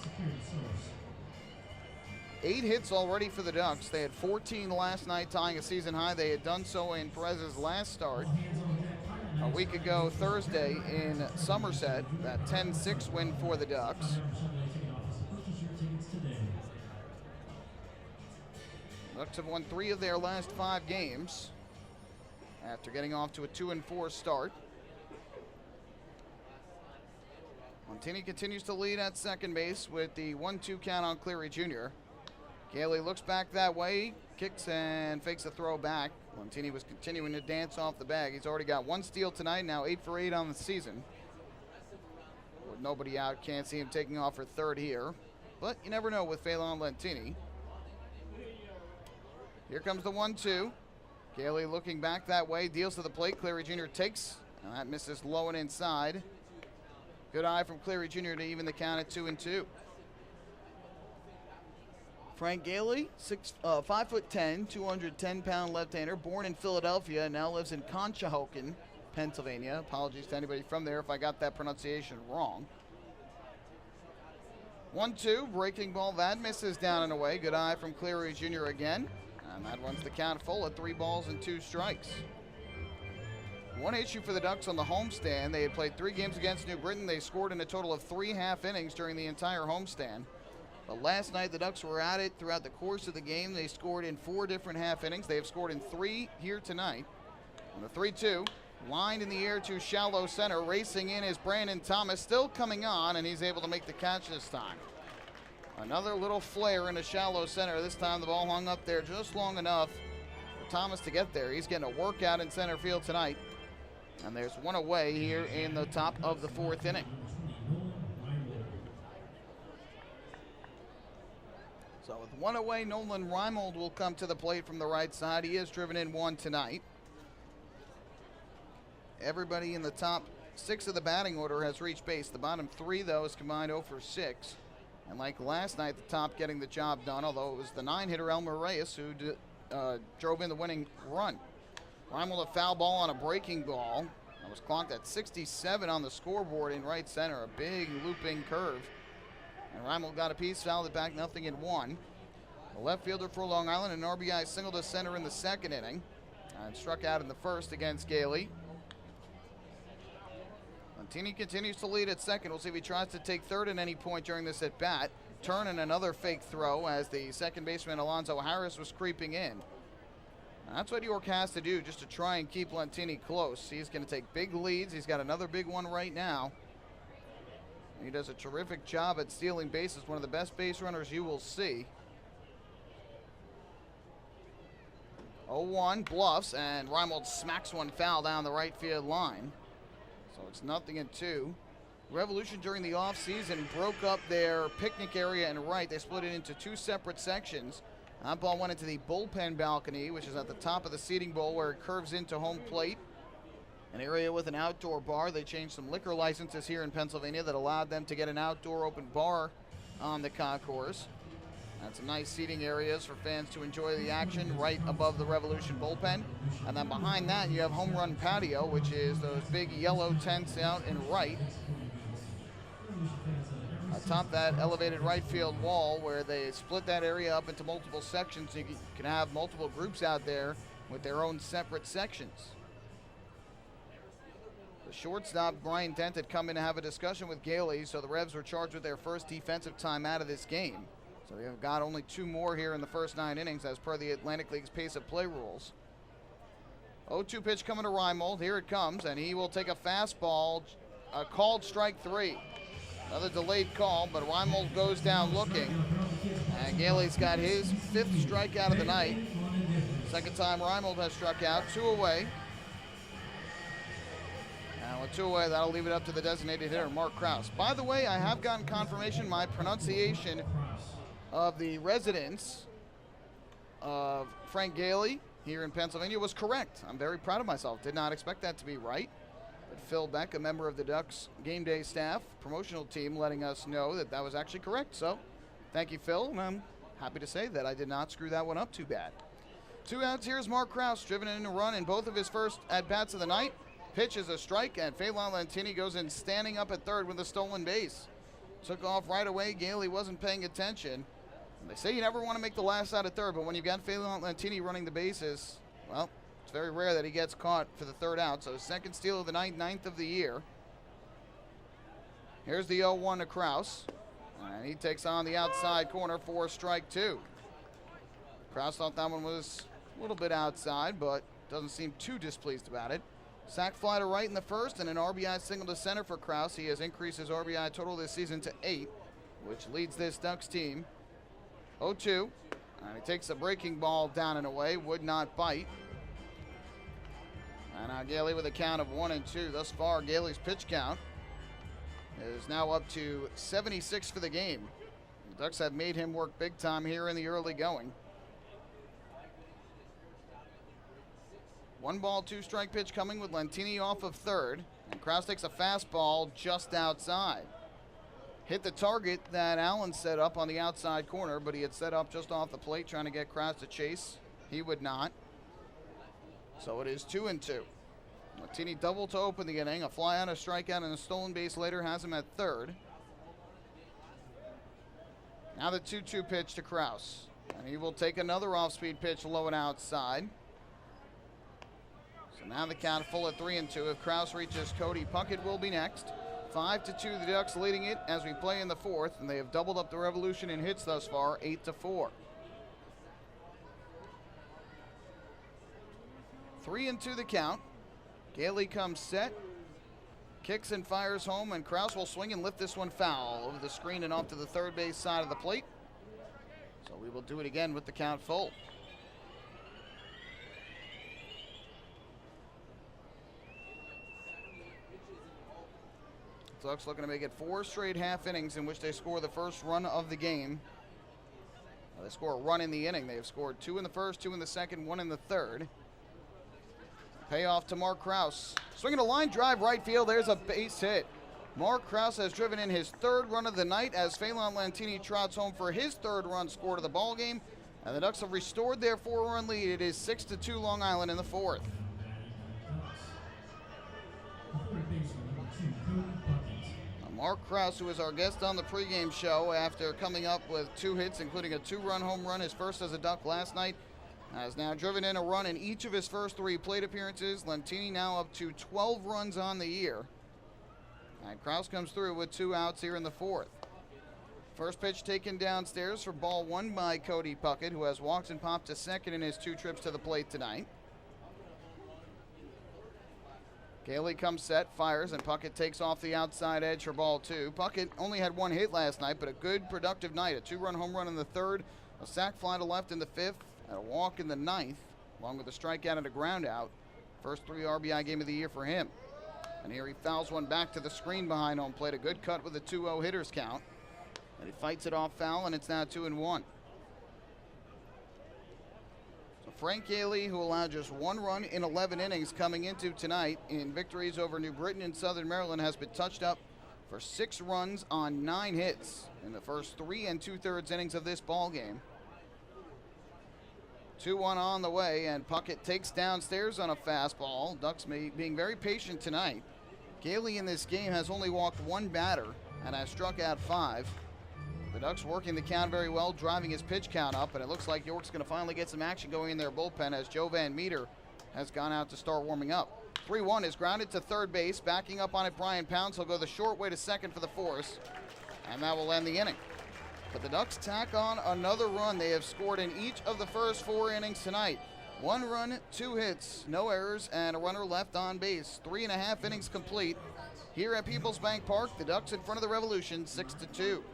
8 hits already for the Ducks. They had 14 last night, tying a season high. They had done so in Perez's last start a week ago Thursday in Somerset. That 10-6 win for the Ducks. Ducks have won 3 of their last 5 games after getting off to a 2-4 start. Lantini continues to lead at second base with the 1-2 count on Cleary Jr. Gailey looks back that way, kicks and fakes a throw back. Lantini was continuing to dance off the bag. He's already got 1 steal tonight, now 8 for 8 on the season. With nobody out, can't see him taking off for third here. But you never know with Phelan Lantini. Here comes the 1-2. Gailey looking back that way, deals to the plate. Cleary Jr. takes, and that misses low and inside. Good eye from Cleary Jr. to even the count at 2-2. Frank Gailey, 5'10", 210-pound left-hander, born in Philadelphia, now lives in Conshohocken, Pennsylvania. Apologies to anybody from there if I got that pronunciation wrong. 1-2, breaking ball, that misses down and away. Good eye from Cleary Jr. again, and that runs the count full at 3 balls and 2 strikes. One issue for the Ducks on the homestand. They had played 3 games against New Britain. They scored in a total of 3 half innings during the entire homestand. But last night the Ducks were at it throughout the course of the game. They scored in 4 different half innings. They have scored in 3 here tonight. On the 3-2, lined in the air to shallow center. Racing in is Brandon Thomas, still coming on, and he's able to make the catch this time. Another little flare into shallow center. This time the ball hung up there just long enough for Thomas to get there. He's getting a workout in center field tonight. And there's 1 away here in the top of the 4th inning. So with 1 away, Nolan Reimold will come to the plate from the right side. He has driven in 1 tonight. Everybody in the top 6 of the batting order has reached base. The bottom 3, though, is combined 0 for 6. And like last night, the top getting the job done, although it was the 9-hitter Elmer Reyes who drove in the winning run. Reimold a foul ball on a breaking ball. That was clocked at 67 on the scoreboard in right center. A big looping curve. And Reimold got a piece, fouled it back, 0-1. The left fielder for Long Island, an RBI single to center in the 2nd inning. And struck out in the 1st against Gailey. Lantini continues to lead at second. We'll see if he tries to take third at any point during this at bat. Turn and another fake throw as the second baseman Alonzo Harris was creeping in. And that's what York has to do just to try and keep Lantini close. He's going to take big leads. He's got another big one right now. He does a terrific job at stealing bases, one of the best base runners you will see. 0-1, bluffs, and Reimold smacks one foul down the right field line. So it's 0-2. Revolution during the offseason broke up their picnic area in right. They split it into 2 separate sections. That ball went into the bullpen balcony, which is at the top of the seating bowl where it curves into home plate. An area with an outdoor bar. They changed some liquor licenses here in Pennsylvania that allowed them to get an outdoor open bar on the concourse. That's some nice seating areas for fans to enjoy the action right above the Revolution bullpen. And then behind that, you have home run patio, which is those big yellow tents out in right. Atop that elevated right field wall where they split that area up into multiple sections, so you can have multiple groups out there with their own separate sections. The shortstop, Brian Dent, had come in to have a discussion with Gailey, so the Revs were charged with their first defensive time out of this game. So they've got only 2 more here in the first 9 innings as per the Atlantic League's pace of play rules. 0-2 pitch coming to Reimold. Here it comes, and he will take a fastball, a called strike 3. Another delayed call, but Reimold goes down looking. And Gailey's got his 5th strikeout of the night. Second time Reimold has struck out. 2 away. And with 2 away, that'll leave it up to the designated hitter, Mark Krause. By the way, I have gotten confirmation my pronunciation of the residents of Frank Gailey here in Pennsylvania was correct. I'm very proud of myself. Did not expect that to be right. But Phil Beck, a member of the Ducks game day staff, promotional team, letting us know that that was actually correct. So thank you, Phil. And I'm happy to say that I did not screw that one up too bad. 2 outs. Here's Mark Krause, driven in a run in both of his first at-bats of the night. Pitch is a strike, and Phelan Lantini goes in standing up at third with a stolen base. Took off right away. Gailey wasn't paying attention. And they say you never want to make the last out at third, but when you've got Phelan Lantini running the bases, well, it's very rare that he gets caught for the 3rd out. So 2nd steal of the night, 9th of the year. Here's the 0-1 to Krause. And he takes on the outside corner for strike 2. Krause thought that one was a little bit outside, but doesn't seem too displeased about it. Sac fly to right in the first and an RBI single to center for Krause. He has increased his RBI total this season to 8, which leads this Ducks team. 0-2. And he takes a breaking ball down and away, would not bite. And now Gailey with a count of 1-2. Thus far, Gailey's pitch count is now up to 76 for the game. The Ducks have made him work big time here in the early going. 1 ball, 2 strike pitch coming with Lantini off of third. And Krause takes a fastball just outside. Hit the target that Allen set up on the outside corner, but he had set up just off the plate trying to get Krause to chase. He would not. So it is 2-2. Lantini double to open the inning. A fly out, a strikeout, and a stolen base later has him at third. Now the 2-2 pitch to Krause. And he will take another off-speed pitch low and outside. So now the count full at 3-2. If Krause reaches Cody, Puckett will be next. 5-2, the Ducks leading it as we play in the 4th, and they have doubled up the Revolution in hits thus far, 8-4. 3-2 the count. Gailey comes set, kicks and fires home, and Krause will swing and lift this one foul over the screen and off to the third base side of the plate. So we will do it again with the count full. Ducks looking to make it 4 straight half innings in which they score the first run of the game. They score a run in the inning. They have scored 2 in the first, 2 in the second, 1 in the third. Payoff to Mark Krause. Swinging a line drive right field. There's a base hit. Mark Krause has driven in his 3rd run of the night as Phelan Lantini trots home for his 3rd run scored of the ball game. And the Ducks have restored their 4-run lead. It is 6-2 Long Island in the 4th. Mark Krause, who is our guest on the pregame show after coming up with 2 hits, including a 2-run home run, his first as a Duck last night, has now driven in a run in each of his first 3 plate appearances. Lantini now up to 12 runs on the year. And Krause comes through with 2 outs here in the 4th. First pitch taken downstairs for ball 1 by Cody Puckett, who has walked and popped to second in his 2 trips to the plate tonight. Gailey comes set, fires, and Puckett takes off the outside edge for ball 2. Puckett only had 1 hit last night, but a good, productive night. A 2-run home run in the 3rd, a sac fly to left in the 5th, and a walk in the 9th, along with a strikeout and a ground out. First 3 RBI game of the year for him. And here he fouls one back to the screen behind home plate. A good cut with a 2-0 hitters count. And he fights it off foul, and it's now 2-1. So Frank Haley, who allowed just 1 run in 11 innings coming into tonight in victories over New Britain and Southern Maryland, has been touched up for 6 runs on 9 hits in the first 3 2/3 innings of this ball game. 2-1 on the way, and Puckett takes downstairs on a fastball. Ducks being very patient tonight. Gailey in this game has only walked 1 batter and has struck out 5. The Ducks working the count very well, driving his pitch count up, and it looks like York's going to finally get some action going in their bullpen as Joe Van Meter has gone out to start warming up. 3-1 is grounded to third base. Backing up on it, Brian Pounds. He'll go the short way to second for the force, and that will end the inning. But the Ducks tack on another run. They have scored in each of the first 4 innings tonight. 1 run, 2 hits, no errors, and a runner left on base. 3.5 innings complete. Here at PeoplesBank Park, the Ducks in front of the Revolution, 6-2.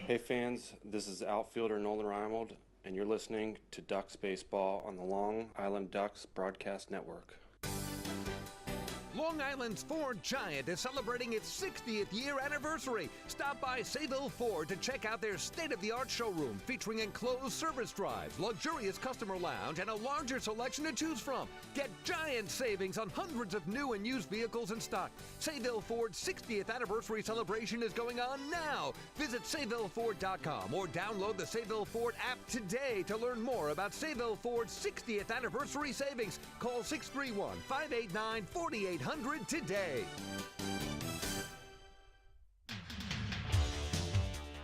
Hey fans, this is outfielder Nolan Reimold, and you're listening to Ducks Baseball on the Long Island Ducks Broadcast Network. Long Island's Ford Giant is celebrating its 60th year anniversary. Stop by Sayville Ford to check out their state-of-the-art showroom featuring enclosed service drives, luxurious customer lounge, and a larger selection to choose from. Get giant savings on hundreds of new and used vehicles in stock. Sayville Ford's 60th anniversary celebration is going on now. Visit SayvilleFord.com or download the Sayville Ford app today to learn more about Sayville Ford's 60th anniversary savings. Call 631-589-4800 today.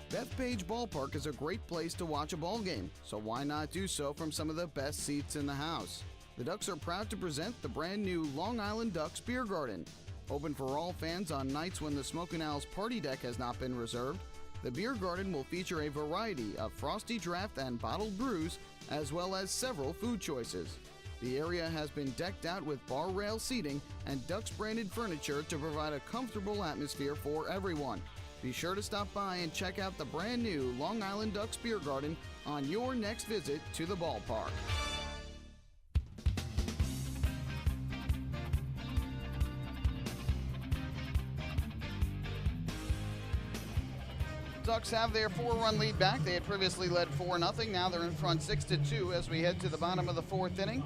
Bethpage Ballpark is a great place to watch a ball game, so why not do so from some of the best seats in the house? The Ducks are proud to present the brand new Long Island Ducks Beer Garden. Open for all fans on nights when the Smokin' Owl's party deck has not been reserved, the Beer Garden will feature a variety of frosty draft and bottled brews, as well as several food choices. The area has been decked out with bar rail seating and Ducks branded furniture to provide a comfortable atmosphere for everyone. Be sure to stop by and check out the brand new Long Island Ducks Beer Garden on your next visit to the ballpark. Ducks have their 4-run lead back. They had previously led 4-0. Now they're in front 6-2 as we head to the bottom of the 4th inning.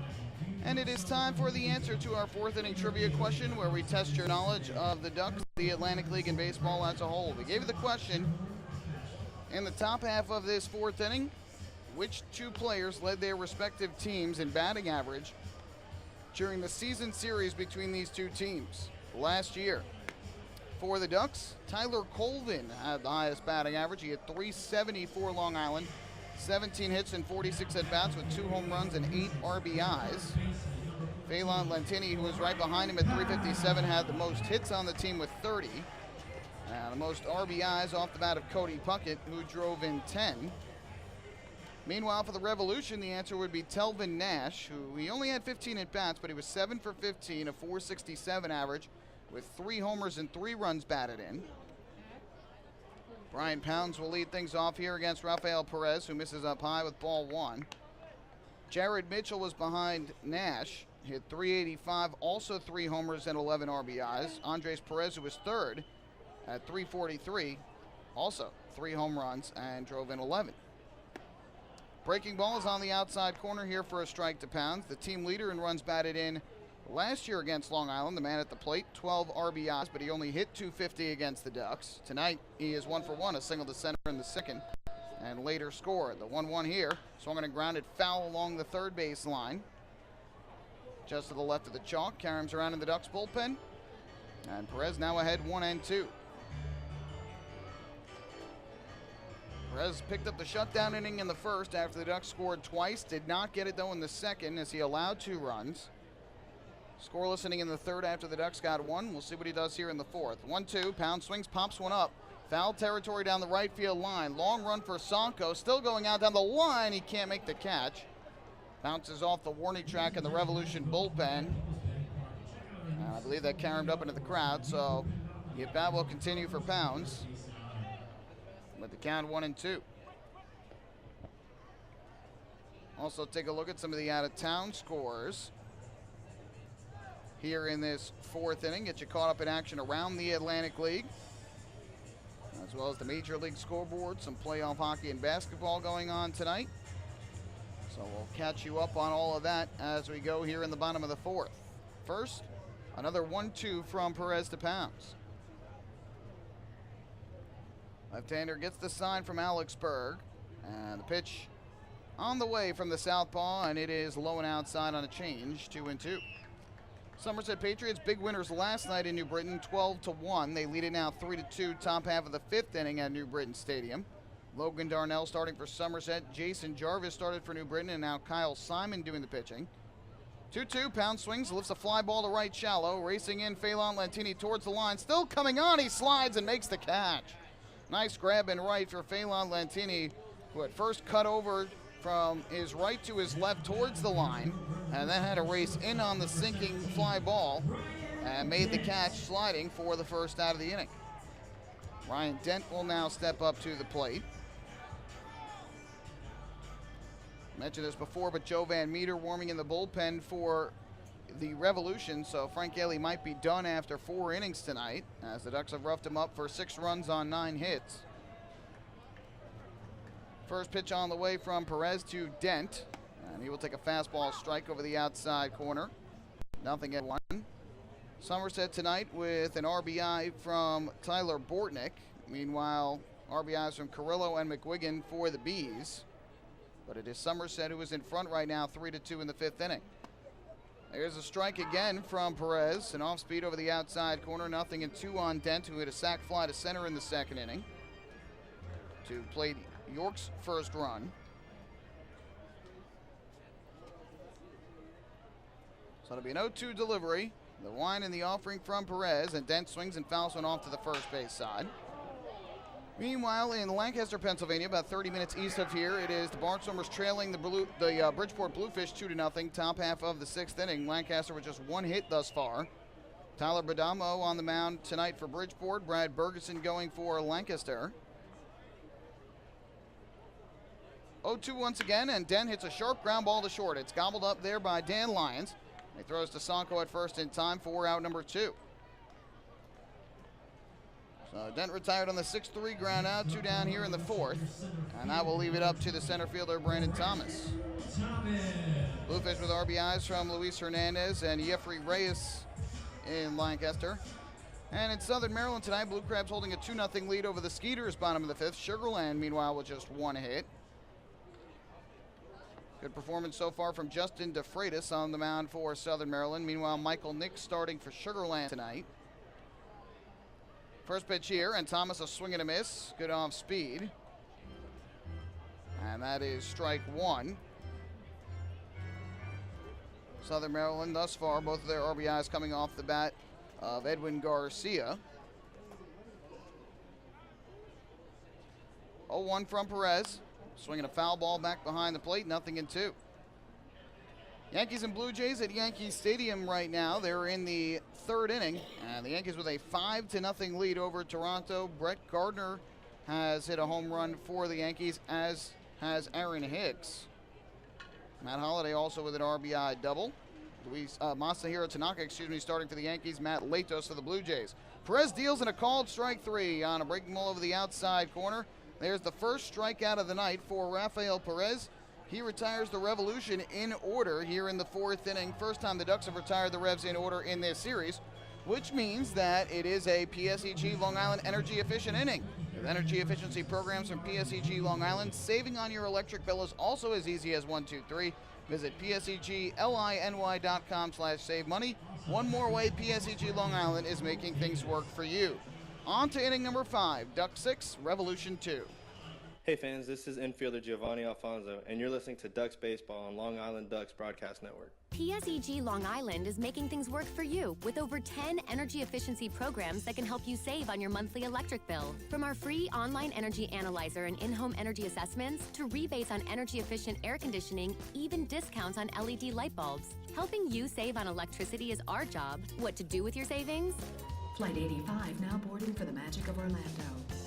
And it is time for the answer to our 4th inning trivia question, where we test your knowledge of the Ducks, the Atlantic League, and baseball as a whole. We gave you the question in the top half of this 4th inning: which 2 players led their respective teams in batting average during the season series between these 2 teams last year? For the Ducks, Tyler Colvin had the highest batting average. He had .370 for Long Island, 17 hits and 46 at-bats with 2 home runs and 8 RBIs. Phelan Lentini, who was right behind him at .357, had the most hits on the team with 30. The most RBIs off the bat of Cody Puckett, who drove in 10. Meanwhile, for the Revolution, the answer would be Telvin Nash, who he only had 15 at-bats, but he was 7 for 15, a .467 average, with 3 homers and 3 runs batted in. Brian Pounds will lead things off here against Rafael Perez, who misses up high with ball 1. Jared Mitchell was behind Nash, hit .385, also 3 homers and 11 RBIs. Andres Perez, who was third at .343, also 3 home runs and drove in 11. Breaking ball is on the outside corner here for a strike to Pounds, the team leader in runs batted in last year against Long Island. The man at the plate, 12 RBIs, but he only hit .250 against the Ducks. Tonight, he is 1 for 1, a single to center in the second, and later scored. The 1-1 here, swung and grounded foul along the third base line. Just to the left of the chalk, Karam's around in the Ducks bullpen, and Perez now ahead 1-2. Perez picked up the shutdown inning in the first after the Ducks scored twice. Did not get it, though, in the second as he allowed 2 runs. Scoreless inning in the third after the Ducks got 1. We'll see what he does here in the fourth. 1-2, Pound swings, pops one up. Foul territory down the right field line. Long run for Sonko, still going out down the line. He can't make the catch. Bounces off the warning track in the Revolution bullpen. I believe that caromed up into the crowd, so the at-bat will continue for Pounds with the count 1-2. Also take a look at some of the out-of-town scores. here in this fourth inning. Get you caught up in action around the Atlantic League, as well as the Major League scoreboard, some playoff hockey and basketball going on tonight. So we'll catch you up on all of that as we go here in the bottom of the fourth. First, another 1-2 from Perez to Pounds. Left-hander gets the sign from Alex Berg, and the pitch on the way from the southpaw, and it is low and outside on a change, 2-2. Somerset Patriots, big winners last night in New Britain, 12-1. They lead it now 3-2, top half of the fifth inning at New Britain Stadium. Logan Darnell starting for Somerset. Jason Jarvis started for New Britain, and now Kyle Simon doing the pitching. 2-2, Pound swings, lifts a fly ball to right shallow. Racing in, Phelan Lantini towards the line. Still coming on, he slides and makes the catch. Nice grab in right for Phelan Lantini, who at first cut over from his right to his left towards the line, and then had to race in on the sinking fly ball and made the catch sliding for the first out of the inning. Ryan Dent will now step up to the plate. Mentioned this before, but Joe Van Meter warming in the bullpen for the Revolution, so Frank Haley might be done after 4 innings tonight, as the Ducks have roughed him up for 6 runs on 9 hits. First pitch on the way from Perez to Dent, and he will take a fastball strike over the outside corner. 0-1. Somerset tonight with an RBI from Tyler Bortnick. Meanwhile, RBIs from Carrillo and McGuigan for the Bees. But it is Somerset who is in front right now, 3-2 in the fifth inning. There's a strike again from Perez, an off-speed over the outside corner, 0-2 on Dent, who hit a sac fly to center in the second inning to play York's first run. So it'll be an 0-2 delivery. The wind and the offering from Perez, and Dent swings and fouls one off to the first base side. Meanwhile, in Lancaster, Pennsylvania, about 30 minutes east of here, it is the Barnstormers trailing the Bridgeport Bluefish 2-0, top half of the sixth inning. Lancaster with just 1 hit thus far. Tyler Badamo on the mound tonight for Bridgeport. Brad Bergeson going for Lancaster. 0-2 once again, and Dent hits a sharp ground ball to short. It's gobbled up there by Dan Lyons. He throws to Sonko at first in time for out number 2. So Dent retired on the 6-3 ground out, 2 down here in the fourth, and that will leave it up to the center fielder, Brandon Thomas. Bluefish with RBIs from Luis Hernandez and Jeffrey Reyes in Lancaster. And in Southern Maryland tonight, Blue Crabs holding a 2-0 lead over the Skeeters, bottom of the fifth. Sugarland, meanwhile, with just 1 hit. Good performance so far from Justin DeFreitas on the mound for Southern Maryland. Meanwhile, Michael Nix starting for Sugarland tonight. First pitch here, and Thomas a swing and a miss. Good off speed. And that is strike 1. Southern Maryland thus far, both of their RBIs coming off the bat of Edwin Garcia. 0-1 from Perez. Swinging a foul ball back behind the plate, 0-2. Yankees and Blue Jays at Yankee Stadium right now. They're in the third inning, and the Yankees with a 5-0 lead over Toronto. Brett Gardner has hit a home run for the Yankees, as has Aaron Hicks. Matt Holliday also with an RBI double. Masahiro Tanaka, starting for the Yankees. Matt Latos for the Blue Jays. Perez deals in a called strike 3 on a breaking ball over the outside corner. There's the first strikeout of the night for Rafael Perez. He retires the Revolution in order here in the fourth inning. First time the Ducks have retired the Revs in order in this series, which means that it is a PSEG Long Island energy efficient inning. With energy efficiency programs from PSEG Long Island, saving on your electric bill is also as easy as 1, 2, 3. Visit PSEGLINY.com/save money. One more way PSEG Long Island is making things work for you. On to inning number 5, Duck 6, Revolution 2. Hey fans, this is infielder Giovanni Alfonso, and you're listening to Ducks Baseball on Long Island Ducks Broadcast Network. PSEG Long Island is making things work for you with over 10 energy efficiency programs that can help you save on your monthly electric bill. From our free online energy analyzer and in-home energy assessments to rebates on energy efficient air conditioning, even discounts on LED light bulbs. Helping you save on electricity is our job. What to do with your savings? Flight 85 now boarding for the magic of Orlando.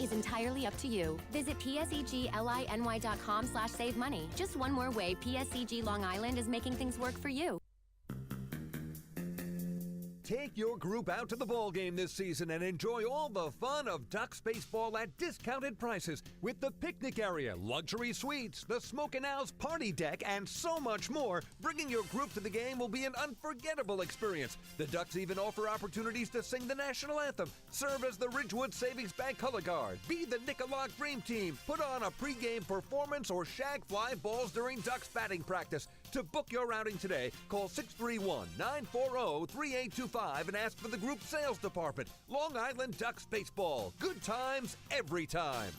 Is entirely up to you. Visit PSEGLINY.com/save money. Just one more way, PSEG Long Island is making things work for you. Take your group out to the ball game this season and enjoy all the fun of Ducks baseball at discounted prices with the picnic area, luxury suites, the Smokin' Owls party deck, and so much more. Bringing your group to the game will be an unforgettable experience. The Ducks even offer opportunities to sing the national anthem, serve as the Ridgewood Savings Bank color guard, be the Nicolak Dream Team, put on a pregame performance, or shag fly balls during Ducks batting practice. To book your outing today, call 631-940-3825 and ask for the group sales department. Long Island Ducks Baseball. Good times every time.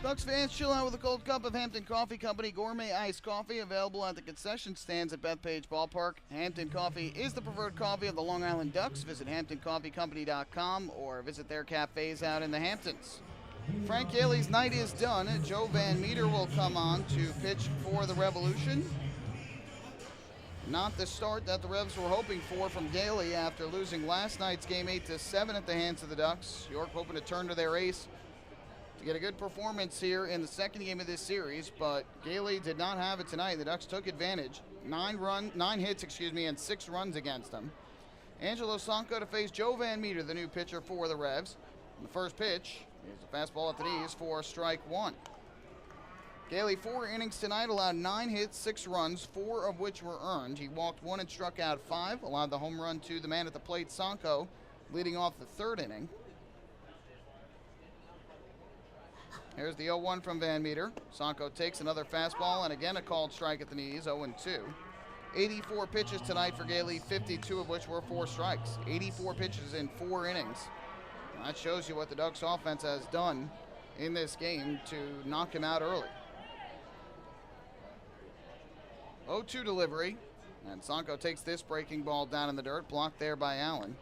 Ducks fans, chill out with a cold cup of Hampton Coffee Company gourmet iced coffee available at the concession stands at Bethpage Ballpark. Hampton Coffee is the preferred coffee of the Long Island Ducks. Visit HamptonCoffeeCompany.com or visit their cafes out in the Hamptons. Frank Gailey's night is done. Joe Van Meter will come on to pitch for the Revolution. Not the start that the Revs were hoping for from Gailey after losing last night's game 8-7 at the hands of the Ducks. York hoping to turn to their ace to get a good performance here in the second game of this series, but Gailey did not have it tonight. The Ducks took advantage. 9 hits, and 6 runs against them. Angelo Sanko to face Joe Van Meter, the new pitcher for the Revs. And the first pitch is a fastball at the knees for strike 1. Gailey, 4 innings tonight, allowed 9 hits, 6 runs, 4 of which were earned. He walked 1 and struck out 5, allowed the home run to the man at the plate, Sanko, leading off the third inning. Here's the 0-1 from Van Meter. Sanko takes another fastball and again a called strike at the knees, 0-2. 84 pitches tonight for Gailey, 52 of which were 4 strikes. 84 pitches in 4 innings. That shows you what the Ducks offense has done in this game to knock him out early. 0-2 delivery, and Sanko takes this breaking ball down in the dirt, blocked there by Allen.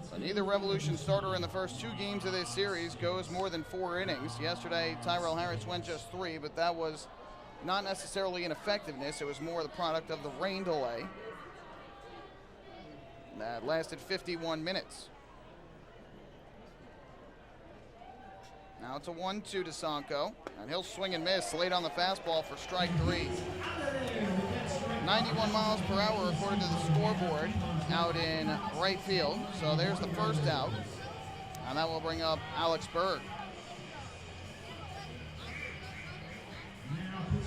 So neither Revolution starter in the first 2 games of this series goes more than 4 innings. Yesterday, Tyrell Harris went just 3, but that was not necessarily an effectiveness. It was more the product of the rain delay. That lasted 51 minutes. Now it's a 1-2 to Sanko, and he'll swing and miss late on the fastball for strike 3. 91 miles per hour according to the scoreboard out in right field. So there's the first out, and that will bring up Alex Berg.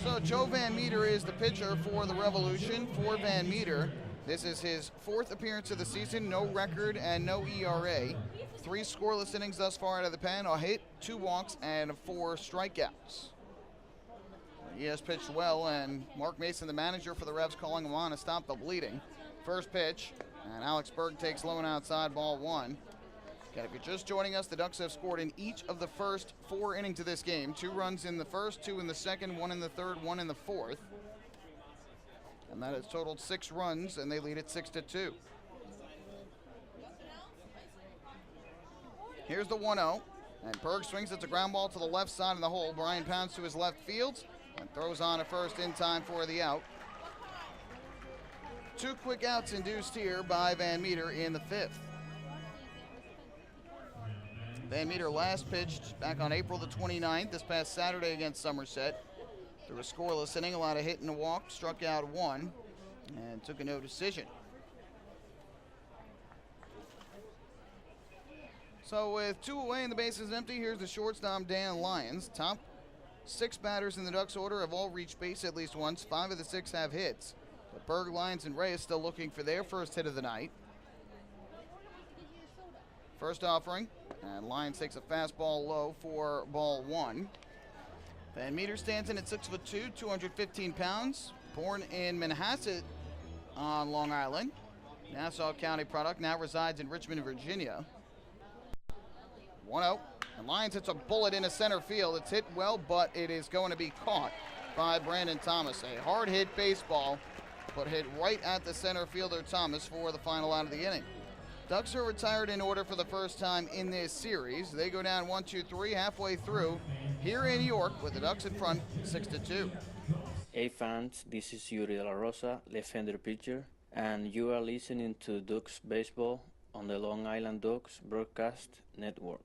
So Joe Van Meter is the pitcher for the Revolution. For Van Meter, this is his 4th appearance of the season, no record and no ERA. 3 scoreless innings thus far out of the pen, a hit, 2 walks, and 4 strikeouts. He has pitched well, and Mark Mason, the manager for the Revs, calling him on to stop the bleeding. First pitch, and Alex Berg takes low and outside, ball 1. And if you're just joining us, the Ducks have scored in each of the first 4 innings of this game. 2 runs in the first, 2 in the second, 1 in the third, 1 in the fourth. And that has totaled 6 runs, and they lead it 6-2. Here's the 1-0, and Berg swings it to ground ball to the left side of the hole. Brian pounds to his left field and throws on a first in time for the out. 2 quick outs induced here by Van Meter in the 5th. Van Meter last pitched back on April the 29th, this past Saturday against Somerset. Through a scoreless inning, allowed a hit and a walk, struck out 1, and took a no decision. So with 2 away and the bases empty, here's the shortstop, Dan Lyons. Top 6 batters in the Ducks order have all reached base at least once. 5 of the 6 have hits. But Berg, Lyons, and Reyes still looking for their first hit of the night. First offering, and Lyons takes a fastball low for ball 1. Van Meter stands in at 6'2", 215 pounds. Born in Manhasset on Long Island. Nassau County product, now resides in Richmond, Virginia. 1-0, and Lyons hits a bullet into center field. It's hit well, but it is going to be caught by Brandon Thomas. A hard hit baseball, but hit right at the center fielder Thomas for the final out of the inning. Ducks are retired in order for the first time in this series. They go down 1-2-3 halfway through here in York with the Ducks in front 6-2. Hey fans, this is Yuri De La Rosa, left-hander pitcher, and you are listening to Ducks Baseball on the Long Island Ducks Broadcast Network.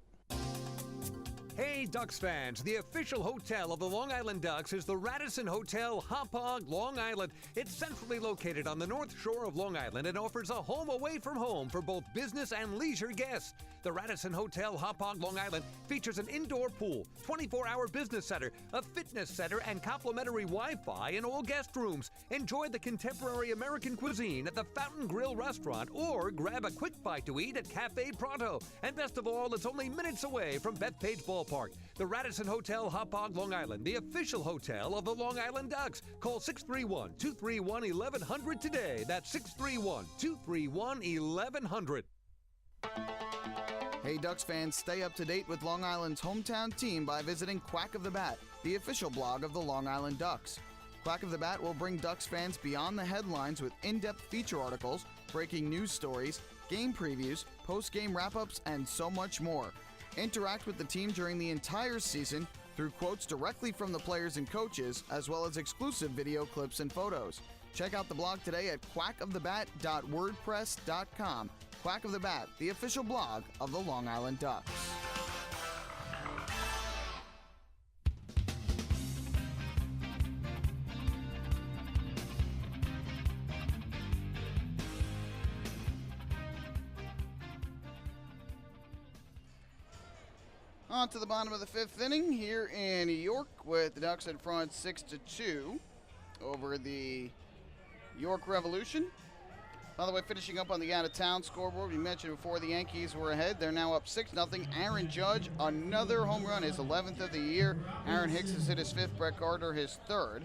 Hey, Ducks fans, the official hotel of the Long Island Ducks is the Radisson Hotel Hauppauge, Long Island. It's centrally located on the north shore of Long Island and offers a home away from home for both business and leisure guests. The Radisson Hotel Hauppauge, Long Island features an indoor pool, 24-hour business center, a fitness center, and complimentary Wi-Fi in all guest rooms. Enjoy the contemporary American cuisine at the Fountain Grill restaurant or grab a quick bite to eat at Cafe Pronto. And best of all, it's only minutes away from Bethpage Ballpark. The Radisson Hotel Hauppauge, Long Island, the official hotel of the Long Island Ducks. Call 631-231-1100 today. That's 631-231-1100. Hey Ducks fans, stay up to date with Long Island's hometown team by visiting Quack of the Bat, the official blog of the Long Island Ducks. Quack of the Bat will bring Ducks fans beyond the headlines with in-depth feature articles, breaking news stories, game previews, post-game wrap-ups, and so much more. Interact with the team during the entire season through quotes directly from the players and coaches, as well as exclusive video clips and photos. Check out the blog today at quackofthebat.wordpress.com. Quack of the Bat, the official blog of the Long Island Ducks. On to the bottom of the fifth inning here in New York with the Ducks in front 6-2 over the York Revolution. By the way, finishing up on the out-of-town scoreboard, we mentioned before the Yankees were ahead. They're now up 6-0. Aaron Judge, another home run, his 11th of the year. Aaron Hicks has hit his 5th, Brett Gardner his 3rd.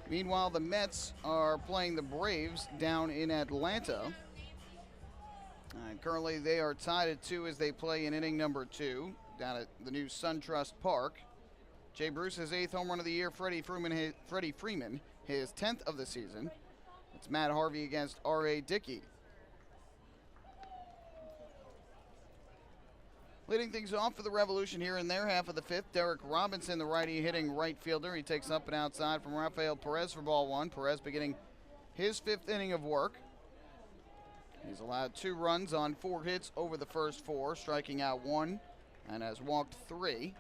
Meanwhile, the Mets are playing the Braves down in Atlanta. And currently, they are tied at 2 as they play in inning number 2 down at the new SunTrust Park. Jay Bruce's 8th home run of the year. Freddie Freeman, his 10th of the season. It's Matt Harvey against R.A. Dickey. Leading things off for the Revolution here in their half of the fifth, Derek Robinson, the righty hitting right fielder. He takes up and outside from Rafael Perez for ball one. Perez beginning his 5th inning of work. He's allowed 2 runs on 4 hits over the first 4, striking out 1 and has walked 3.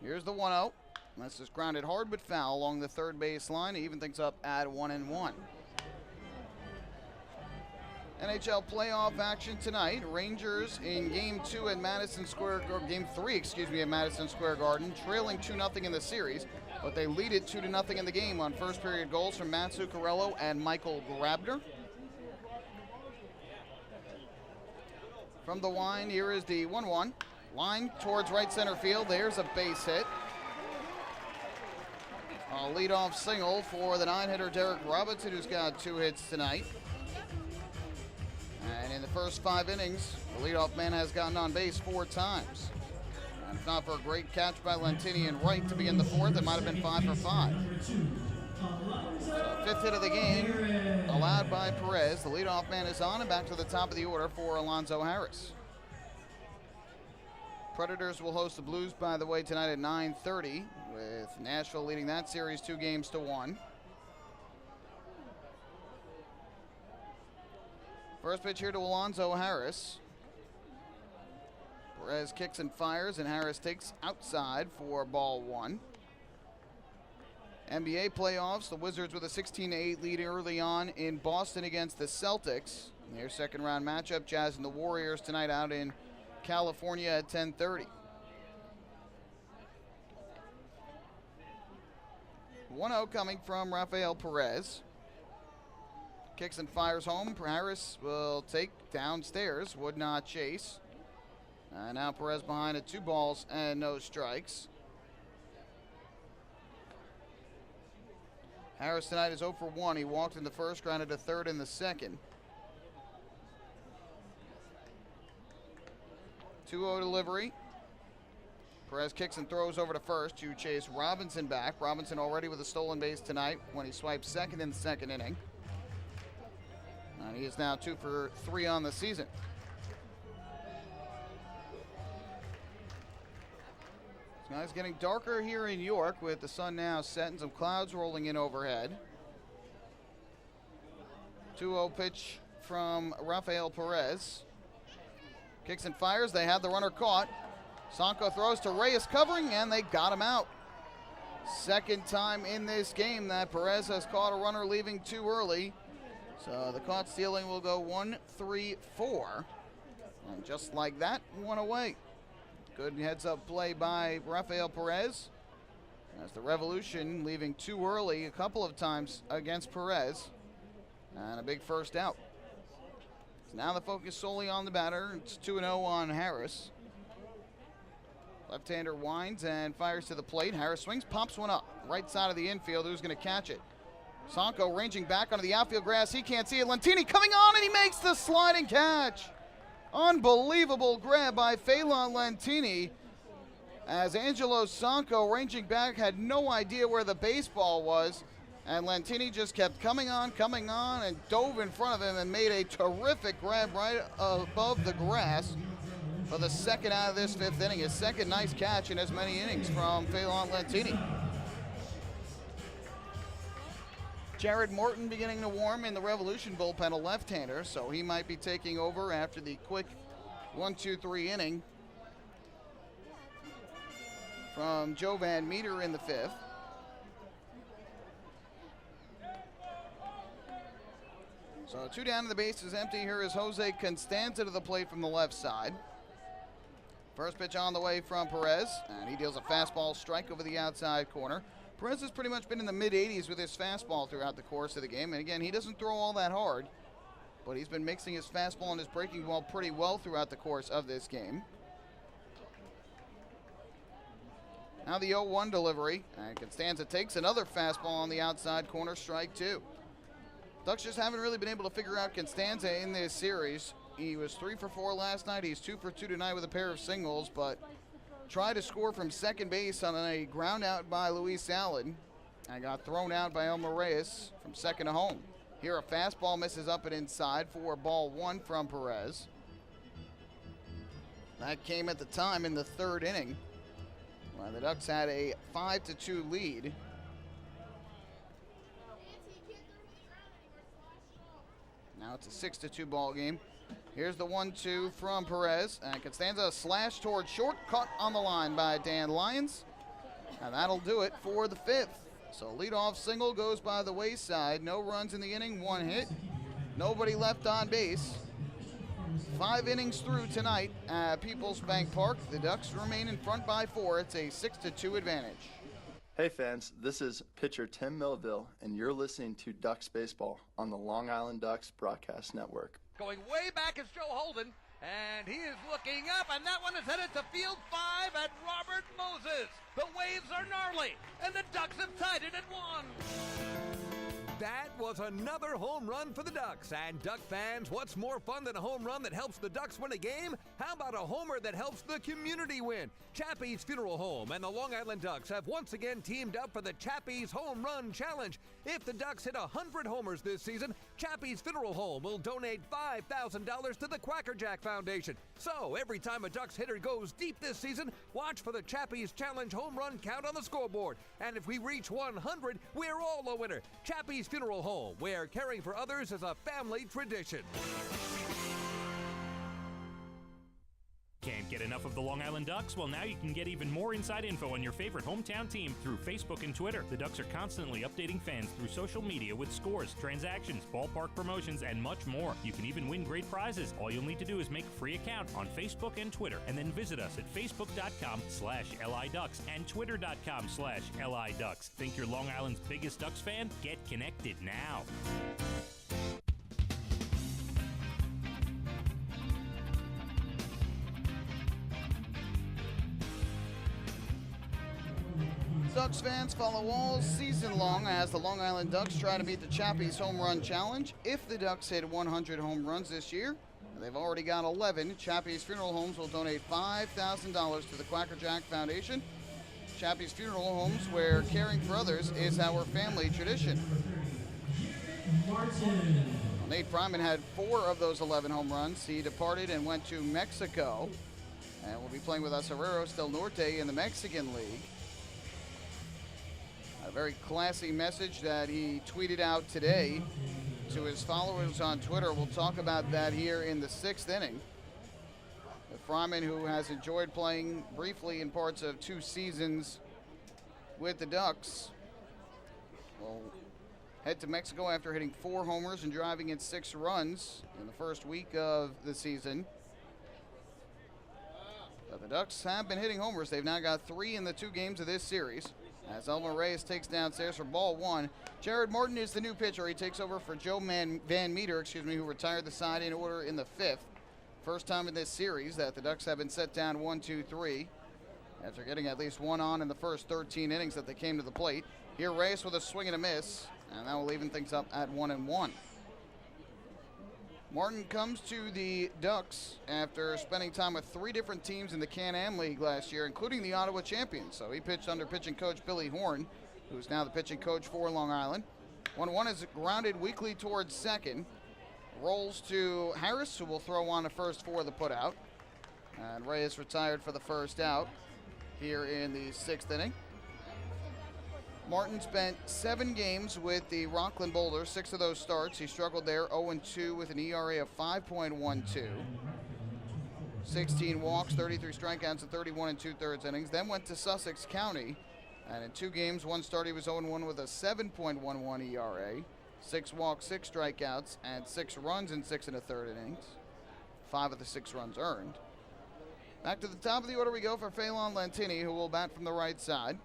Here's the 1-0. This is grounded hard but foul along the third base line. He even things up at 1-1. NHL playoff action tonight. Rangers in Game 2 at Madison Square, or Game 3, at Madison Square Garden, trailing 2-0 in the series, but they lead it 2-0 in the game on first period goals from Matt Zuccarello and Michael Grabner. From the line, here is the 1-1. Line towards right center field. There's a base hit. A leadoff single for the 9-hitter Derek Robinson, who's got 2 hits tonight. And in the first 5 innings, the leadoff man has gotten on base 4 times. And if not for a great catch by Lentini and Wright to begin the 4th, it might have been 5 for 5. So 5th hit of the game, allowed by Perez. The leadoff man is on and back to the top of the order for Alonzo Harris. Predators will host the Blues, by the way, tonight at 9:30, with Nashville leading that series 2-1. First pitch here to Alonzo Harris. Perez kicks and fires, and Harris takes outside for ball 1. NBA playoffs, the Wizards with a 16-8 lead early on in Boston against the Celtics. In their second round matchup, Jazz and the Warriors tonight out in California at 10:30. 1-0 coming from Rafael Perez. Kicks and fires home. Harris will take downstairs, would not chase. Now Perez behind at 2 balls and no strikes. Harris tonight is 0 for 1. He walked in the first, grounded a third in the second. 2-0 delivery. Perez kicks and throws over to first to chase Robinson back. Robinson already with a stolen base tonight when he swiped second in the second inning. And he is now 2 for 3 on the season. It's getting darker here in York with the sun now set and some clouds rolling in overhead. 2-0 pitch from Rafael Perez. Kicks and fires. They have the runner caught. Sonko throws to Reyes covering, and they got him out. Second time in this game that Perez has caught a runner leaving too early. So the caught stealing will go 1-3-4. And just like that, one away. Good heads-up play by Rafael Perez. As the Revolution leaving too early a couple of times against Perez. And a big first out. So now the focus solely on the batter. It's 2-0 on Harris. Left-hander winds and fires to the plate. Harris swings, pops one up. Right side of the infield. Who's going to catch it? Sonko ranging back onto the outfield grass. He can't see it. Lentini coming on, and he makes the sliding catch. Unbelievable grab by Phelan Lentini. As Angelo Sonko ranging back had no idea where the baseball was. And Lentini just kept coming on, and dove in front of him and made a terrific grab right above the grass. For the second out of this fifth inning, his second nice catch in as many innings from Phelan Lentini. Jared Morton beginning to warm in the Revolution bullpen, a left-hander, so he might be taking over after the quick 1-2-3 inning from Joe Van Meter in the fifth. So 2 down and the base is empty. Here is Jose Constanza to the plate from the left side. First pitch on the way from Perez, and he deals a fastball strike over the outside corner. Perez has pretty much been in the mid-80s with his fastball throughout the course of the game. And again, he doesn't throw all that hard, but he's been mixing his fastball and his breaking ball pretty well throughout the course of this game. Now the 0-1 delivery, and Constanza takes another fastball on the outside corner, strike 2. Ducks just haven't really been able to figure out Constanza in this series. He was 3 for 4 last night. He's 2 for 2 tonight with a pair of singles, but tried to score from second base on a ground out by Luis Allen and got thrown out by Elmer Reyes from second to home. Here a fastball misses up and inside for ball 1 from Perez. That came at the time in the third inning when the Ducks had a 5-2 lead. Now it's a 6-2 ball game. Here's the 1-2 from Perez, and Constanza slash toward short, caught on the line by Dan Lyons, and that'll do it for the fifth. So leadoff single goes by the wayside. No runs in the inning, 1 hit, nobody left on base. 5 innings through tonight at PeoplesBank Park. The Ducks remain in front by 4. It's a 6-2 advantage. Hey fans, this is pitcher Tim Melville, and you're listening to Ducks Baseball on the Long Island Ducks Broadcast Network. Going way back is Joe Holden, and he is looking up, and that one is headed to field 5 at Robert Moses. The waves are gnarly, and the Ducks have tied it at 1. That was another home run for the Ducks. And Duck fans, what's more fun than a home run that helps the Ducks win a game? How about a homer that helps the community win? Chappie's Funeral Home and the Long Island Ducks have once again teamed up for the Chappie's Home Run Challenge. If the Ducks hit 100 homers this season, Chappie's Funeral Home will donate $5,000 to the Quackerjack Foundation. So every time a Ducks hitter goes deep this season, watch for the Chappie's Challenge home run count on the scoreboard. And if we reach 100, we're all a winner. Chappie's Funeral Home, where caring for others is a family tradition. Can't get enough of the Long Island Ducks? Well, now you can get even more inside info on your favorite hometown team through Facebook and Twitter. The Ducks are constantly updating fans through social media with scores, transactions, ballpark promotions, and much more. You can even win great prizes. All you'll need to do is make a free account on Facebook and Twitter, and then visit us at facebook.com/LIDucks and twitter.com/LIDucks. Think you're Long Island's biggest Ducks fan? Get connected now. Ducks fans follow all season long as the Long Island Ducks try to beat the Chappie's Home Run Challenge. If the Ducks hit 100 home runs this year, they've already got 11. Chappie's Funeral Homes will donate $5,000 to the Quackerjack Foundation. Chappie's Funeral Homes, where caring for others is our family tradition. Nate Fryman had 4 of those 11 home runs. He departed and went to Mexico, and will be playing with Acereros del Norte in the Mexican League. A very classy message that he tweeted out today to his followers on Twitter. We'll talk about that here in the 6th inning. Fryman, who has enjoyed playing briefly in parts of 2 seasons with the Ducks, will head to Mexico after hitting 4 homers and driving in 6 runs in the first week of the season. But the Ducks have been hitting homers. They've now got 3 in the 2 games of this series. As Elmer Reyes takes downstairs for ball 1. Jared Martin is the new pitcher. He takes over for Joe Van Meter, who retired the side in order in the 5th. First time in this series that the Ducks have been set down 1-2-3 after getting at least 1 on in the first 13 innings that they came to the plate. Here Reyes with a swing and a miss, and that will even things up at 1-1. Martin comes to the Ducks after spending time with 3 different teams in the Can-Am League last year, including the Ottawa champions. So he pitched under pitching coach Billy Horn, who's now the pitching coach for Long Island. 1-1 is grounded weakly towards second. Rolls to Harris, who will throw on to first for the putout. And Reyes retired for the first out here in the 6th inning. Martin spent 7 games with the Rockland Boulders, 6 of those starts. He struggled there, 0-2 with an ERA of 5.12. 16 walks, 33 strikeouts, and 31 2/3 innings. Then went to Sussex County, and in 2 games, 1 start, he was 0-1 with a 7.11 ERA. 6 walks, 6 strikeouts, and 6 runs in 6 1/3 innings. 5 of the 6 runs earned. Back to the top of the order we go for Phelan Lentini, who will bat from the right side.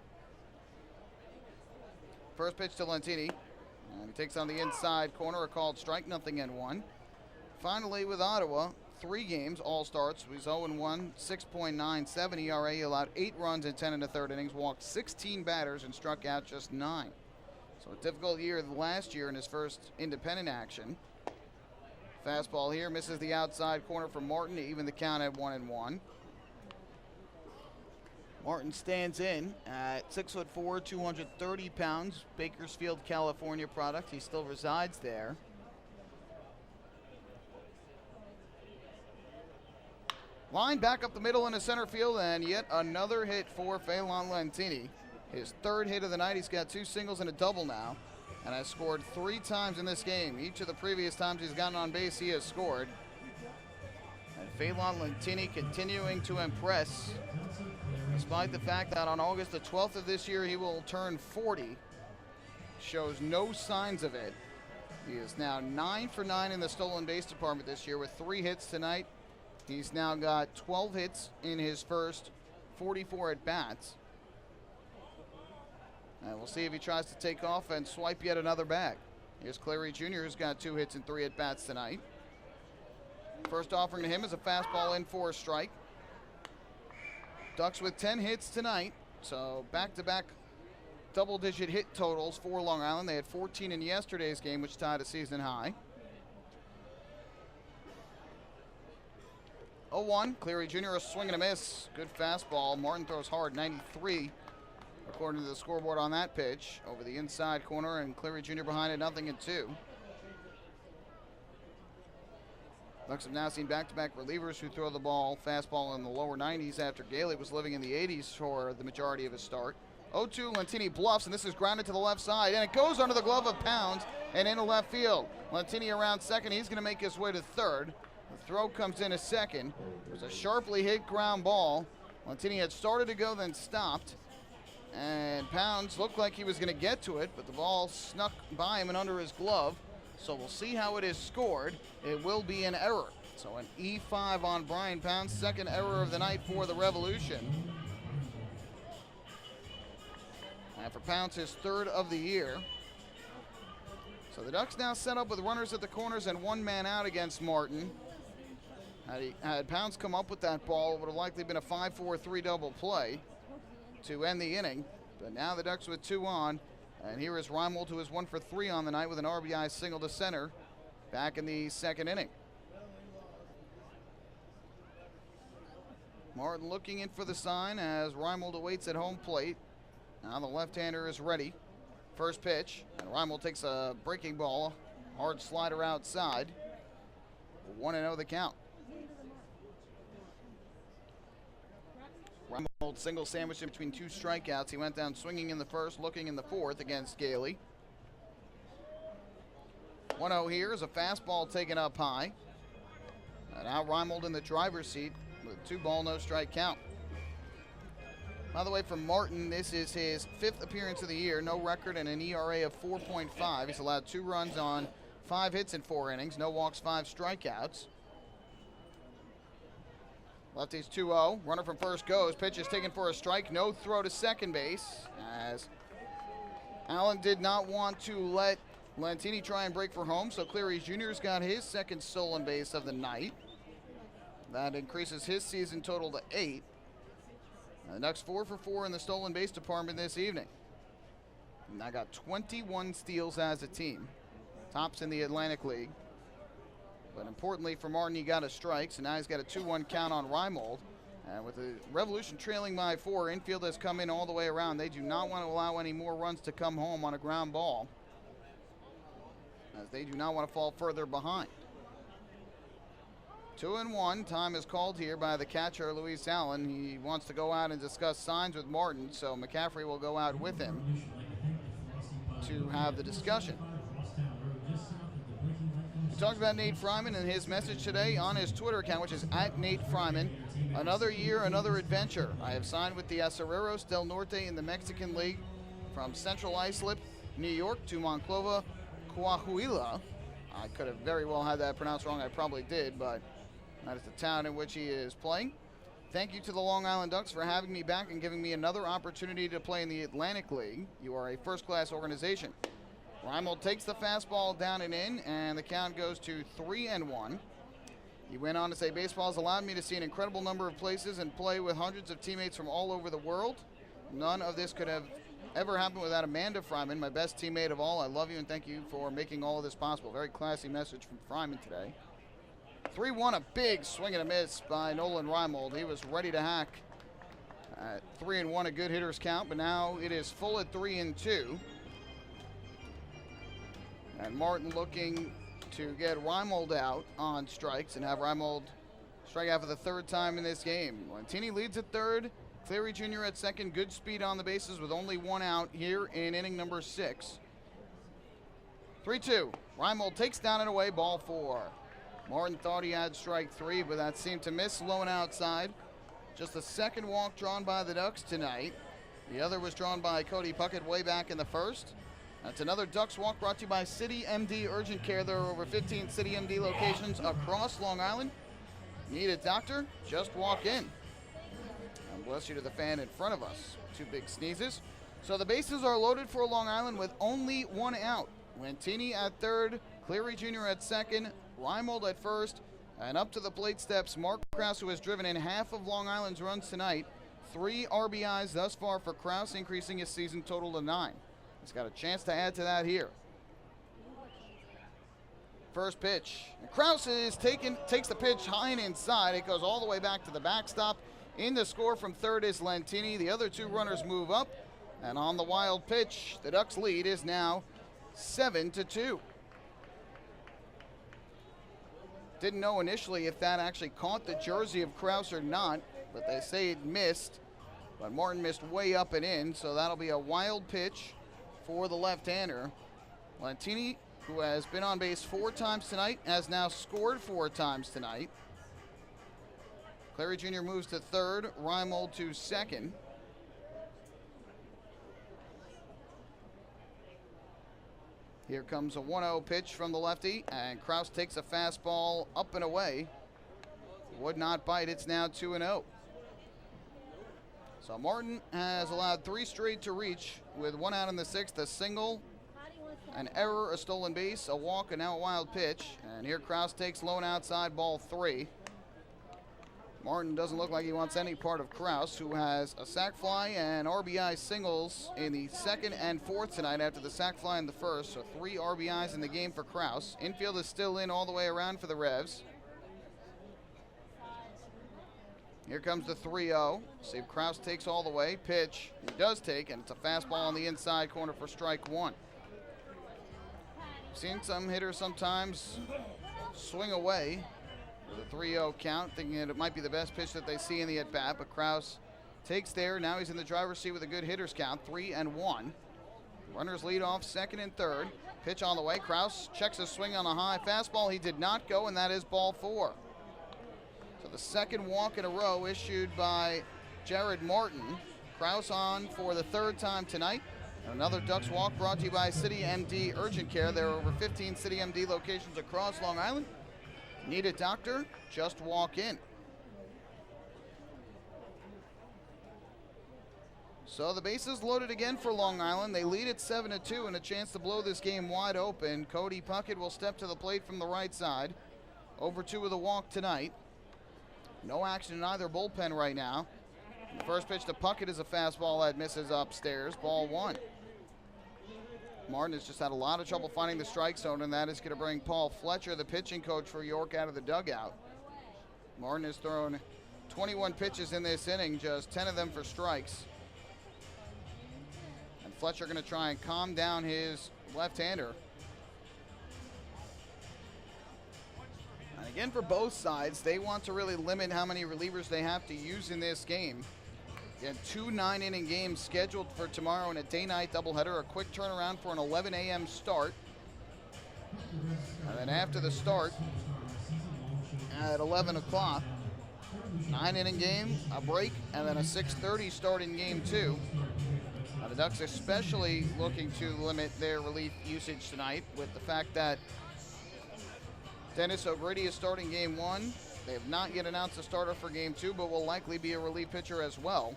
First pitch to Lentini, and he takes on the inside corner, a called strike, 0-1. Finally, with Ottawa, 3 games, all starts. He was 0-1, 6.97 ERA. He allowed 8 runs in 10 1/3 innings, walked 16 batters, and struck out just 9. So a difficult year last year in his first independent action. Fastball here misses the outside corner from Martin to even the count at 1-1. Martin stands in at 6'4", 230 pounds, Bakersfield, California product. He still resides there. Line back up the middle into center field, and yet another hit for Phelan Lentini. His 3rd hit of the night. He's got 2 singles and a double now, and has scored 3 times in this game. Each of the previous times he's gotten on base, he has scored. And Phelan Lentini continuing to impress, despite the fact that on August the 12th of this year he will turn 40. Shows no signs of it. He is now 9 for 9 in the stolen base department this year with 3 hits tonight. He's now got 12 hits in his first 44 at-bats. And we'll see if he tries to take off and swipe yet another bag. Here's Clary Jr., who's got 2 hits and 3 at-bats tonight. First offering to him is a fastball in for a strike. Ducks with 10 hits tonight, so back-to-back double-digit hit totals for Long Island. They had 14 in yesterday's game, which tied a season high. 0-1, Cleary Jr. a swing and a miss. Good fastball. Martin throws hard, 93, according to the scoreboard on that pitch. Over the inside corner, and Cleary Jr. behind it, 0-2. Ducks have now seen back-to-back relievers who throw the ball fastball in the lower 90s after Gailey was living in the 80s for the majority of his start. 0-2, Lentini bluffs, and this is grounded to the left side, and it goes under the glove of Pounds and into left field. Lentini around second. He's going to make his way to third. The throw comes in a second. It was a sharply hit ground ball. Lentini had started to go, then stopped, and Pounds looked like he was going to get to it, but the ball snuck by him and under his glove. So we'll see how it is scored. It will be an error. So an E5 on Brian Pounds, 2nd error of the night for the Revolution. And for Pounds, his 3rd of the year. So the Ducks now set up with runners at the corners and 1 man out against Martin. Had Pounds come up with that ball, it would have likely been a 5-4-3 double play to end the inning. But now the Ducks with 2 on. And here is Reimold, who is 1 for 3 on the night with an RBI single to center back in the 2nd inning. Martin looking in for the sign as Reimold awaits at home plate. Now the left-hander is ready. First pitch, and Reimold takes a breaking ball, hard slider outside. 1-0 the count. Reimold single sandwiched in between 2 strikeouts. He went down swinging in the first, looking in the 4th against Gailey. 1-0 here is a fastball taken up high. And now Reimold in the driver's seat with 2-ball, no strike count. By the way, for Martin, this is his 5th appearance of the year. No record and an ERA of 4.5. He's allowed 2 runs on 5 hits in 4 innings. No walks, 5 strikeouts. Lefty's 2-0. Runner from first goes. Pitch is taken for a strike. No throw to second base, as Allen did not want to let Lantini try and break for home, so Cleary Jr.'s got his 2nd stolen base of the night. That increases his season total to 8. The Ducks 4 for 4 in the stolen base department this evening. And I got 21 steals as a team. Tops in the Atlantic League. But importantly for Martin, he got a strike, so now he's got a 2-1 count on Reimold. And with the Revolution trailing by 4, infield has come in all the way around. They do not want to allow any more runs to come home on a ground ball, as they do not want to fall further behind. 2-1. Time is called here by the catcher, Luis Allen. He wants to go out and discuss signs with Martin, so McCaffrey will go out with him to have the discussion. We talked about Nate Fryman and his message today on his Twitter account, which is @NateFryman. Another year, another adventure. I have signed with the Acereros del Norte in the Mexican League from Central Islip, New York to Monclova, Coahuila. I could have very well had that pronounced wrong. I probably did, but that is the town in which he is playing. Thank you to the Long Island Ducks for having me back and giving me another opportunity to play in the Atlantic League. You are a first-class organization. Reimold takes the fastball down and in, and the count goes to 3-1. He went on to say, baseball has allowed me to see an incredible number of places and play with hundreds of teammates from all over the world. None of this could have ever happened without Amanda Fryman, my best teammate of all. I love you and thank you for making all of this possible. Very classy message from Fryman today. 3-1, a big swing and a miss by Nolan Reimold. He was ready to hack at 3-1, a good hitter's count, but now it is full at 3-2. And Martin looking to get Reimold out on strikes and have Reimold strike out for the 3rd time in this game. Lantini leads at 3rd. Cleary Jr. at 2nd. Good speed on the bases with only 1 out here in inning number 6. 3-2. Reimold takes down and away, ball 4. Martin thought he had strike 3, but that seemed to miss low and outside. Just the 2nd walk drawn by the Ducks tonight. The other was drawn by Cody Puckett way back in the 1st. That's another Ducks walk brought to you by City MD Urgent Care. There are over 15 City MD locations across Long Island. Need a doctor? Just walk in. And bless you to the fan in front of us. 2 big sneezes. So the bases are loaded for Long Island with only 1 out. Lantini at 3rd, Cleary Jr. at 2nd, Reimold at 1st, and up to the plate steps Mark Krause, who has driven in half of Long Island's runs tonight. 3 RBIs thus far for Krause, increasing his season total to 9. He's got a chance to add to that here. First pitch. And Krause takes the pitch high and inside. It goes all the way back to the backstop. In the score from 3rd is Lantini. The other 2 runners move up. And on the wild pitch, the Ducks lead is now 7-2. Didn't know initially if that actually caught the jersey of Krause or not, but they say it missed. But Martin missed way up and in, so that'll be a wild pitch for the left-hander. Lantini, who has been on base 4 times tonight, has now scored 4 times tonight. Cleary Jr. moves to 3rd, Reimold to 2nd. Here comes a 1-0 pitch from the lefty, and Krause takes a fastball up and away. Would not bite. It's now 2-0. So Martin has allowed 3 straight to reach with 1 out in the 6th, a single, an error, a stolen base, a walk, and now a wild pitch. And here Krause takes low and outside, ball 3. Martin doesn't look like he wants any part of Krause, who has a sac fly and RBI singles in the 2nd and 4th tonight after the sac fly in the 1st. So 3 RBIs in the game for Krause. Infield is still in all the way around for the Revs. Here comes the 3-0. See if Krause takes all the way. Pitch. He does take, and it's a fastball on the inside corner for strike 1. Seen some hitters sometimes swing away with a 3-0 count, thinking that it might be the best pitch that they see in the at-bat, but Krause takes there. Now he's in the driver's seat with a good hitter's count, 3-1. Runners lead off 2nd and 3rd. Pitch on the way. Krause checks his swing on a high fastball. He did not go, and that is ball 4. So the second walk in a row issued by Jared Martin. Kraus on for the third time tonight. Another Ducks walk brought to you by City MD Urgent Care. There are over 15 City MD locations across Long Island. Need a doctor? Just walk in. So the bases loaded again for Long Island. They lead at 7-2 and a chance to blow this game wide open. Cody Puckett will step to the plate from the right side. Over 2 with a walk tonight. No action in either bullpen right now. The first pitch to Puckett is a fastball that misses upstairs. Ball 1. Martin has just had a lot of trouble finding the strike zone, and that is going to bring Paul Fletcher, the pitching coach for York, out of the dugout. Martin has thrown 21 pitches in this inning, just 10 of them for strikes. And Fletcher going to try and calm down his left-hander. And again, for both sides, they want to really limit how many relievers they have to use in this game. Again, 2 9-inning games scheduled for tomorrow in a day-night doubleheader. A quick turnaround for an 11 a.m. start. And then after the start, at 11 o'clock, 9-inning game, a break, and then a 6:30 start in game 2. The Ducks especially looking to limit their relief usage tonight with the fact that Dennis O'Grady is starting game 1. They have not yet announced a starter for game 2, but will likely be a relief pitcher as well.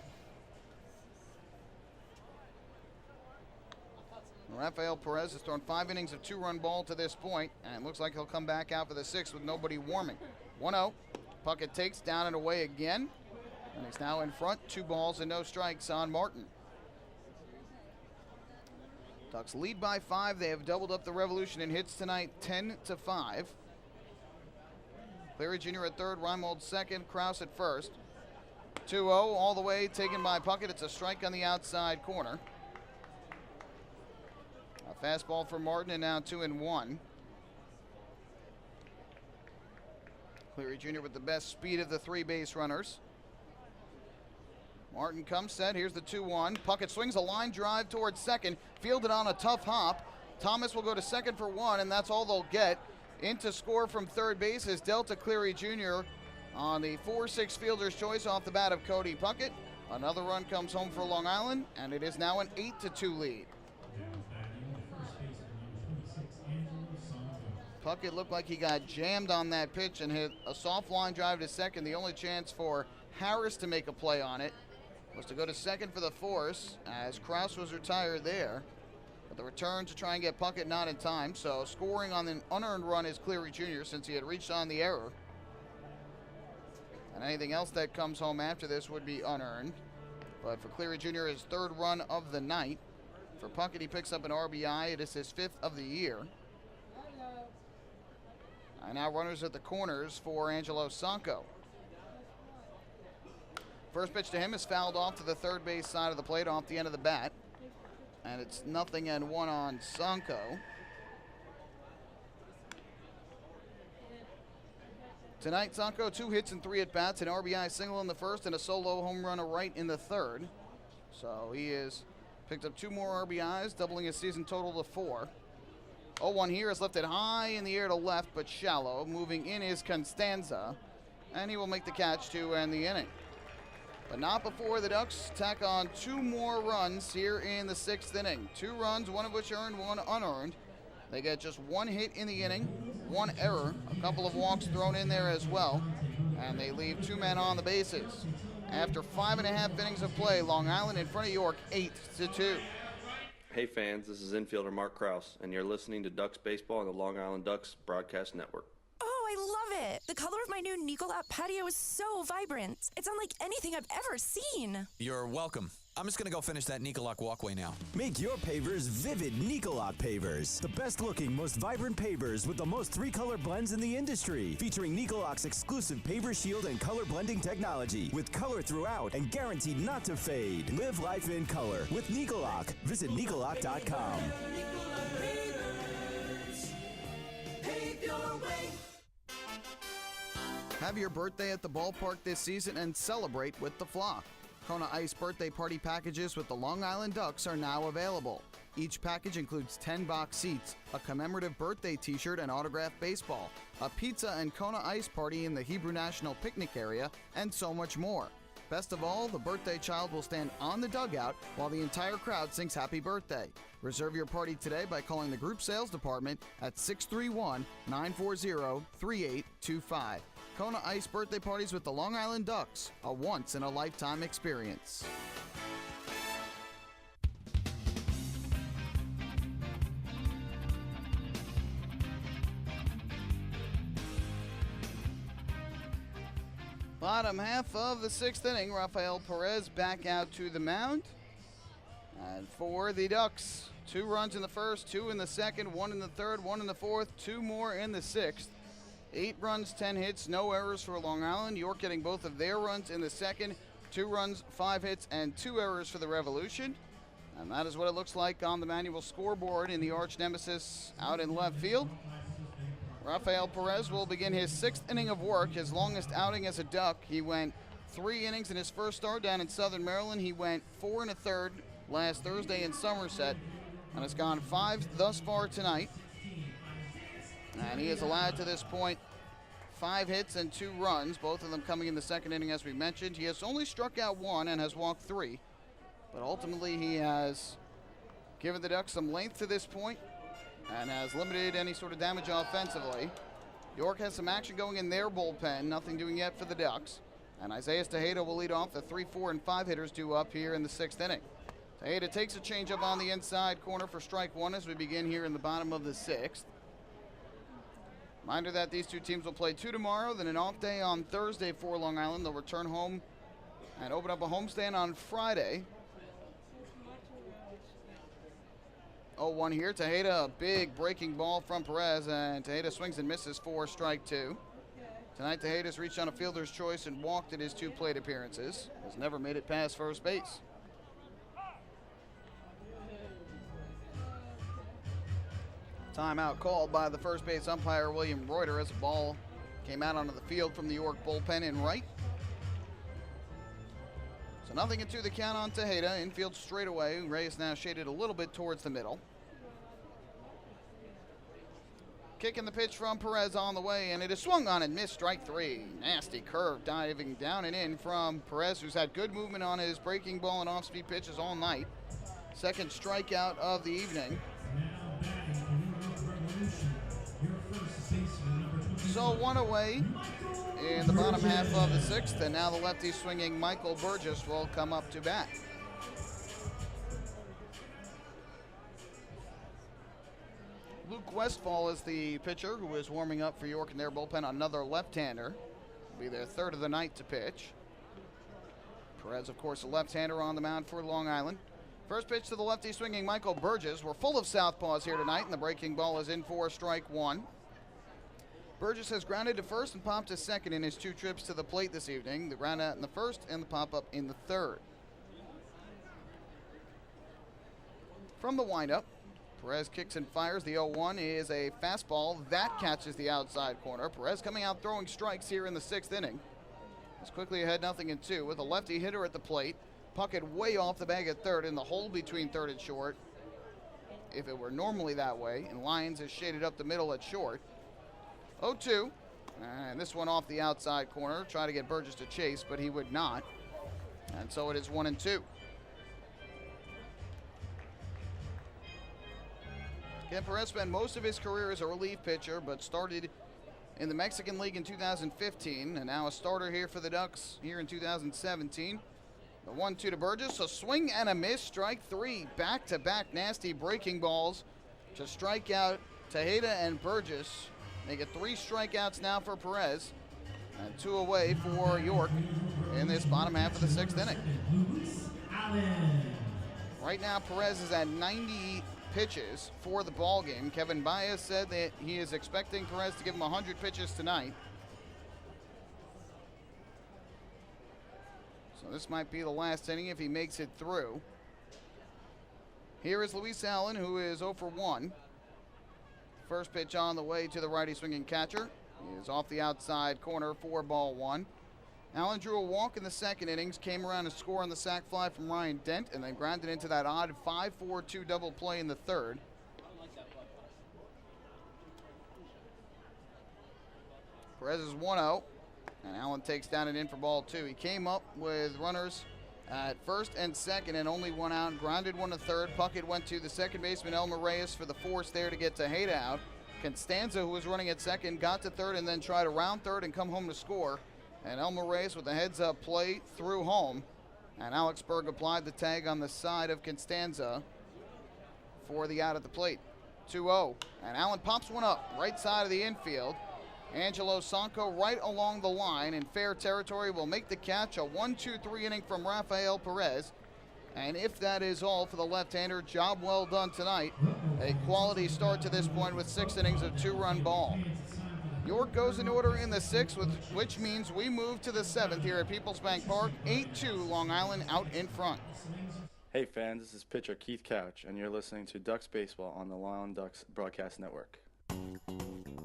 Rafael Perez has thrown 5 innings of 2-run ball to this point, and it looks like he'll come back out for the 6th with nobody warming. 1-0. Puckett takes down and away again, and he's now in front. 2 balls and no strikes on Martin. Ducks lead by 5. They have doubled up the Revolution in hits tonight, 10-5. Cleary Jr. at third, Reimold second, Kraus at first. 2-0 all the way, taken by Puckett. It's a strike on the outside corner. A fastball for Martin, and now 2-1. Cleary Jr. with the best speed of the 3 base runners. Martin comes set. Here's the 2-1. Puckett swings a line drive towards second. Fielded on a tough hop. Thomas will go to second for 1, and that's all they'll get. In to score from third base is Delta Cleary Jr. on the 4-6 fielder's choice off the bat of Cody Puckett. Another run comes home for Long Island, and it is now an 8-2 lead. Puckett looked like he got jammed on that pitch and hit a soft line drive to second. The only chance for Harris to make a play on it was to go to second for the force, as Kraus was retired there. But the return to try and get Puckett not in time, so scoring on an unearned run is Cleary Jr. since he had reached on the error. And anything else that comes home after this would be unearned. But for Cleary Jr., his 3rd run of the night. For Puckett, he picks up an RBI. It is his 5th of the year. And now runners at the corners for Angelo Sanco. First pitch to him is fouled off to the third base side of the plate off the end of the bat. And it's 0-1 on Sanco. Tonight, Sanco 2 hits and 3 at-bats, an RBI single in the first and a solo home run right in the third. So he has picked up 2 more RBIs, doubling his season total to 4. 0-1 here is lifted high in the air to left, but shallow. Moving in is Constanza, and he will make the catch to end the inning. But not before the Ducks tack on 2 more runs here in the 6th inning. 2 runs, 1 of which earned, 1 unearned. They get just 1 hit in the inning, 1 error, a couple of walks thrown in there as well, and they leave 2 men on the bases. After 5.5 innings of play, Long Island in front of York, 8-2. Hey fans, this is infielder Mark Kraus, and you're listening to Ducks Baseball on the Long Island Ducks Broadcast Network. Oh, I love it! The color of my new Nicolot patio is so vibrant. It's unlike anything I've ever seen. You're welcome. I'm just going to go finish that Nicolot walkway now. Make your pavers vivid Nicolot pavers. The best looking, most vibrant pavers with the most 3-color blends in the industry. Featuring Nicolot's exclusive paver shield and color blending technology. With color throughout and guaranteed not to fade. Live life in color with Nicolot. Visit Nicolot.com. Have your birthday at the ballpark this season and celebrate with the flock. Kona Ice birthday party packages with the Long Island Ducks are now available. Each package includes 10 box seats, a commemorative birthday t-shirt and autographed baseball, a pizza and Kona Ice party in the Hebrew National Picnic area, and so much more. Best of all, the birthday child will stand on the dugout while the entire crowd sings happy birthday. Reserve your party today by calling the group sales department at 631-940-3825. Kona Ice birthday parties with the Long Island Ducks, a once-in-a-lifetime experience. Bottom half of the sixth inning, Rafael Perez back out to the mound. And for the Ducks, 2 runs in the first, 2 in the second, 1 in the third, 1 in the fourth, 2 more in the sixth. 8 runs, 10 hits, no errors for Long Island. York getting both of their runs in the second, 2 runs, 5 hits, and 2 errors for the Revolution. And that is what it looks like on the manual scoreboard in the arch nemesis out in left field. Rafael Perez will begin his 6th inning of work, his longest outing as a Duck. He went 3 innings in his first start down in Southern Maryland. He went 4 1/3 last Thursday in Somerset, and has gone 5 thus far tonight. And he has allowed to this point 5 hits and 2 runs, both of them coming in the second inning as we mentioned. He has only struck out 1 and has walked 3, but ultimately he has given the Ducks some length to this point and has limited any sort of damage offensively. York has some action going in their bullpen, nothing doing yet for the Ducks. And Isaiah Tejeda will lead off. The 3, 4, and 5 hitters due up here in the 6th inning. Tejeda takes a changeup on the inside corner for strike 1 as we begin here in the bottom of the 6th. Reminder that these two teams will play 2 tomorrow, then an off day on Thursday for Long Island. They'll return home and open up a homestand on Friday. 0-1 here. Tejeda, a big breaking ball from Perez, and Tejeda swings and misses for strike 2. Tonight, Tejeda's reached on a fielder's choice and walked in his 2 plate appearances. Has never made it past first base. Timeout called by the first base umpire, William Reuter, as a ball came out onto the field from the York bullpen in right. So 0-2 the count on Tejeda. Infield straight away. Reyes now shaded a little bit towards the middle. Kicking the pitch from Perez on the way, and it is swung on and missed, strike 3. Nasty curve diving down and in from Perez, who's had good movement on his breaking ball and off-speed pitches all night. Second strikeout of the evening. So 1 away in the bottom half of the 6th, and now the lefty swinging Michael Burgess will come up to bat. Luke Westfall is the pitcher who is warming up for York in their bullpen. Another left-hander. Will be their 3rd of the night to pitch. Perez, of course, a left-hander on the mound for Long Island. First pitch to the lefty swinging Michael Burgess. We're full of southpaws here tonight, and the breaking ball is in for strike 1. Burgess has grounded to first and popped to second in his 2 trips to the plate this evening. The ground out in the first and the pop-up in the 3rd. From the windup, Perez kicks and fires. The 0-1 is a fastball. That catches the outside corner. Perez coming out throwing strikes here in the 6th inning. It's quickly ahead 0-2 with a lefty hitter at the plate. Puckett way off the bag at third in the hole between third and short. If it were normally that way, and Lyons is shaded up the middle at short. 0-2, and this one off the outside corner. Try to get Burgess to chase, but he would not. And so it is 1-2. Ken Perez spent most of his career as a relief pitcher, but started in the Mexican League in 2015, and now a starter here for the Ducks here in 2017. The 1-2 to Burgess, a swing and a miss, strike 3. Back-to-back nasty breaking balls to strike out Tejeda and Burgess. Make it 3 strikeouts now for Perez, and 2 away for York in this bottom half of the 6th inning. Right now, Perez is at 90 pitches for the ball game. Kevin Baez said that he is expecting Perez to give him 100 pitches tonight. So this might be the last inning if he makes it through. Here is Luis Allen, who is 0 for 1. First pitch on the way to the righty swinging catcher. He is off the outside corner for ball 1. Allen drew a walk in the second innings, came around to score on the sac fly from Ryan Dent, and then grounded into that odd 5-4-2 double play in the third. Perez is 1-0, and Allen takes down and in for ball 2. He came up with runners at first and second and only one out, grounded one to third. Puckett went to the second baseman, Elmer Reyes, for the force there to get Tejeda out. Constanza, who was running at second, got to third and then tried to round third and come home to score. And Elmer Reyes with a heads-up play through home. And Alex Berg applied the tag on the side of Constanza for the out at the plate. 2-0. And Allen pops one up, right side of the infield. Angelo Sanko right along the line in fair territory will make the catch. A 1-2-3 inning from Rafael Perez. And if that is all for the left-hander, job well done tonight. A quality start to this point with 6 innings of 2-run ball. York goes in order in the 6th, which means we move to the 7th here at PeoplesBank Park. 8-2 Long Island out in front. Hey fans, this is pitcher Keith Couch, and you're listening to Ducks Baseball on the Long Island Ducks Broadcast Network.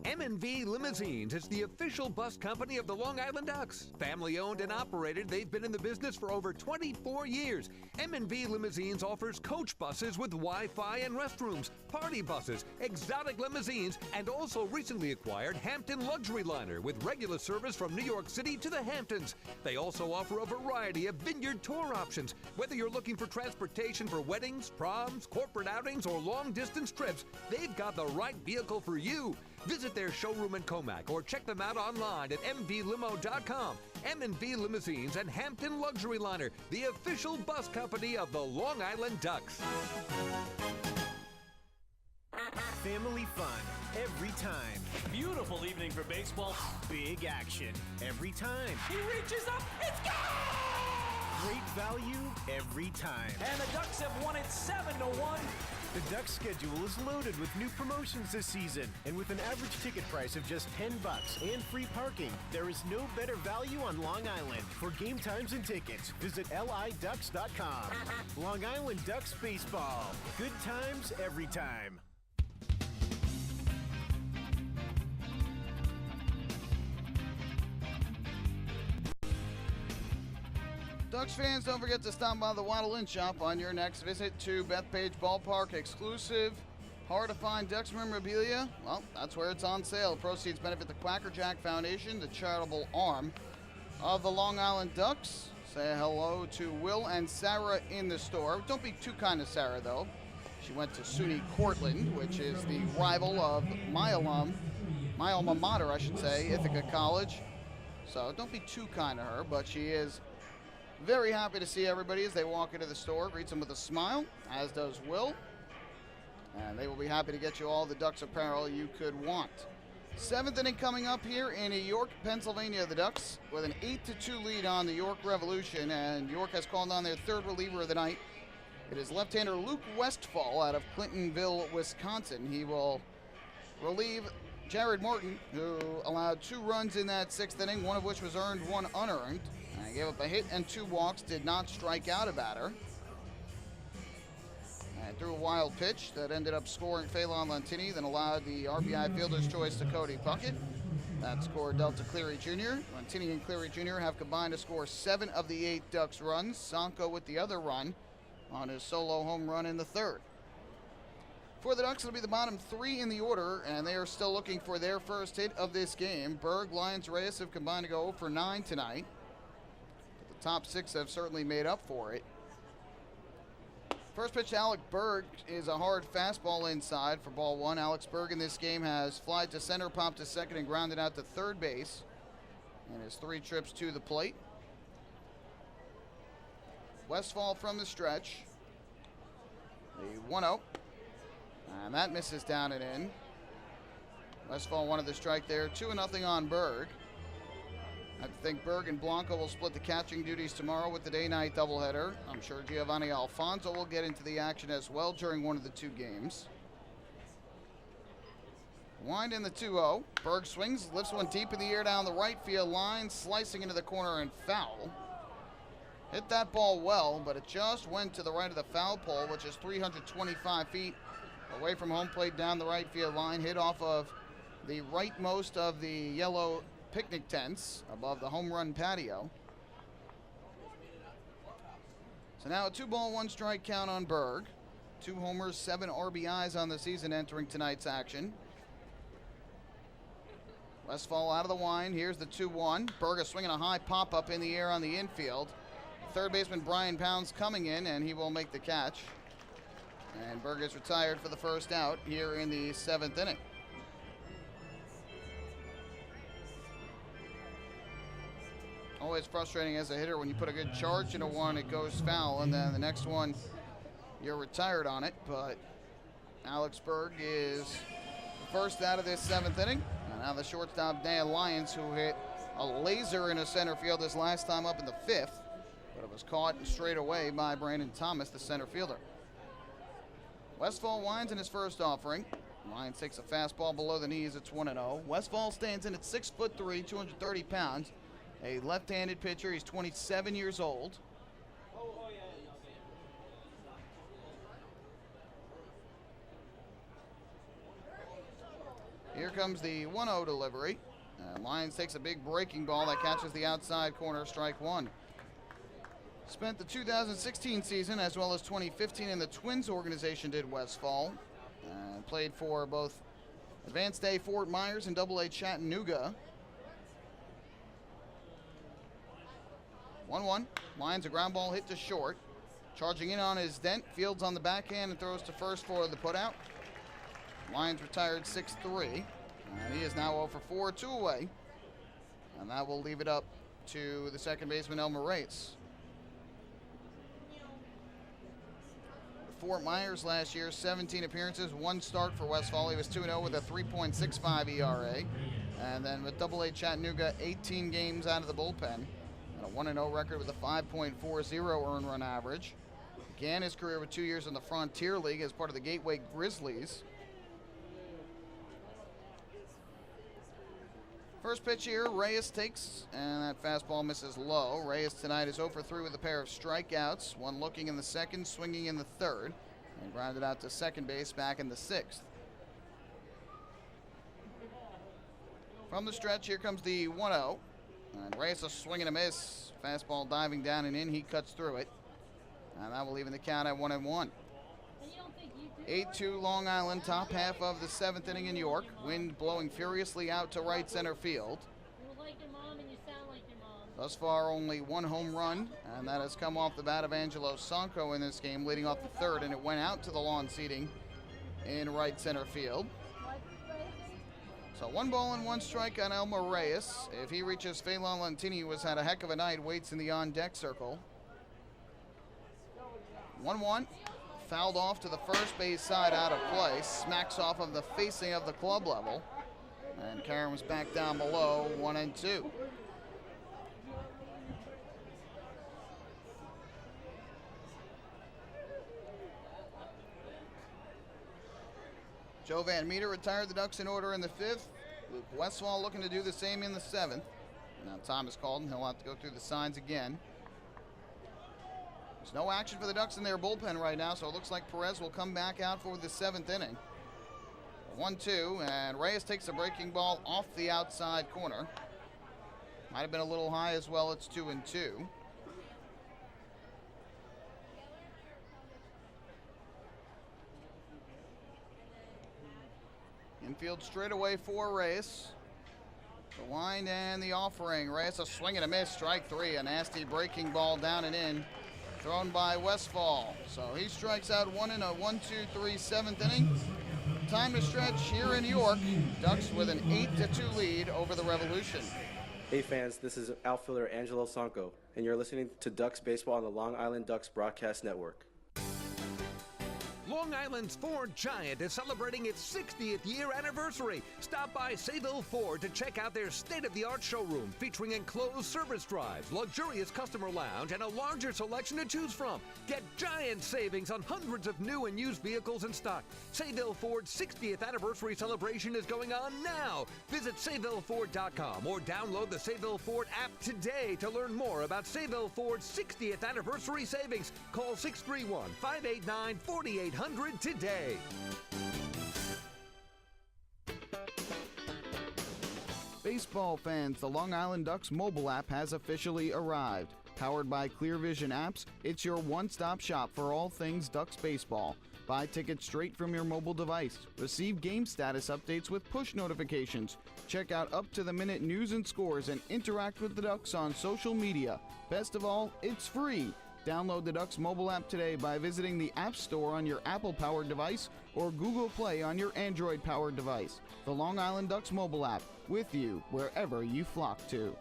M&V Limousines is the official bus company of the Long Island Ducks. Family owned and operated, they've been in the business for over 24 years. M&V Limousines offers coach buses with Wi-Fi and restrooms, party buses, exotic limousines, and also recently acquired Hampton Luxury Liner with regular service from New York City to the Hamptons. They also offer a variety of vineyard tour options. Whether you're looking for transportation for weddings, proms, corporate outings, or long-distance trips, they've got the right vehicle for you. Visit their showroom in Comac or check them out online at mvlimo.com. M&V Limousines and Hampton Luxury Liner, the official bus company of the Long Island Ducks. Family fun every time. Beautiful evening for baseball. Big action every time. He reaches up, it's gone! Great value every time. And the Ducks have won it 7-1. The Ducks schedule is loaded with new promotions this season, and with an average ticket price of just $10 and free parking, there is no better value on Long Island. For game times and tickets, visit liducks.com. Long Island Ducks Baseball. Good times every time. Ducks fans, don't forget to stop by the Waddle Inn Shop on your next visit to Bethpage Ballpark. Exclusive, hard-to-find Ducks memorabilia. Well, that's where it's on sale. Proceeds benefit the Quacker Jack Foundation, the charitable arm of the Long Island Ducks. Say hello to Will and Sarah in the store. Don't be too kind to Sarah, though. She went to SUNY Cortland, which is the rival of my alma mater, I should say, Ithaca College. So don't be too kind to her, but she is very happy to see everybody as they walk into the store. Greets them with a smile, as does Will. And they will be happy to get you all the Ducks apparel you could want. 7th inning coming up here in York, Pennsylvania. The Ducks with an 8-2 lead on the York Revolution, and York has called on their third reliever of the night. It is left-hander Luke Westfall out of Clintonville, Wisconsin. He will relieve Jared Morton, who allowed 2 runs in that 6th inning, one of which was earned, one unearned. He gave up a hit and 2 walks, did not strike out a batter. And threw a wild pitch that ended up scoring Phelan Lentini, then allowed the RBI fielder's choice to Cody Puckett. That scored Delta Cleary Jr. Lentini and Cleary Jr. have combined to score 7 of the 8 Ducks runs. Sanko with the other run on his solo home run in the 3rd. For the Ducks, it'll be the bottom 3 in the order, and they are still looking for their first hit of this game. Berg, Lyons, Reyes have combined to go 0 for 9 tonight. Top 6 have certainly made up for it. First pitch to Alec Berg is a hard fastball inside for ball 1. Alex Berg in this game has flied to center, popped to second, and grounded out to third base in his 3 trips to the plate. Westfall from the stretch. The 1-0. And that misses down and in. Westfall wanted the strike there. 2-0 on Berg. I think Berg and Blanco will split the catching duties tomorrow with the day-night doubleheader. I'm sure Giovanni Alfonso will get into the action as well during one of the 2 games. Wind in the 2-0. Berg swings, lifts one deep in the air down the right field line, slicing into the corner and foul. Hit that ball well, but it just went to the right of the foul pole, which is 325 feet away from home plate down the right field line. Hit off of the rightmost of the yellow picnic tents above the home run patio. So now a 2-ball, 1-strike count on Berg. 2 homers, 7 RBIs on the season entering tonight's action. Westfall out of the wind. Here's the 2-1. Berg swinging a high pop-up in the air on the infield. Third baseman Brian Pounds coming in, and he will make the catch. And Berg is retired for the first out here in the 7th inning. Always frustrating as a hitter when you put a good charge into one, it goes foul, and then the next one, you're retired on it. But Alex Berg is the first out of this 7th inning. And now the shortstop, Dan Lyons, who hit a laser into center field this last time up in the 5th, but it was caught straight away by Brandon Thomas, the center fielder. Westfall winds in his first offering. Lyons takes a fastball below the knees. It's 1-0. Westfall stands in at 6'3", 230 pounds. A left-handed pitcher. He's 27 years old. Here comes the 1-0 delivery. Lyons takes a big breaking ball that catches the outside corner, strike one. Spent the 2016 season as well as 2015 in the Twins organization did Westfall. Played for both Advanced A Fort Myers and AA Chattanooga. 1-1. Lyons a ground ball hit to short. Charging in on his dent. Fields on the backhand and throws to first for the putout. Lyons retired 6-3. And he is now 0 for 4, 2 away. And that will leave it up to the second baseman, Elmer Reyes. Fort Myers last year, 17 appearances, 1 start for Westfall. He was 2-0 with a 3.65 ERA. And then with AA Chattanooga, 18 games out of the bullpen. And a 1-0 record with a 5.40 earned run average. Began his career with 2 years in the Frontier League as part of the Gateway Grizzlies. First pitch here, Reyes takes, and that fastball misses low. Reyes tonight is 0 for 3 with a pair of strikeouts, one looking in the second, swinging in the third, and grounded out to second base back in the 6th. From the stretch, here comes the 1-0, and Reyes a swing and a miss. Fastball diving down and in, he cuts through it, and that will even the count at 1-1. 8-2 Long Island, top half of the 7th inning in York. Wind blowing furiously out to right center field. Thus far, only 1 home run, and that has come off the bat of Angelo Sanko in this game, leading off the 3rd, and it went out to the lawn seating in right center field. So 1 ball and 1 strike on Elmer Reyes. If he reaches Phelan Lentini, who has had a heck of a night, waits in the on-deck circle. 1-1. Fouled off to the first base side out of play. Smacks off of the facing of the club level. And Karen was back down below, 1-2. Joe Van Meter retired the Ducks in order in the 5th. Luke Westfall looking to do the same in the 7th. Now time is called and he'll have to go through the signs again. There's no action for the Ducks in their bullpen right now, so it looks like Perez will come back out for the 7th inning. 1-2, and Reyes takes a breaking ball off the outside corner. Might have been a little high as well. It's 2-2. Infield straight away for Reyes. The line and the offering. Reyes a swing and a miss, strike 3. A nasty breaking ball down and in. Thrown by Westfall. So he strikes out 1 in a 1-2-3 7th inning. Time to stretch here in York. Ducks with an 8-2 lead over the Revolution. Hey fans, this is outfielder Angelo Sanko, and you're listening to Ducks Baseball on the Long Island Ducks Broadcast Network. Long Island's Ford Giant is celebrating its 60th year anniversary. Stop by Sayville Ford to check out their state-of-the-art showroom featuring enclosed service drives, luxurious customer lounge, and a larger selection to choose from. Get giant savings on hundreds of new and used vehicles in stock. Sayville Ford's 60th anniversary celebration is going on now. Visit SayvilleFord.com or download the Sayville Ford app today to learn more about Sayville Ford's 60th anniversary savings. Call 631-589-4800 today. Baseball fans, the Long Island Ducks mobile app has officially arrived. Powered by Clear Vision Apps, it's your one-stop shop for all things Ducks baseball. Buy tickets straight from your mobile device. Receive game status updates with push notifications. Check out up-to-the-minute news and scores and interact with the Ducks on social media. Best of all, it's free. Download the Ducks mobile app today by visiting the App Store on your Apple-powered device or Google Play on your Android-powered device. The Long Island Ducks mobile app, with you wherever you flock to.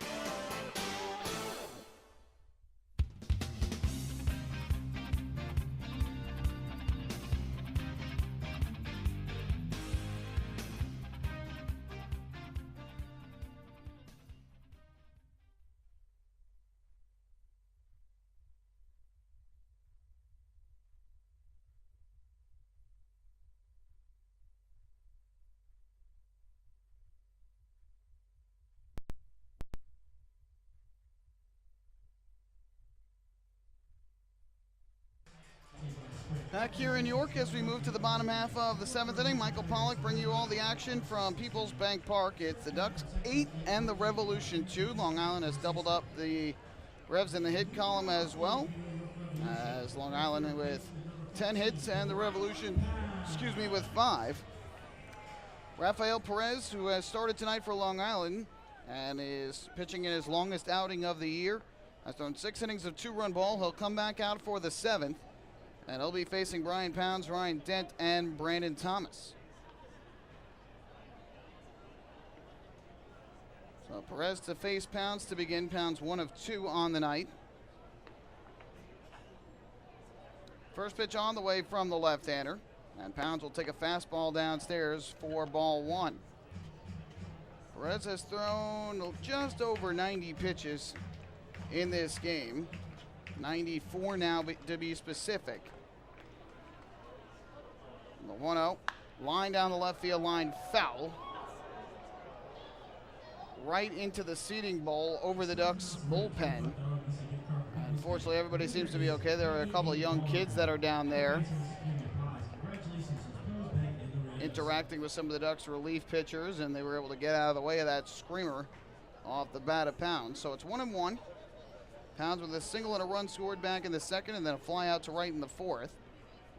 Back here in York as we move to the bottom half of the 7th inning. Michael Pollock bringing you all the action from PeoplesBank Park. It's the Ducks 8 and the Revolution 2. Long Island has doubled up the Revs in the hit column as well, as Long Island with 10 hits and the Revolution, with 5. Rafael Perez, who has started tonight for Long Island and is pitching in his longest outing of the year, has thrown 6 innings of 2-run ball. He'll come back out for the 7th. And he'll be facing Brian Pounds, Ryan Dent, and Brandon Thomas. So Perez to face Pounds to begin. Pounds 1 of 2 on the night. First pitch on the way from the left-hander. And Pounds will take a fastball downstairs for ball 1. Perez has thrown just over 90 pitches in this game. 94 now to be specific. The 1-0, line down the left field line, foul. Right into the seating bowl over the Ducks bullpen. Unfortunately, everybody seems to be okay. There are a couple of young kids that are down there interacting with some of the Ducks relief pitchers, and they were able to get out of the way of that screamer off the bat of Pounds. So it's 1-1. Pounds with a single and a run scored back in the 2nd, and then a fly out to right in the 4th.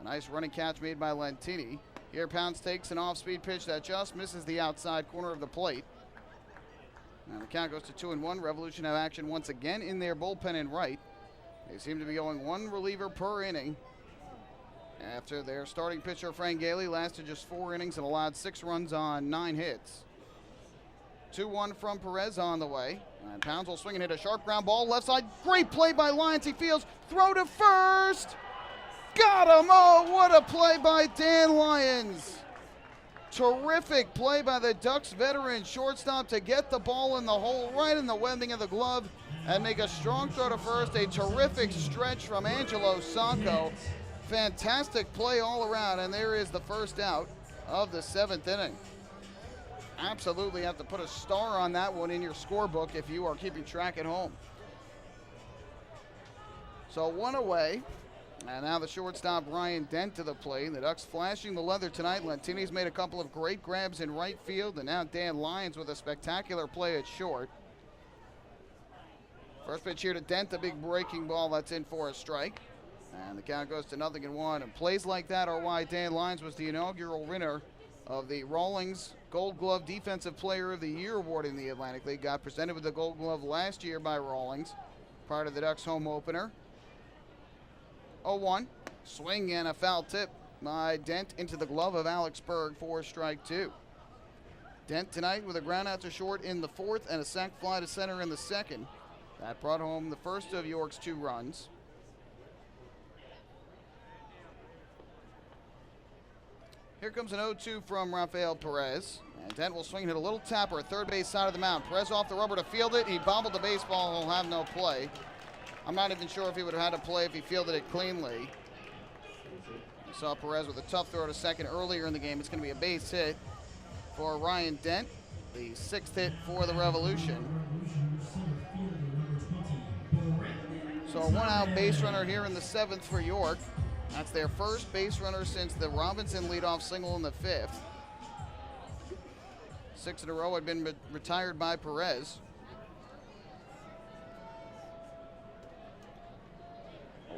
A nice running catch made by Lentini. Here Pounds takes an off-speed pitch that just misses the outside corner of the plate. And the count goes to 2-1. Revolution have action once again in their bullpen in right. They seem to be going one reliever per inning after their starting pitcher Frank Gailey lasted just 4 innings and allowed 6 runs on 9 hits. 2-1 from Perez on the way. And Pounds will swing and hit a sharp ground ball left side. Great play by Lyons. He fields. Throw to first. Got him! Oh, what a play by Dan Lyons. Terrific play by the Ducks veteran shortstop to get the ball in the hole right in the webbing of the glove and make a strong throw to first. A terrific stretch from Angelo Sacco. Fantastic play all around, and there is the first out of the 7th inning. Absolutely have to put a star on that one in your scorebook if you are keeping track at home. So 1 away. And now the shortstop, Ryan Dent, to the plate. The Ducks flashing the leather tonight. Lentini's made a couple of great grabs in right field, and now Dan Lyons with a spectacular play at short. First pitch here to Dent, the big breaking ball that's in for a strike. And the count goes to 0-1. And plays like that are why Dan Lyons was the inaugural winner of the Rawlings Gold Glove Defensive Player of the Year award in the Atlantic League. Got presented with the Gold Glove last year by Rawlings, part of the Ducks home opener. 0-1, swing and a foul tip by Dent into the glove of Alex Berg for strike 2. Dent tonight with a ground out to short in the 4th and a sac fly to center in the 2nd. That brought home the first of York's 2 runs. Here comes an 0-2 from Rafael Perez. And Dent will swing and hit a little tapper at third base side of the mound. Perez off the rubber to field it. He bobbled the baseball and will have no play. I'm not even sure if he would have had to play if he fielded it cleanly. We saw Perez with a tough throw to second earlier in the game. It's going to be a base hit for Ryan Dent, the 6th hit for the Revolution. So a 1-out base runner here in the 7th for York. That's their first base runner since the Robinson leadoff single in the 5th. 6 in a row had been retired by Perez.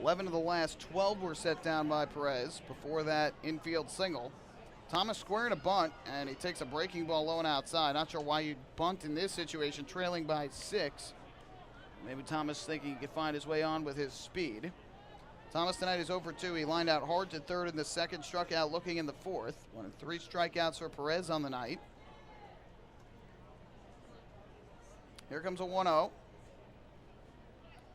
11 of the last 12 were set down by Perez. Before that infield single. Thomas squaring a bunt, and he takes a breaking ball low and outside. Not sure why you'd bunt in this situation, trailing by 6. Maybe Thomas thinking he could find his way on with his speed. Thomas tonight is 0 for 2. He lined out hard to third in the second, struck out looking in the fourth. 1 of 3 strikeouts for Perez on the night. Here comes a 1-0.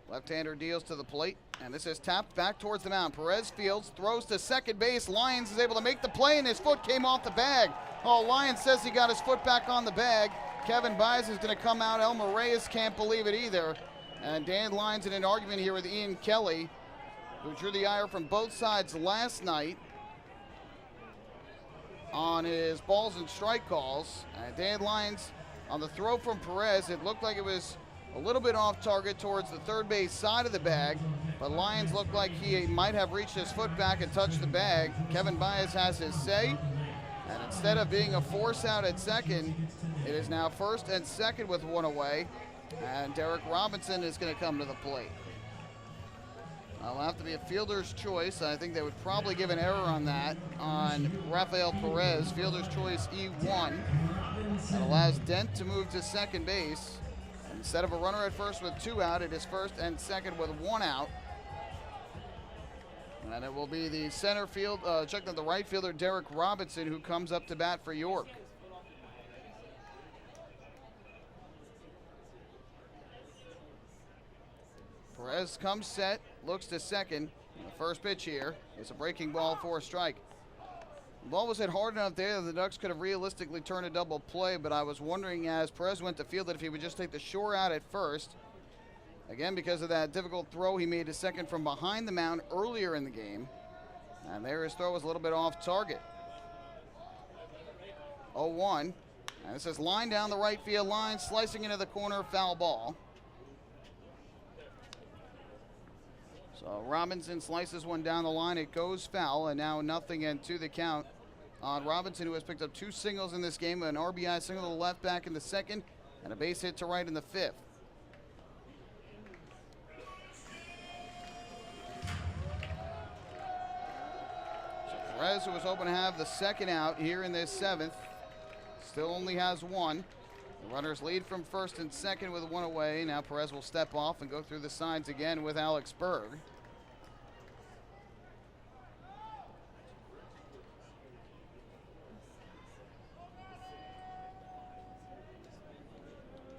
Left-hander deals to the plate, and this is tapped back towards the mound. Perez fields, throws to second base. Lyons is able to make the play, and his foot came off the bag. Oh, Lyons says he got his foot back on the bag. Kevin Baez is going to come out. Elmer Reyes can't believe it either. And Dan Lyons in an argument here with Ian Kelly, who drew the ire from both sides last night on his balls and strike calls. And Dan Lyons on the throw from Perez, it looked like it was a little bit off target towards the third base side of the bag, but Lyons looked like he might have reached his foot back and touched the bag. Kevin Baez has his say, and instead of being a force out at second, it is now first and second with 1 away, and Derek Robinson is going to come to the plate. It'll have to be a fielder's choice. I think they would probably give an error on that on Rafael Perez. Fielder's choice E1. That allows Dent to move to second base. Instead of a runner at first with 2 out, it is first and second with 1 out. And it will be the center field, checking the right fielder, Derek Robinson, who comes up to bat for York. Perez comes set, looks to second. The first pitch here is a breaking ball for a strike. The ball was hit hard enough there that the Ducks could have realistically turned a double play, but I was wondering as Perez went to field that if he would just take the shore out at first. Again, because of that difficult throw he made to second from behind the mound earlier in the game. And there his throw was a little bit off target. 0-1. And this is line down the right field line, slicing into the corner, foul ball. So Robinson slices one down the line. It goes foul, and now 0-2 the count on Robinson, who has picked up 2 singles in this game, an RBI single to the left back in the second, and a base hit to right in the 5th. So Perez, who was hoping to have the second out here in this 7th, still only has 1. The runners lead from first and second with 1 away. Now Perez will step off and go through the signs again with Alex Berg.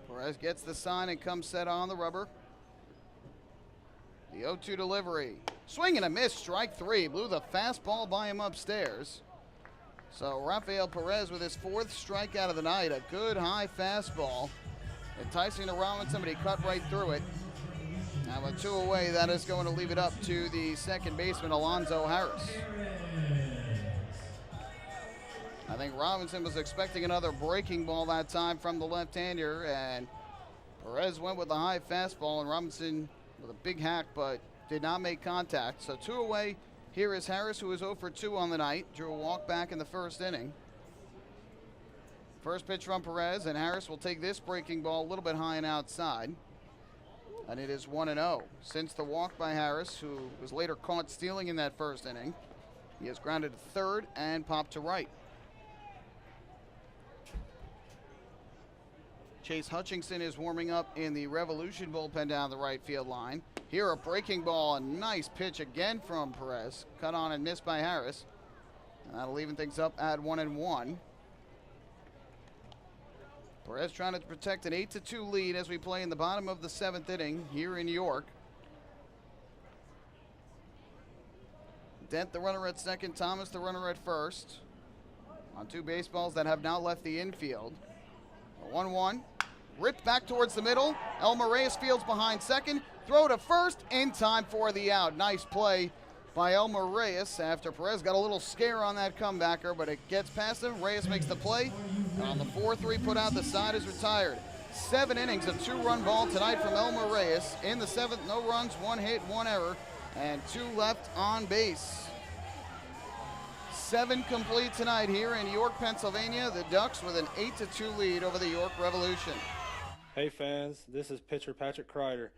Perez gets the sign and comes set on the rubber. The 0-2 delivery. Swing and a miss, strike 3. Blew the fastball by him upstairs. So Rafael Perez with his 4th strikeout of the night. A good high fastball. Enticing to Robinson, but he cut right through it. Now with 2 away, that is going to leave it up to the second baseman, Alonzo Harris. I think Robinson was expecting another breaking ball that time from the left-hander, and Perez went with the high fastball, and Robinson with a big hack, but did not make contact. So 2 away. Here is Harris, who is 0 for 2 on the night. Drew a walk back in the first inning. First pitch from Perez, and Harris will take this breaking ball a little bit high and outside. And it is 1-0. Since the walk by Harris, who was later caught stealing in that first inning, he has grounded to third and popped to right. Chase Hutchinson is warming up in the Revolution bullpen down the right field line. Here a breaking ball, a nice pitch again from Perez. Cut on and missed by Harris. And that'll even things up at 1-1. Perez trying to protect an 8-2 lead as we play in the bottom of the 7th inning here in York. Dent the runner at second, Thomas the runner at first. On 2 baseballs that have now left the infield. 1-1. Ripped back towards the middle. Elmer Reyes fields behind second. Throw to first in time for the out. Nice play by Elmer Reyes after Perez got a little scare on that comebacker, but it gets past him. Reyes makes the play. And on the 4-3 put out, the side is retired. 7 innings of 2-run ball tonight from Elmer Reyes. In the 7th, no runs, 1 hit, 1 error, and 2 left on base. 7 complete tonight here in York, Pennsylvania. The Ducks with an 8-2 lead over the York Revolution. Hey fans, this is pitcher Patrick Kreider,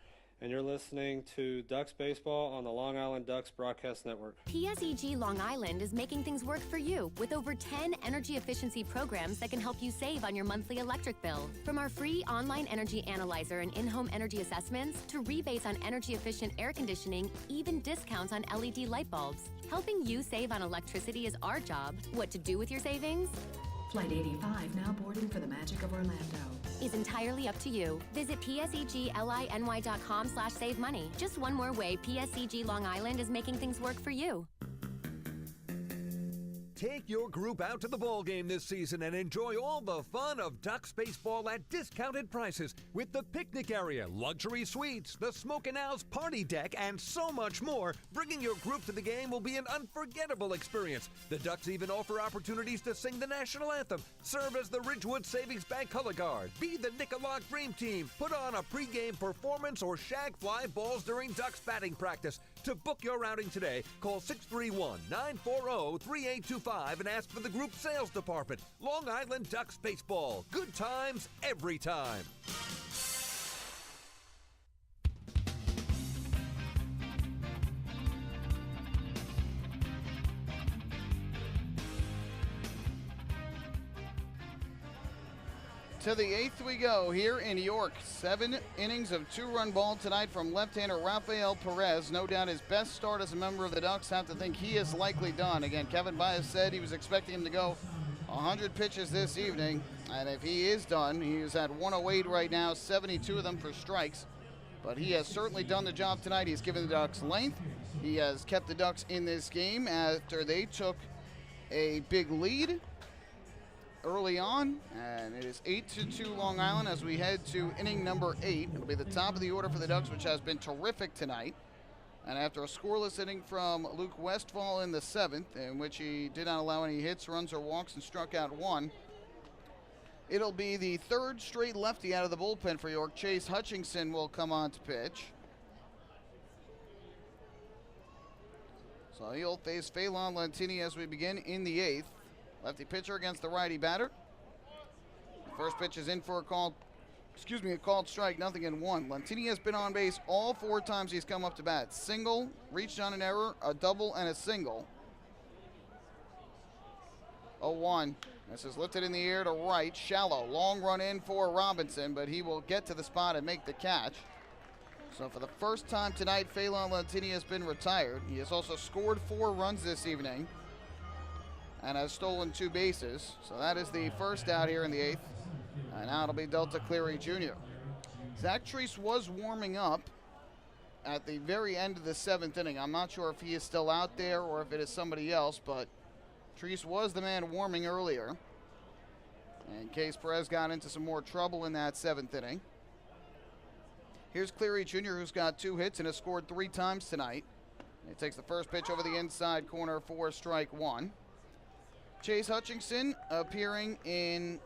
and you're listening to Ducks Baseball on the Long Island Ducks Broadcast Network. PSEG Long Island is making things work for you with over 10 energy efficiency programs that can help you save on your monthly electric bill. From our free online energy analyzer and in-home energy assessments to rebates on energy-efficient air conditioning, even discounts on LED light bulbs. Helping you save on electricity is our job. What to do with your savings? Flight 85 now boarding for the magic of Orlando. Is entirely up to you. Visit psegly.com/save money. Just one more way PSEG Long Island is making things work for you. Take your group out to the ball game this season and enjoy all the fun of Ducks baseball at discounted prices with the picnic area, luxury suites, the Smokin' Owl's party deck, and so much more. Bringing your group to the game will be an unforgettable experience. The Ducks even offer opportunities to sing the national anthem, serve as the Ridgewood Savings Bank color guard, be the Nickalock Dream Team, put on a pregame performance, or shag fly balls during Ducks batting practice. To book your outing today, call 631-940-3825 and ask for the group sales department. Long Island Ducks Baseball. Good times every time. To the 8th we go here in York. 7 innings of 2-run ball tonight from left-hander Rafael Perez. No doubt his best start as a member of the Ducks. Have to think he is likely done. Again, Kevin Bias said he was expecting him to go 100 pitches this evening. And if he is done, he is at 108 right now, 72 of them for strikes. But he has certainly done the job tonight. He's given the Ducks length. He has kept the Ducks in this game after they took a big lead early on, and it is 8-2 Long Island as we head to inning number 8. It'll be the top of the order for the Ducks, which has been terrific tonight. And after a scoreless inning from Luke Westfall in the 7th, in which he did not allow any hits, runs, or walks and struck out 1, it'll be the 3rd straight lefty out of the bullpen for York. Chase Hutchinson will come on to pitch. So he'll face Phelan Lentini as we begin in the 8th. Lefty pitcher against the righty batter. The first pitch is in for a called strike, 0-1. Lentini has been on base all 4 times he's come up to bat. Single, reached on an error, a double, and a single. 0-1. This is lifted in the air to right, shallow. Long run in for Robinson, but he will get to the spot and make the catch. So for the first time tonight, Phelan Lentini has been retired. He has also scored 4 runs this evening and has stolen 2 bases. So that is the first out here in the 8th. And now it'll be Delta Cleary Jr. Zach Treese was warming up at the very end of the 7th inning. I'm not sure if he is still out there or if it is somebody else, but Treese was the man warming earlier in case Perez got into some more trouble in that 7th inning. Here's Cleary Jr., who's got 2 hits and has scored 3 times tonight. He takes the first pitch over the inside corner for strike 1. Chase Hutchinson appearing in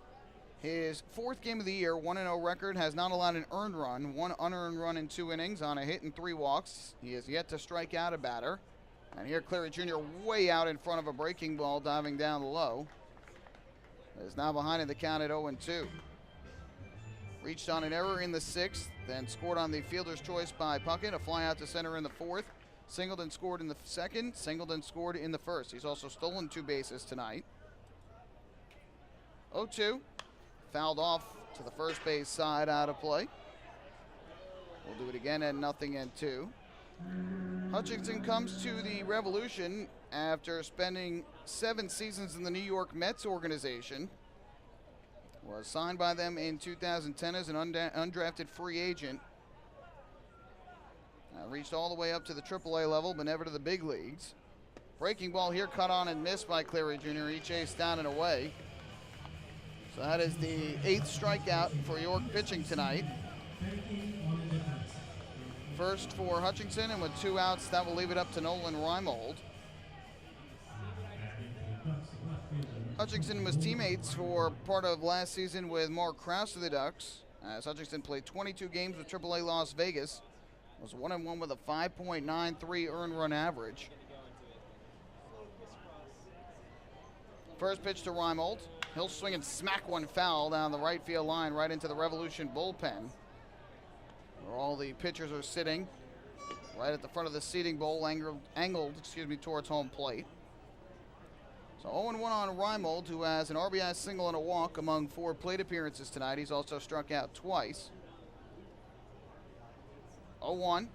his 4th game of the year, 1-0 record, has not allowed an earned run, 1 unearned run in 2 innings on a hit and 3 walks. He has yet to strike out a batter. And here Cleary Jr. way out in front of a breaking ball, diving down low. Is now behind in the count at 0-2. Reached on an error in the 6th, then scored on the fielder's choice by Puckett, a fly out to center in the 4th. Singled and scored in the 2nd, singled and scored in the 1st. He's also stolen 2 bases tonight. 0-2, fouled off to the first base side, out of play. We'll do it again at 0-2. Hutchinson comes to the Revolution after spending 7 seasons in the New York Mets organization. Was signed by them in 2010 as an undrafted free agent. Reached all the way up to the AAA level, but never to the big leagues. Breaking ball here, cut on and missed by Cleary Jr. He chased down and away. So that is the 8th strikeout for York pitching tonight. First for Hutchinson, and with 2 outs, that will leave it up to Nolan Reimold. Hutchinson was teammates for part of last season with Mark Krause of the Ducks, as Hutchinson played 22 games with AAA Las Vegas. Was 1-1 with a 5.93 earned run average. First pitch to Reimold. He'll swing and smack one foul down the right field line right into the Revolution bullpen. where all the pitchers are sitting right at the front of the seating bowl, angled towards home plate. So 0-1 on Reimold, who has an RBI single and a walk among 4 plate appearances tonight. He's also struck out twice. 0-1.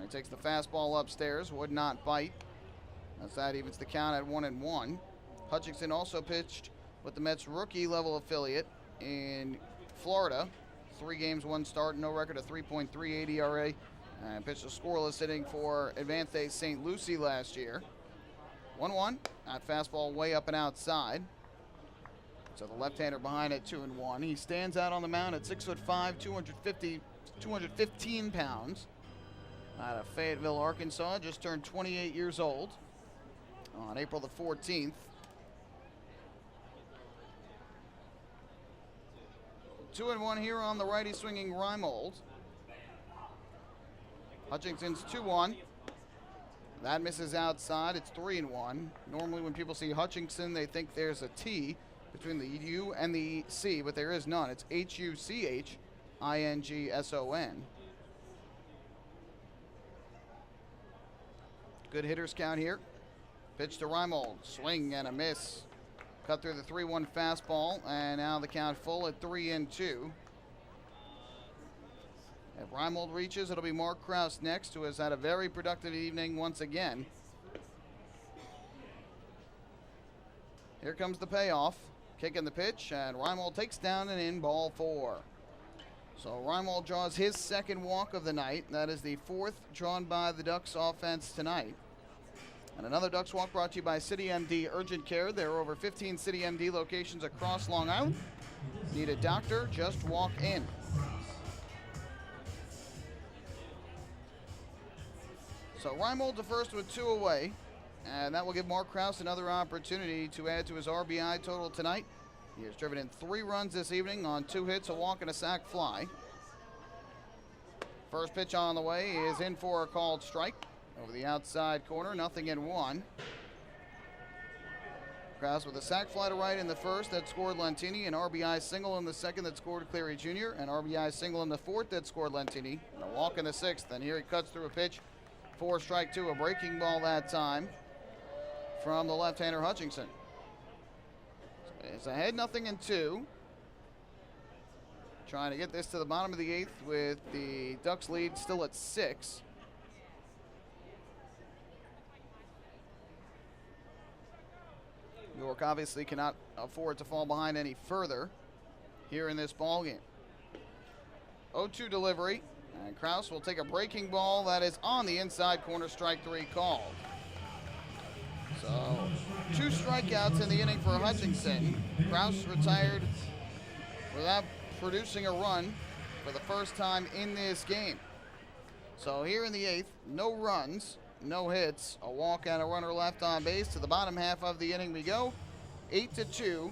He takes the fastball upstairs, would not bite. That evens the count at 1-1. Hutchinson also pitched with the Mets' rookie-level affiliate in Florida. 3 games, 1 start, no record of 3.38 ERA. And pitched a scoreless inning for Advanced A St. Lucie last year. 1-1. That fastball way up and outside. So the left-hander behind it, 2-1. He stands out on the mound at 6'5", 215 pounds. Out of Fayetteville, Arkansas, just turned 28 years old on April the 14th. Two and one here on the righty swinging Reimold. Hutchinson's 2-1. That misses outside. It's 3-1. Normally when people see Hutchinson, they think there's a T between the U and the C, but there is none. It's Huchinson. Good hitters count here. Pitch to Reimold. Swing and a miss. Cut through the 3-1 fastball, and now the count full at 3-2. If Reimold reaches, it'll be Mark Krause next, who has had a very productive evening once again. Here comes the payoff. Kick in the pitch, and Reimold takes down and in, ball 4. So Reimold draws his second walk of the night. That is the 4th drawn by the Ducks offense tonight. And another Ducks walk brought to you by City MD Urgent Care. There are over 15 City MD locations across Long Island. Need a doctor? Just walk in. So Reimold to first with 2 away, and that will give Mark Krause another opportunity to add to his RBI total tonight. He has driven in 3 runs this evening on 2 hits, a walk, and a sac fly. First pitch on the way is in for a called strike. Over the outside corner, 0-1. Krause with a sac fly to right in the first that scored Lentini, an RBI single in the second that scored Cleary Jr., an RBI single in the fourth that scored Lentini, and a walk in the sixth. And here he cuts through a pitch for strike 2, a breaking ball that time from the left-hander Hutchinson. So it's ahead 0-2. Trying to get this to the bottom of the 8th with the Ducks lead still at 6. York obviously cannot afford to fall behind any further here in this ball game. 0-2 delivery, and Krause will take a breaking ball that is on the inside corner, strike 3 called. So 2 strikeouts in the inning for Hutchinson. Krause retired without producing a run for the first time in this game. So here in the 8th, no runs, no hits, a walk and a runner left on base. To the bottom half of the inning we go, 8-2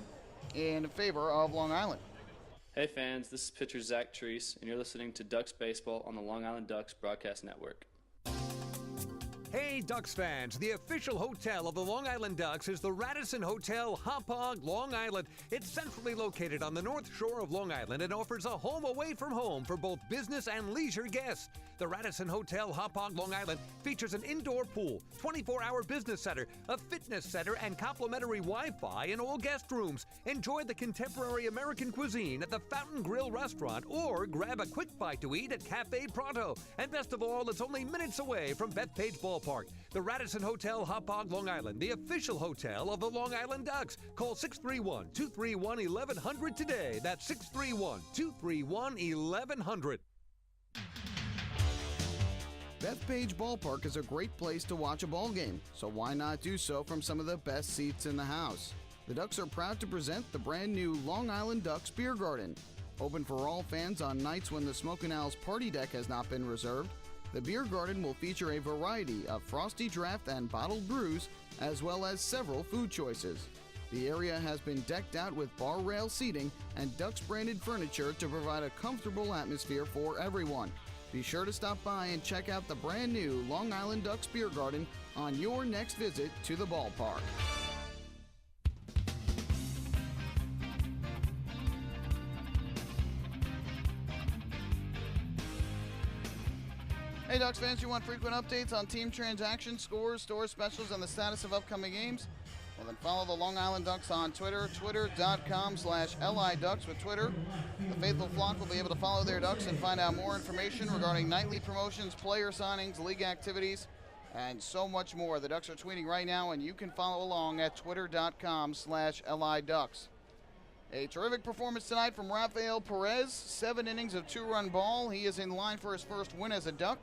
in favor of Long Island. Hey fans, this is pitcher Zach Treese, and you're listening to Ducks Baseball on the Long Island Ducks Broadcast Network. Hey Ducks fans, the official hotel of the Long Island Ducks is the Radisson Hotel Hauppauge, Long Island. It's centrally located on the north shore of Long Island and offers a home away from home for both business and leisure guests. The Radisson Hotel Hauppauge, Long Island features an indoor pool, 24-hour business center, a fitness center, and complimentary Wi-Fi in all guest rooms. Enjoy the contemporary American cuisine at the Fountain Grill restaurant or grab a quick bite to eat at Cafe Pronto. And best of all, it's only minutes away from Bethpage Ballpark. The Radisson Hotel Hauppauge, Long Island, the official hotel of the Long Island Ducks. Call 631-231-1100 today. That's 631-231-1100. Bethpage Ballpark is a great place to watch a ball game, so why not do so from some of the best seats in the house? The Ducks are proud to present the brand new Long Island Ducks Beer Garden. Open for all fans on nights when the Smokin' Owl's party deck has not been reserved, the Beer Garden will feature a variety of frosty draft and bottled brews, as well as several food choices. The area has been decked out with bar rail seating and Ducks branded furniture to provide a comfortable atmosphere for everyone. Be sure to stop by and check out the brand new Long Island Ducks Beer Garden on your next visit to the ballpark. Hey, Ducks fans, you want frequent updates on team transactions, scores, store specials, and the status of upcoming games? Well, then follow the Long Island Ducks on Twitter, twitter.com/LIDucks. With Twitter, the faithful flock will be able to follow their Ducks and find out more information regarding nightly promotions, player signings, league activities, and so much more. The Ducks are tweeting right now, and you can follow along at twitter.com/LIDucks. A terrific performance tonight from Rafael Perez. 7 innings of 2-run ball. He is in line for his first win as a Duck,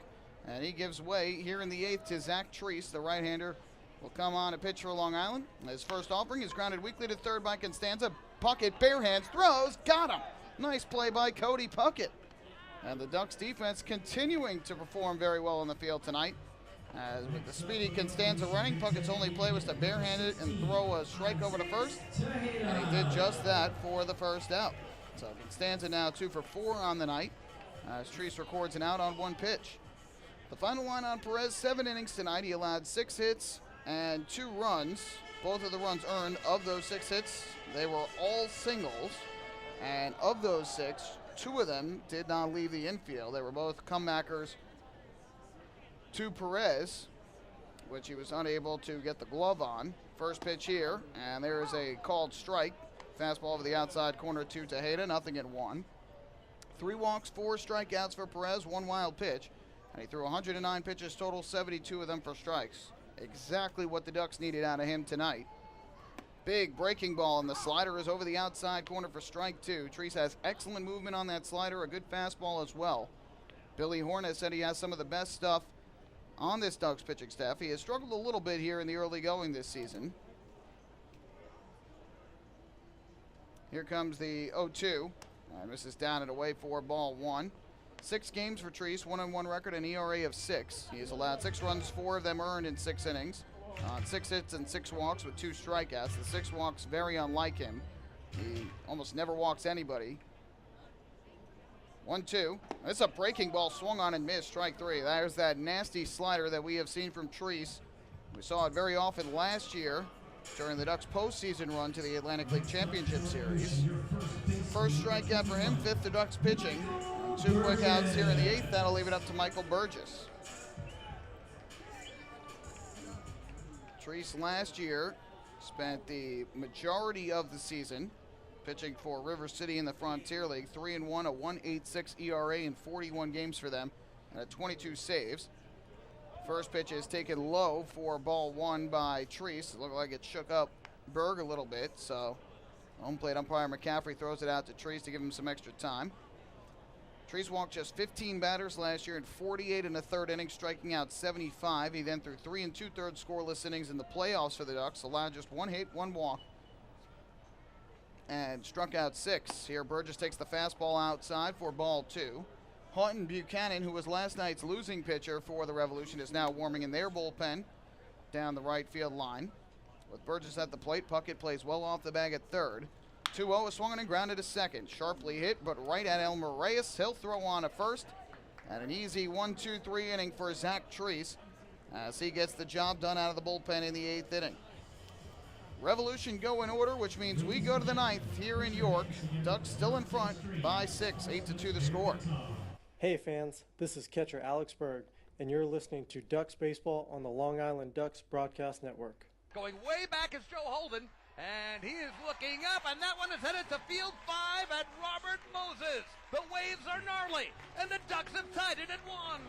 and he gives way here in the 8th to Zach Treese. The right-hander will come on to pitch for Long Island. His first offering is grounded weakly to third by Constanza. Puckett, bare hands, throws, got him. Nice play by Cody Puckett. And the Ducks defense continuing to perform very well in the field tonight. As with the speedy Constanza running, Puckett's only play was to barehand it and throw a strike over to first. And he did just that for the first out. So Constanza now 2 for 4 on the night, as Treese records an out on 1 pitch. The final line on Perez, 7 innings tonight. He allowed 6 hits and 2 runs. Both of the runs earned. Of those 6 hits, they were all singles. And of those 6, 2 of them did not leave the infield. They were both comebackers to Perez, which he was unable to get the glove on. First pitch here, and there is a called strike. Fastball over the outside corner to Tejeda, 0-1. 3 walks, 4 strikeouts for Perez, 1 wild pitch. And he threw 109 pitches total, 72 of them for strikes. Exactly what the Ducks needed out of him tonight. Big breaking ball, and the slider is over the outside corner for strike 2. Treese has excellent movement on that slider, a good fastball as well. Billy Horn has said he has some of the best stuff on this Ducks pitching staff. He has struggled a little bit here in the early going this season. Here comes the 0-2. And this is down and away for ball 1. 6 games for Treese, 1-1 record, an ERA of 6. He has allowed 6 runs, 4 of them earned in 6 innings. On 6 hits and 6 walks with 2 strikeouts. The 6 walks very unlike him. He almost never walks anybody. 1-2. This is a breaking ball, swung on and missed, strike 3. There's that nasty slider that we have seen from Treese. We saw it very often last year during the Ducks postseason run to the Atlantic League Championship Series. First strikeout for him, 5th to Ducks pitching. And 2 quick outs here in the 8th. That'll leave it up to Michael Burgess. Treese last year spent the majority of the season pitching for River City in the Frontier League. 3-1, a 1.86 ERA in 41 games for them, and 22 saves. First pitch is taken low for ball 1 by Treese. It looked like it shook up Berg a little bit, so home plate umpire McCaffrey throws it out to Treese to give him some extra time. Treese walked just 15 batters last year in 48 1/3 innings, striking out 75. He then threw 3 2/3 scoreless innings in the playoffs for the Ducks, allowed just 1 hit, 1 walk, and struck out 6. Here Burgess takes the fastball outside for ball 2. Houghton Buchanan, who was last night's losing pitcher for the Revolution, is now warming in their bullpen down the right field line. With Burgess at the plate, Puckett plays well off the bag at third. 2-0 is swung and grounded to second. Sharply hit, but right at Elmer Reyes. He'll throw on to first. And an easy 1-2-3 inning for Zach Treese as he gets the job done out of the bullpen in the 8th inning. Revolution go in order, which means we go to the 9th here in York. Ducks still in front by 6, 8-2 the score. Hey fans, this is catcher Alex Berg, and you're listening to Ducks Baseball on the Long Island Ducks Broadcast Network. Going way back is Joe Holden, and he is looking up, and that one is headed to field 5 at Robert Moses. The waves are gnarly, and the Ducks have tied it at 1.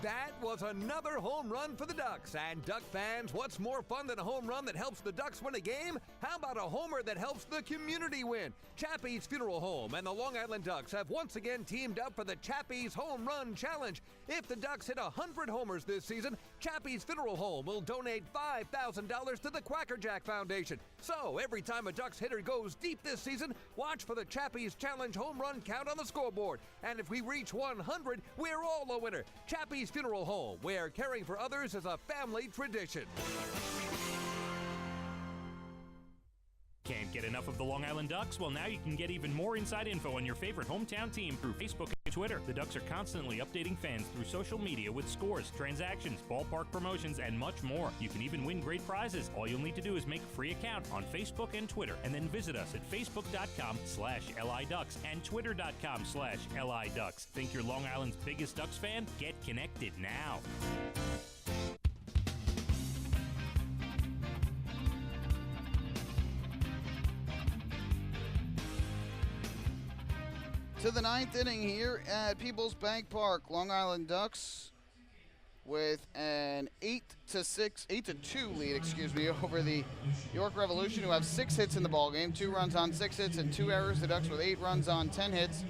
That was another home run for the Ducks. And Duck fans, what's more fun than a home run that helps the Ducks win a game? How about a homer that helps the community win? Chappie's Funeral Home and the Long Island Ducks have once again teamed up for the Chappie's Home Run Challenge. If the Ducks hit 100 homers this season, Chappie's Funeral Home will donate $5,000 to the Quackerjack Foundation. So every time a Ducks hitter goes deep this season, watch for the Chappie's Challenge home run count on the scoreboard. And if we reach 100, we're all a winner. Chappie's Funeral Home, where caring for others is a family tradition. Can't get enough of the Long Island Ducks? Well, now you can get even more inside info on your favorite hometown team through Facebook and Twitter. Twitter. The Ducks are constantly updating fans through social media with scores, transactions, ballpark promotions, and much more. You can even win great prizes. All you'll need to do is make a free account on Facebook and Twitter, and then visit us at facebook.com/LIDucks and twitter.com/LIDucks. Think you're Long Island's biggest Ducks fan? Get connected now. To the ninth inning here at PeoplesBank Park. Long Island Ducks with an 8-2 lead, over the York Revolution, who have 6 hits in the ballgame, 2 runs on 6 hits and 2 errors. The Ducks with 8 runs on 10 hits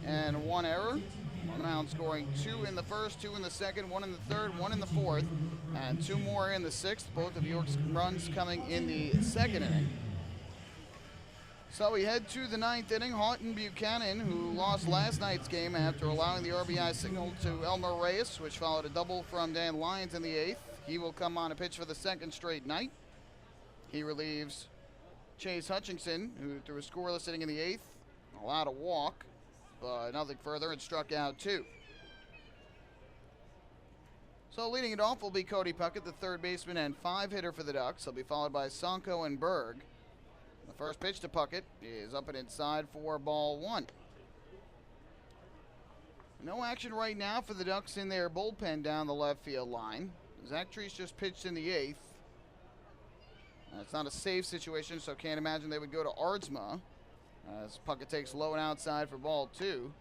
and 1 error. Long Island scoring 2 in the first, 2 in the second, 1 in the third, 1 in the fourth, and 2 more in the sixth. Both of York's runs coming in the second inning. So we head to the ninth inning. Houghton Buchanan, who lost last night's game after allowing the RBI signal to Elmer Reyes, which followed a double from Dan Lyons in the 8th. He will come on and pitch for the second straight night. He relieves Chase Hutchinson, who threw a scoreless inning in the 8th, allowed a walk, but nothing further, and struck out 2. So leading it off will be Cody Puckett, the third baseman and 5-hitter for the Ducks. He'll be followed by Sonko and Berg. The first pitch to Puckett is up and inside for ball 1. No action right now for the Ducks in their bullpen down the left field line. Zach Treese just pitched in the 8th. It's not a save situation, so can't imagine they would go to Ardsma as Puckett takes low and outside for ball 2.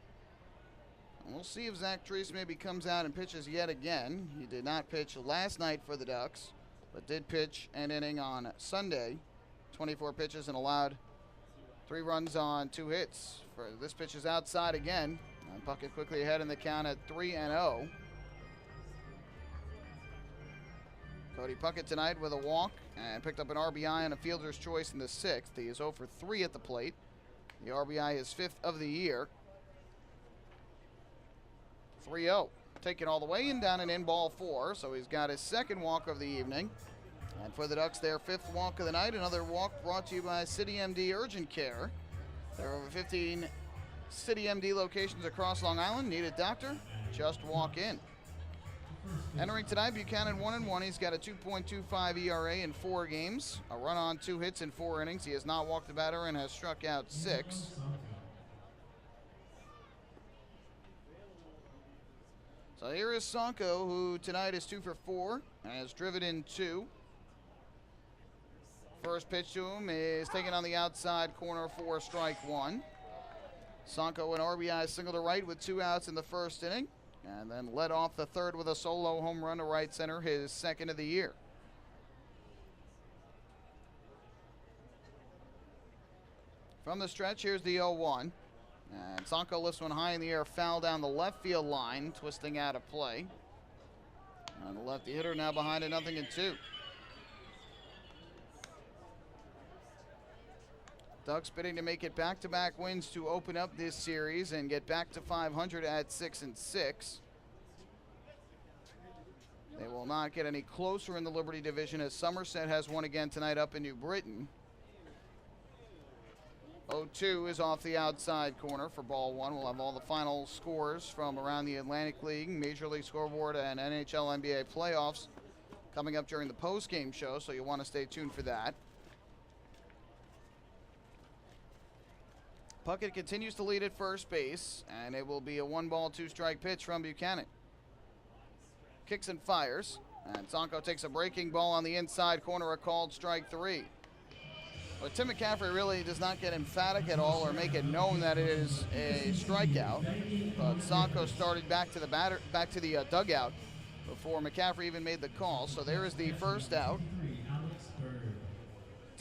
And we'll see if Zach Treese maybe comes out and pitches yet again. He did not pitch last night for the Ducks, but did pitch an inning on Sunday. 24 pitches and allowed 3 runs on 2 hits. For this pitch is outside again. And Puckett quickly ahead in the count at 3-0. Cody Puckett tonight with a walk and picked up an RBI and a fielder's choice in the 6th. He is 0 for 3 at the plate. The RBI is 5th of the year. 3-0. Taken all the way and down and in ball 4. So he's got his second walk of the evening. And for the Ducks, their 5th walk of the night. Another walk brought to you by City MD Urgent Care. There are over 15 City MD locations across Long Island. Need a doctor? Just walk in. Entering tonight, Buchanan 1-1. He's got a 2.25 ERA in 4 games. A run on 2 hits in 4 innings. He has not walked the batter and has struck out 6. So here is Sonko, who tonight is 2 for 4 and has driven in 2. First pitch to him is taken on the outside corner for strike 1. Sonko an RBI single to right with 2 outs in the first inning, and then led off the third with a solo home run to right center, his 2nd of the year. From the stretch, here's the 0-1. And Sonko lifts one high in the air, foul down the left field line, twisting out of play. And the lefty hitter now behind it 0-2. Ducks bidding to make it back-to-back wins to open up this series and get back to 500 at 6-6. They will not get any closer in the Liberty division as Somerset has won again tonight up in New Britain. 0-2 is off the outside corner for ball 1. We'll have all the final scores from around the Atlantic League, Major League Scoreboard, and NHL NBA playoffs coming up during the post-game show, so you'll want to stay tuned for that. Puckett continues to lead at first base, and it will be a 1-ball, 2-strike pitch from Buchanan. Kicks and fires, and Sonko takes a breaking ball on the inside corner, a called strike 3. But Tim McCaffrey really does not get emphatic at all or make it known that it is a strikeout. But Sonko started back to the dugout before McCaffrey even made the call. So there is the first out.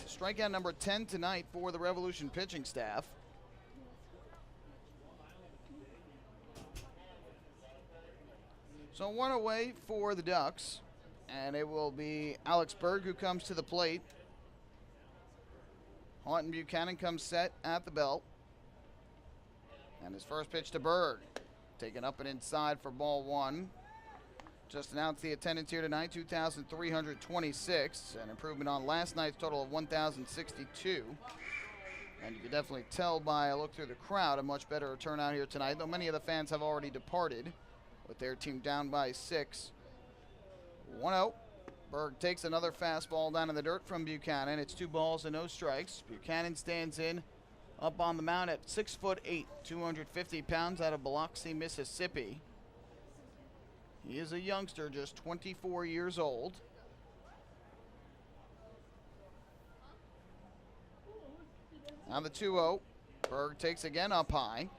Strikeout number 10 tonight for the Revolution pitching staff. So 1 away for the Ducks, and it will be Alex Berg who comes to the plate. Houghton Buchanan comes set at the belt. And his first pitch to Berg, taken up and inside for ball 1. Just announced the attendance here tonight, 2,326, an improvement on last night's total of 1,062. And you can definitely tell by a look through the crowd a much better turnout here tonight, though many of the fans have already departed with their team down by 6. 1-0. Berg takes another fastball down in the dirt from Buchanan. It's 2 balls and no strikes. Buchanan stands in up on the mound at 6'8", 250 pounds, out of Biloxi, Mississippi. He is a youngster, just 24 years old. Now the 2-0. Berg takes again up high.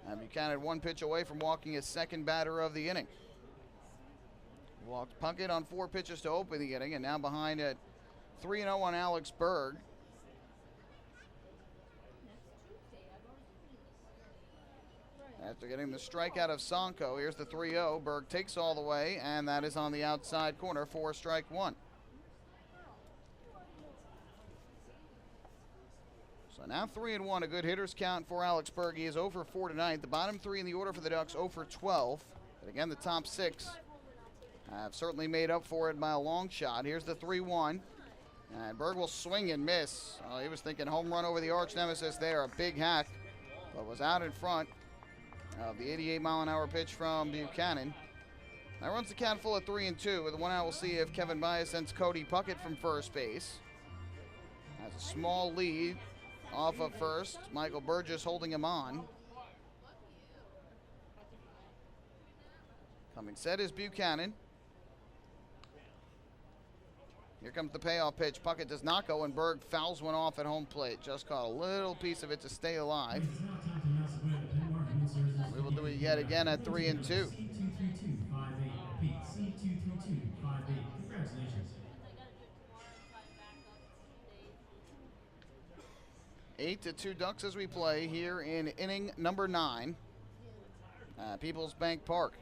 And Buchanan 1 pitch away from walking his second batter of the inning. Walked Puckett on 4 pitches to open the inning, and now behind at 3-0 on Alex Berg. After getting the strikeout of Sonko, here's the 3-0. Berg takes all the way, and that is on the outside corner for strike 1. So now 3-1, a good hitter's count for Alex Berg. He is 0 for 4 tonight. The bottom 3 in the order for the Ducks, 0 for 12. But again, the top 6 have certainly made up for it by a long shot. Here's the 3-1. And Berg will swing and miss. He was thinking home run over the arch nemesis there. A big hack, but was out in front of the 88-mile-an-hour pitch from Buchanan. That runs the count full at 3-2. With 1 out, we'll see if Kevin Baez sends Cody Puckett from first base. Has a small lead off of first. Michael Burgess holding him on. Coming set is Buchanan. Here comes the payoff pitch. Puckett does not go, and Berg fouls one off at home plate. Just caught a little piece of it to stay alive. We will do it yet again at 3-2. Eight to 2 Ducks as we play here in inning number 9 at PeoplesBank Park.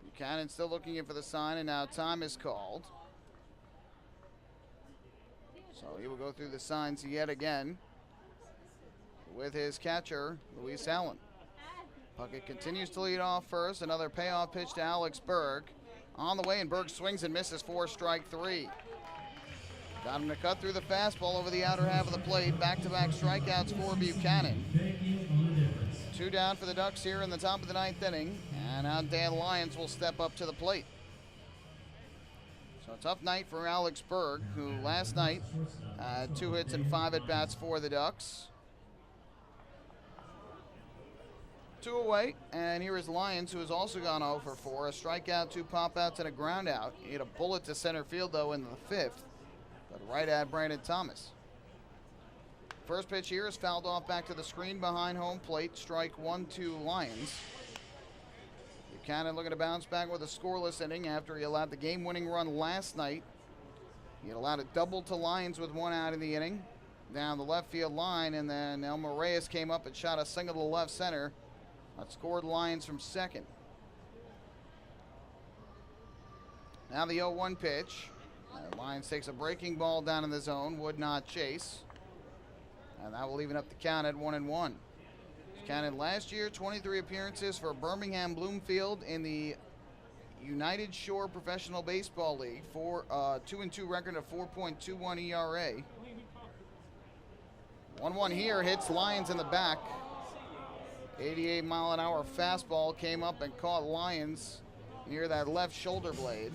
Buchanan still looking in for the sign, and now time is called. So he will go through the signs yet again with his catcher, Luis Allen. Puckett continues to lead off first. Another payoff pitch to Alex Berg. On the way, and Berg swings and misses for strike 3. Got him to cut through the fastball over the outer half of the plate. Back-to-back strikeouts for Buchanan. 2 down for the Ducks here in the top of the 9th inning. And now Dan Lyons will step up to the plate. So a tough night for Alex Berg, who last night had 2 hits and 5 at-bats for the Ducks. 2 away, and here is Lyons, who has also gone 0 for 4. A strikeout, 2 pop-outs, and a ground out. He hit a bullet to center field, though, in the 5th, but right at Brandon Thomas. First pitch here is fouled off back to the screen behind home plate. Strike 1 to Lyons. Buchanan looking to bounce back with a scoreless inning after he allowed the game-winning run last night. He had allowed a double to Lyons with 1 out in the inning. Down the left field line, and then Elmer Reyes came up and shot a single to left center. That scored Lyons from second. Now the 0-1 pitch. Lyons takes a breaking ball down in the zone, would not chase. And that will even up the count at 1-1. Buchanan last year, 23 appearances for Birmingham Bloomfield in the United Shore Professional Baseball League. 2-2 record of 4.21 ERA. 1-1 here, hits Lyons in the back. 88-mile-an-hour fastball came up and caught Lyons near that left shoulder blade.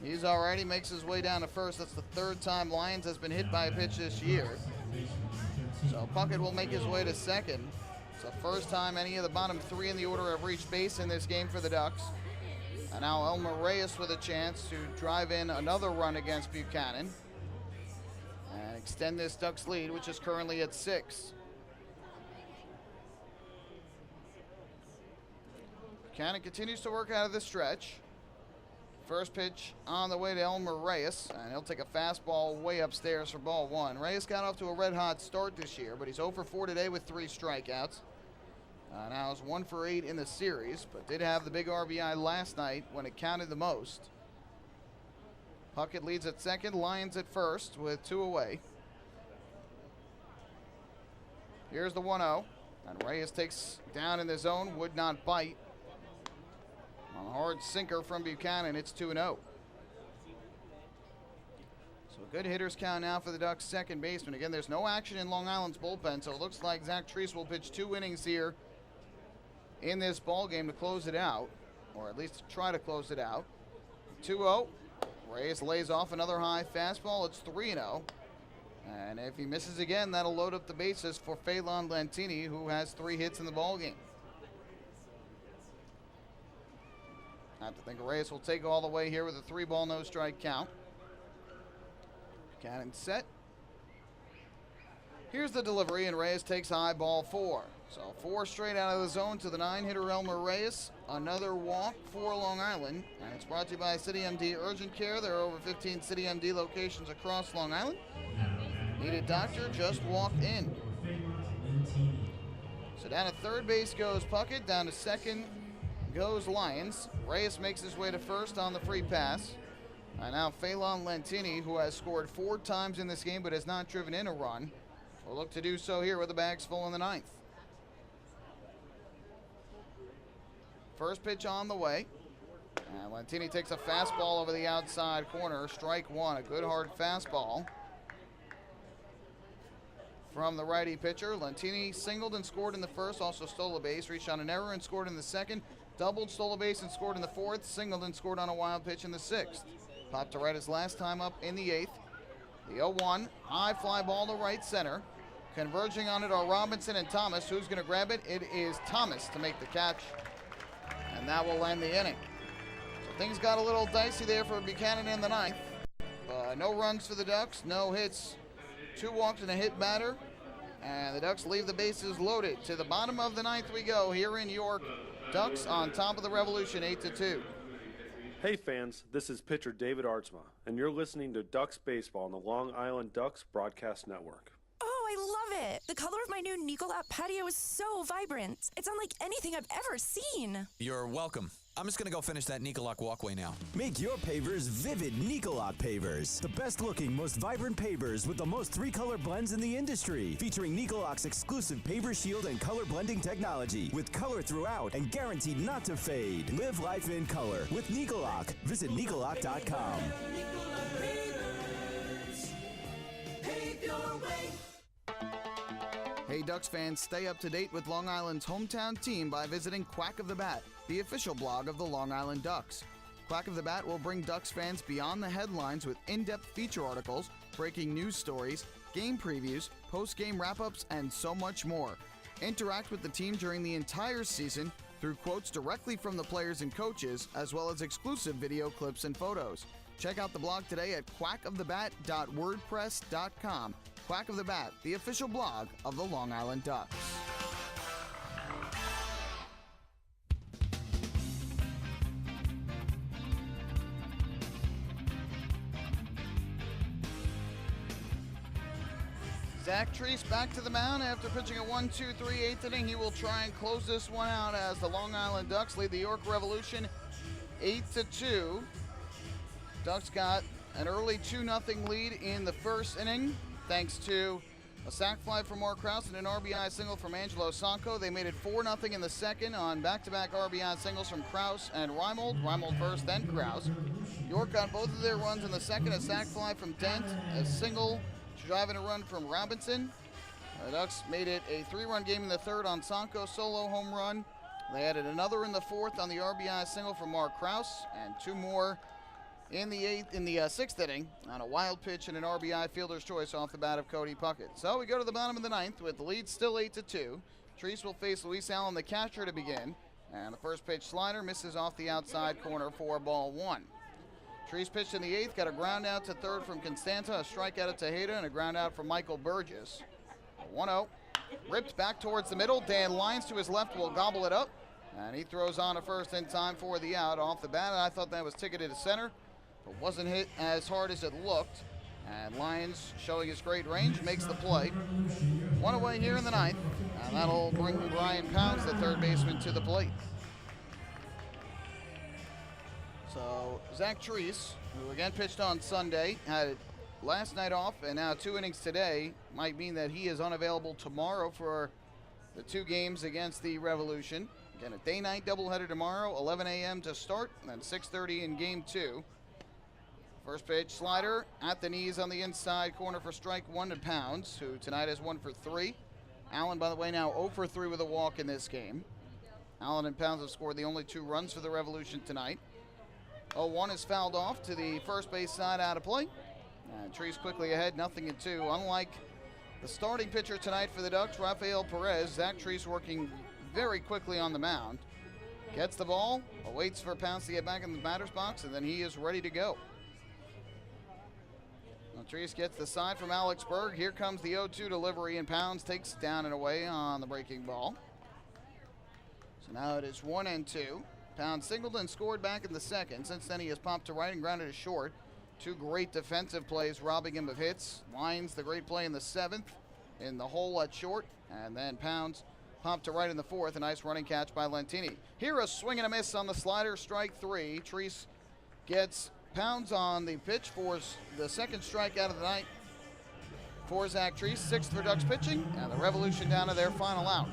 He's all right. He makes his way down to first. That's the 3rd time Lyons has been hit by a pitch this year. So Puckett will make his way to second. It's the first time any of the bottom 3 in the order have reached base in this game for the Ducks. And now Elmer Reyes with a chance to drive in another run against Buchanan and extend this Ducks lead, which is currently at 6. Buchanan continues to work out of the stretch. First pitch on the way to Elmer Reyes, and he'll take a fastball way upstairs for ball 1. Reyes got off to a red-hot start this year, but he's 0 for 4 today with 3 strikeouts. Now is 1 for 8 in the series, but did have the big RBI last night when it counted the most. Puckett leads at second, Lyons at first with 2 away. Here's the 1-0, and Reyes takes down in the zone, would not bite. On a hard sinker from Buchanan, it's 2-0. So a good hitter's count now for the Ducks' second baseman. Again, there's no action in Long Island's bullpen, so it looks like Zach Treese will pitch 2 innings here in this ball game to close it out, or at least try to close it out. 2-0. Reyes lays off another high fastball. It's 3-0. And if he misses again, that'll load up the bases for Phelan Lantini, who has 3 hits in the ball game. I have to think Reyes will take all the way here with a 3-ball, no strike count. Cannon set. Here's the delivery, and Reyes takes high, ball 4. So 4 straight out of the zone to the 9-hitter Elmer Reyes. Another walk for Long Island. And it's brought to you by City MD Urgent Care. There are over 15 City MD locations across Long Island. Need a doctor, just walk in. So down to third base goes Puckett. Down to second goes Lyons. Reyes makes his way to first on the free pass. And now Phelan Lantini, who has scored 4 times in this game but has not driven in a run, will look to do so here with the bags full in the 9th. First pitch on the way. And Lantini takes a fastball over the outside corner. Strike 1, a good hard fastball from the righty pitcher. Lantini singled and scored in the first, also stole a base, reached on an error and scored in the second, doubled, stole a base and scored in the fourth, singled and scored on a wild pitch in the 6th. Popped to right his last time up in the 8th. The 0-1, high fly ball to right center. Converging on it are Robinson and Thomas. Who's going to grab it? It is Thomas to make the catch, and that will end the inning. So things got a little dicey there for Buchanan in the 9th. No runs for the Ducks, no hits, 2 walks and a hit batter, and the Ducks leave the bases loaded. To the bottom of the 9th we go here in York. Ducks on top of the Revolution, 8-2. Hey fans, this is pitcher David Artsma, and you're listening to Ducks Baseball on the Long Island Ducks Broadcast Network. Oh, I love it. The color of my new Nicolat patio is so vibrant. It's unlike anything I've ever seen. You're welcome. I'm just going to go finish that Nicolak walkway now. Make your pavers vivid Nicolak pavers. The best looking, most vibrant pavers with the most 3-color blends in the industry. Featuring Nicolak's exclusive paver shield and color blending technology. With color throughout and guaranteed not to fade. Live life in color with Nicolak. Visit Nicolak.com. Hey Ducks fans, stay up to date with Long Island's hometown team by visiting Quack of the Bat, the official blog of the Long Island Ducks. Quack of the Bat will bring Ducks fans beyond the headlines with in-depth feature articles, breaking news stories, game previews, post-game wrap-ups, and so much more. Interact with the team during the entire season through quotes directly from the players and coaches, as well as exclusive video clips and photos. Check out the blog today at quackofthebat.wordpress.com. Quack of the Bat, the official blog of the Long Island Ducks. Zach Treese back to the mound after pitching a 1-2-3 8th inning. He will try and close this one out as the Long Island Ducks lead the York Revolution 8-2. Ducks got an early 2-0 lead in the first inning, thanks to a sac fly from Mark Krause and an RBI single from Angelo Sanko. They made it 4-0 in the second on back-to-back RBI singles from Krause and Reimold. Reimold first, then Krause. York got both of their runs in the second, a sac fly from Dent, a single driving a run from Robinson. The Ducks made it a 3-run game in the third on Sanko's solo home run. They added another in the fourth on the RBI single from Mark Krause, and 2 more in the sixth inning on a wild pitch and an RBI fielder's choice off the bat of Cody Puckett. So we go to the bottom of the 9th with the lead still 8-2. Treese will face Luis Allen, the catcher, to begin. And the first pitch slider misses off the outside corner for ball 1. Treese pitched in the 8th, got a ground out to third from Constanta, a strikeout of Tejeda, and a ground out from Michael Burgess. 1-0. Ripped back towards the middle. Dan Lyons to his left will gobble it up. And he throws on a first in time for the out off the bat. And I thought that was ticketed to center, but wasn't hit as hard as it looked. And Lyons, showing his great range, makes the play. 1 away here in the 9th. And that'll bring Brian Pounds, the third baseman, to the plate. So Zach Treese, who again pitched on Sunday, had last night off and now 2 innings today, might mean that he is unavailable tomorrow for the 2 games against the Revolution. Again, a day-night doubleheader tomorrow, 11 a.m. to start, and then 6:30 in game 2. First pitch slider at the knees on the inside corner for strike one to Pounds, who tonight has 1 for 3. Allen, by the way, now 0 for 3 with a walk in this game. Allen and Pounds have scored the only 2 runs for the Revolution tonight. 0-1 is fouled off to the first base side out of play. And Trees quickly ahead, 0-2. Unlike the starting pitcher tonight for the Ducks, Rafael Perez, Zach Trees working very quickly on the mound. Gets the ball, awaits for Pounds to get back in the batter's box, and then he is ready to go. Now, Trees gets the side from Alex Berg. Here comes the 0-2 delivery, and Pounds takes it down and away on the breaking ball. So now it is 1-2. Pounds singled and scored back in the second. Since then, he has popped to right and grounded to short. 2 great defensive plays robbing him of hits. Lines the great play in the 7th in the hole at short, and then Pounds popped to right in the 4th. A nice running catch by Lentini. Here a swing and a miss on the slider, strike 3. Treese gets Pounds on the pitch for the second strikeout of the night for Zach Treese. 6th for Ducks pitching, and the Revolution down to their final out.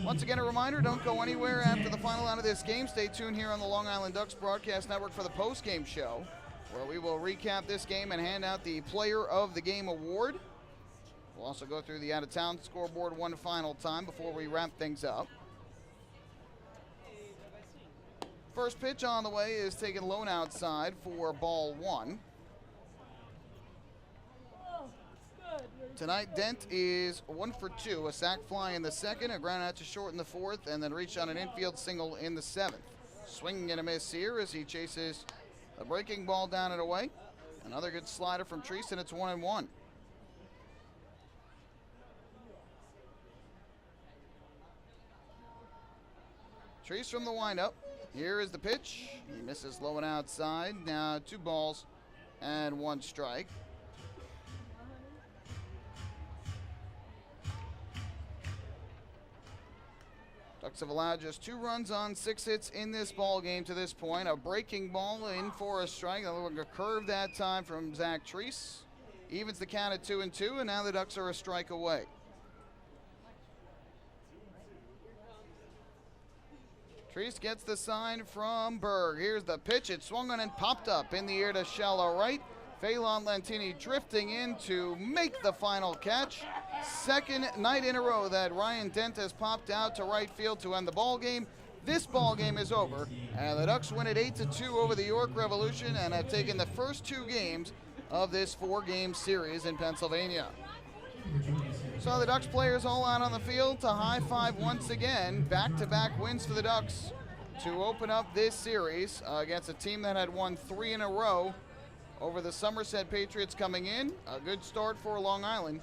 Once again, a reminder, don't go anywhere after the final out of this game. Stay tuned here on the Long Island Ducks Broadcast Network for the post-game show, where we will recap this game and hand out the Player of the Game award. We'll also go through the out-of-town scoreboard one final time before we wrap things up. First pitch on the way is taken lone outside for ball 1. Tonight, Dent is 1 for 2. A sac fly in the second, a ground out to short in the 4th, and then reached on an infield single in the 7th. Swing and a miss here as he chases a breaking ball down and away. Another good slider from Treese, and it's 1-1. Treese from the windup. Here is the pitch. He misses low and outside. Now 2 balls and 1 strike. Ducks have allowed just 2 runs on 6 hits in this ball game to this point. A breaking ball in for a strike. A curve that time from Zach Treese. Evens the count at 2-2, and now the Ducks are a strike away. Treese gets the sign from Berg. Here's the pitch. It swung on and popped up in the air to shallow right. Phelan Lentini drifting in to make the final catch. Second night in a row that Ryan Dent has popped out to right field to end the ball game. This ball game is over, and the Ducks win it 8-2 over the York Revolution and have taken the first 2 games of this 4-game series in Pennsylvania. So the Ducks players all out on the field to high-five once again. Back-to-back wins for the Ducks to open up this series against a team that had won 3 in a row over the Somerset Patriots coming in. A good start for Long Island.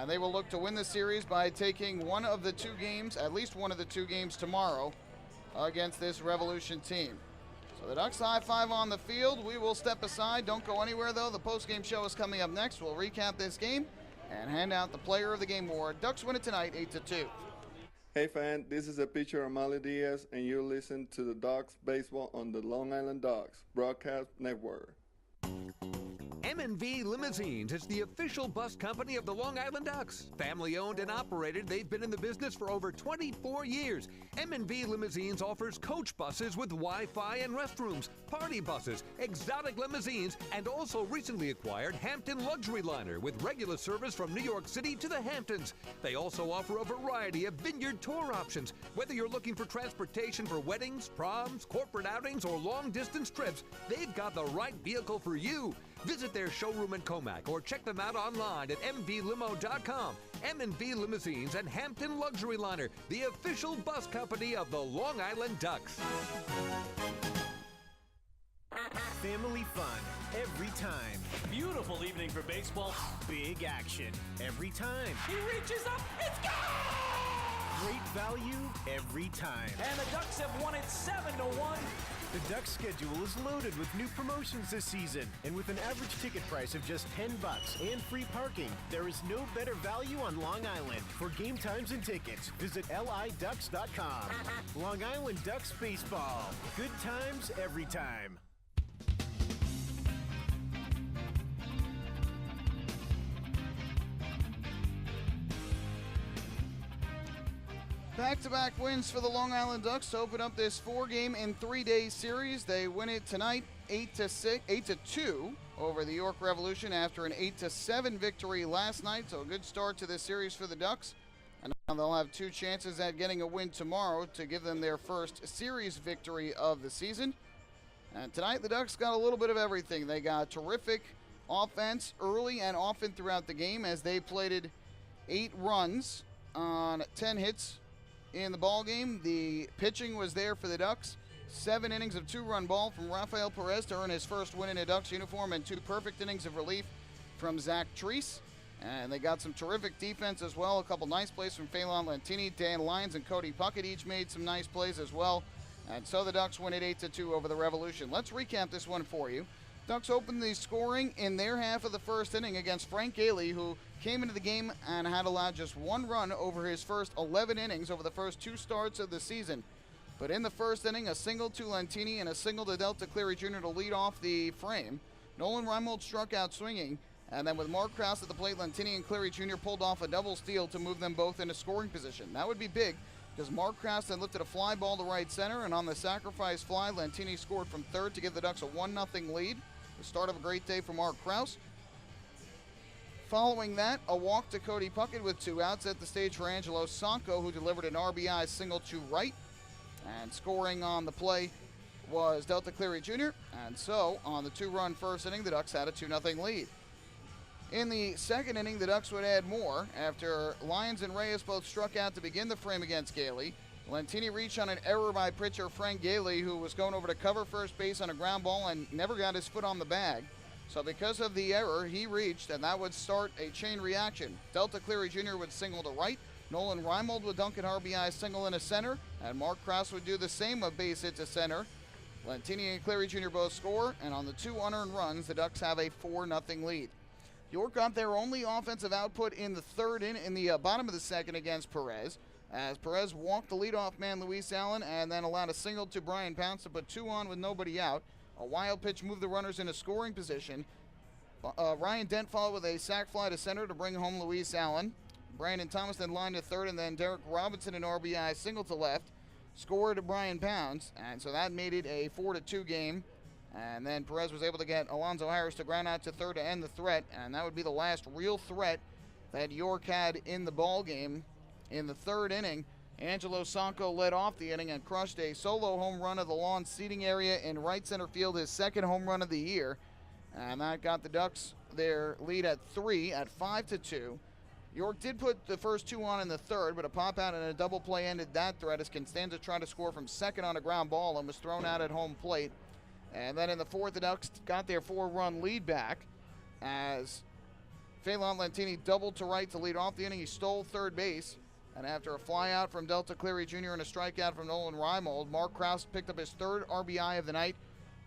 They will look to win the series by taking one of the 2 games, at least one of the 2 games tomorrow against this Revolution team. So the Ducks high-five on the field. We will step aside. Don't go anywhere, though. The post-game show is coming up next. We'll recap this game and hand out the Player of the Game award. Ducks win it tonight, 8-2. Hey fan, this is a pitcher Amali Diaz, and you're listening to the Ducks Baseball on the Long Island Ducks Broadcast Network. M&V Limousines is the official bus company of the Long Island Ducks. Family owned and operated, they've been in the business for over 24 years. M&V Limousines offers coach buses with Wi-Fi and restrooms, party buses, exotic limousines, and also recently acquired Hampton Luxury Liner with regular service from New York City to the Hamptons. They also offer a variety of vineyard tour options. Whether you're looking for transportation for weddings, proms, corporate outings, or long-distance trips, they've got the right vehicle for you. Visit their showroom in Comac or check them out online at mvlimo.com. M&V Limousines and Hampton Luxury Liner, the official bus company of the Long Island Ducks. Family fun every time. Beautiful evening for baseball. Big action every time. He reaches up, it's gone! Great value every time. And the Ducks have won it 7-1. The Ducks schedule is loaded with new promotions this season, and with an average ticket price of just $10 and free parking, there is no better value on Long Island. For game times and tickets, visit liducks.com. Long Island Ducks Baseball. Good times every time. Back-to-back wins for the Long Island Ducks to open up this 4-game in 3-day series. They win it tonight 8-2 over the York Revolution after an 8-7 victory last night. So a good start to this series for the Ducks. And now they'll have 2 chances at getting a win tomorrow to give them their first series victory of the season. And tonight the Ducks got a little bit of everything. They got terrific offense early and often throughout the game as they plated 8 runs on 10 hits in the ball game. The pitching was there for the Ducks. 7 innings of 2-run ball from Rafael Perez to earn his first win in a Ducks uniform, and 2 perfect innings of relief from Zach Treese. And they got some terrific defense as well. A couple nice plays from Phelan Lantini. Dan Lyons and Cody Puckett each made some nice plays as well. And so the Ducks win it 8-2 over the Revolution. Let's recap this one for you. Ducks opened the scoring in their half of the first inning against Frank Gailey, who came into the game and had allowed just 1 run over his first 11 innings over the first 2 starts of the season. But in the first inning, a single to Lantini and a single to Delta Cleary Jr. to lead off the frame. Nolan Reimold struck out swinging, and then with Mark Krause at the plate, Lantini and Cleary Jr. pulled off a double steal to move them both into scoring position. That would be big, because Mark Krause then lifted a fly ball to right center, and on the sacrifice fly, Lantini scored from third to give the Ducks a 1-0 lead. The start of a great day for Mark Krause. Following that, a walk to Cody Puckett with 2 outs set the stage for Angelo Sanko, who delivered an RBI single to right. And scoring on the play was Delta Cleary Jr. And so, on the 2-run first inning, the Ducks had a 2-0 lead. In the second inning, the Ducks would add more after Lyons and Reyes both struck out to begin the frame against Gailey. Lantini reached on an error by pitcher Frank Gailey, who was going over to cover first base on a ground ball and never got his foot on the bag. So because of the error, he reached, and that would start a chain reaction. Delta Cleary Jr. would single to right. Nolan Reimold would dunk an RBI single into center, and Mark Krause would do the same, a base hit to center. Lantini and Cleary Jr. both score, and on the 2 unearned runs, the Ducks have a 4-0 lead. York got their only offensive output in the bottom of the second against Perez, as Perez walked the leadoff man Luis Allen and then allowed a single to Brian Pounce to put 2 on with nobody out. A wild pitch moved the runners into scoring position. Ryan Dent followed with a sac fly to center to bring home Luis Allen. Brandon Thomas then lined to third, and then Derek Robinson, an RBI single to left, scored Brian Pounds, and so that made it a 4-2 game. And then Perez was able to get Alonzo Harris to ground out to third to end the threat, and that would be the last real threat that York had in the ball game. In the third inning, Angelo Sanko led off the inning and crushed a solo home run of the lawn seating area in right center field, his 2nd home run of the year. And that got the Ducks their lead at 3 at 5-2. York did put the first 2 on in the third, but a pop out and a double play ended that threat as Constanza tried to score from second on a ground ball and was thrown out at home plate. And then in the fourth, the Ducks got their 4-run lead back as Phelan Lantini doubled to right to lead off the inning. He stole third base. And after a fly out from Delta Cleary Jr. and a strikeout from Nolan Reimold, Mark Krause picked up his 3rd RBI of the night,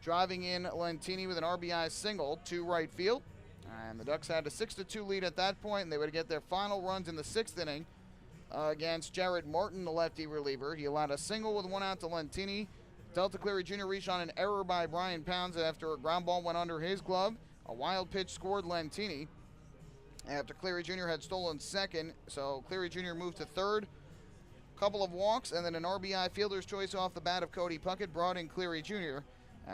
driving in Lantini with an RBI single to right field. And the Ducks had a 6-2 lead at that point, and they would get their final runs in the 6th inning against Jared Martin, the lefty reliever. He allowed a single with 1 out to Lantini. Delta Cleary Jr. reached on an error by Brian Pounds after a ground ball went under his glove. A wild pitch scored Lantini after Cleary Jr. had stolen second, so Cleary Jr. moved to third. Couple of walks, and then an RBI fielder's choice off the bat of Cody Puckett brought in Cleary Jr.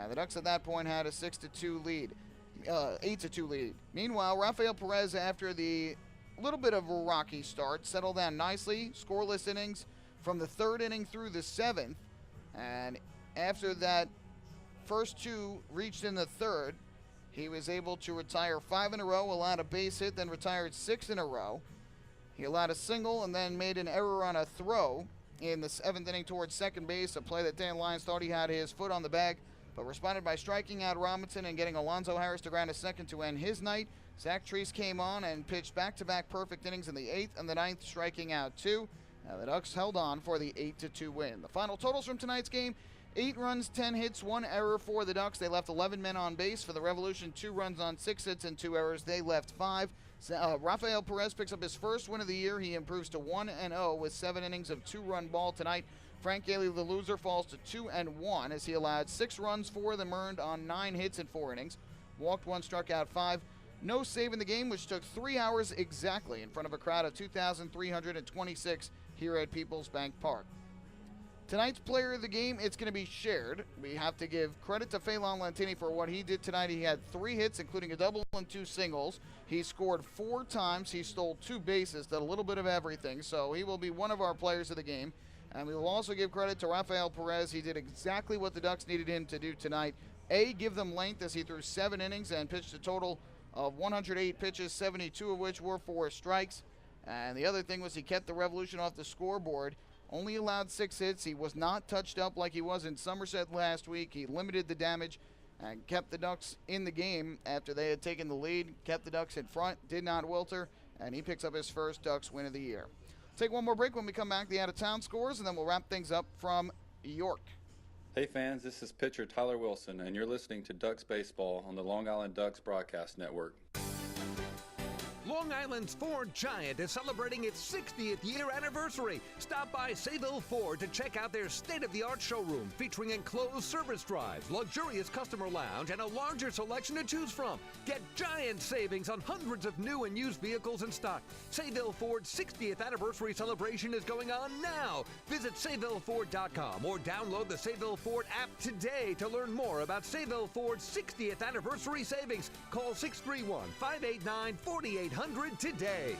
The Ducks at that point had a 8-2 lead. Meanwhile, Rafael Perez, after the little bit of a rocky start, settled down nicely. Scoreless innings from the 3rd inning through the 7th, and after that first 2 reached in the 3rd, he was able to retire 5 in a row, allowed a base hit, then retired 6 in a row. He allowed a single and then made an error on a throw in the 7th inning towards second base, a play that Dan Lyons thought he had his foot on the bag, but responded by striking out Robinson and getting Alonzo Harris to ground a second to end his night. Zach Treese came on and pitched back-to-back perfect innings in the 8th and the 9th, striking out 2. The Ducks held on for the 8-2 win. The final totals from tonight's game: 8 runs, 10 hits, 1 error for the Ducks. They left 11 men on base. For the Revolution, 2 runs on 6 hits and 2 errors. They left 5. Rafael Perez picks up his first win of the year. He improves to 1-0 with 7 innings of 2-run ball tonight. Frank Gailey, the loser, falls to 2-1 as he allowed 6 runs, 4 of them earned on 9 hits in 4 innings. Walked 1, struck out 5. No save in the game, which took 3 hours exactly in front of a crowd of 2,326 here at PeoplesBank Park. Tonight's player of the game, it's going to be shared. We have to give credit to Phelan Lantini for what he did tonight. He had 3 hits, including a double and 2 singles. He scored 4 times. He stole 2 bases, did a little bit of everything. So he will be one of our players of the game. And we will also give credit to Rafael Perez. He did exactly what the Ducks needed him to do tonight. Give them length as he threw 7 innings and pitched a total of 108 pitches, 72 of which were for strikes. And the other thing was he kept the Revolution off the scoreboard. Only allowed 6 hits. He was not touched up like he was in Somerset last week. He limited the damage and kept the Ducks in the game after they had taken the lead, kept the Ducks in front, did not wilter, and he picks up his first Ducks win of the year. Take one more break. When we come back, the out-of-town scores, and then we'll wrap things up from York. Hey fans, this is pitcher Tyler Wilson, and you're listening to Ducks Baseball on the Long Island Ducks Broadcast Network. Long Island's Ford Giant is celebrating its 60th year anniversary. Stop by Sayville Ford to check out their state-of-the-art showroom featuring enclosed service drives, luxurious customer lounge, and a larger selection to choose from. Get giant savings on hundreds of new and used vehicles in stock. Sayville Ford's 60th anniversary celebration is going on now. Visit SayvilleFord.com or download the Sayville Ford app today to learn more about Sayville Ford's 60th anniversary savings. Call 631-589-4800 today.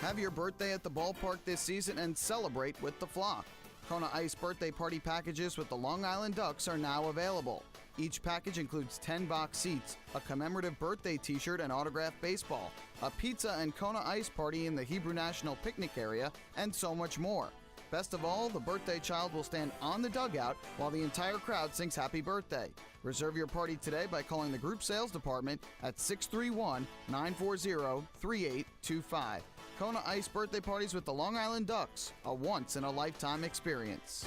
Have your birthday at the ballpark this season and celebrate with the flock. Kona Ice birthday party packages with the Long Island Ducks are now available. Each package includes 10 box seats, a commemorative birthday t-shirt and autographed baseball, a pizza and Kona Ice party in the Hebrew National Picnic area, and so much more. Best of all, the birthday child will stand on the dugout while the entire crowd sings happy birthday. Reserve your party today by calling the group sales department at 631-940-3825. Kona Ice birthday parties with the Long Island Ducks, a once-in-a-lifetime experience.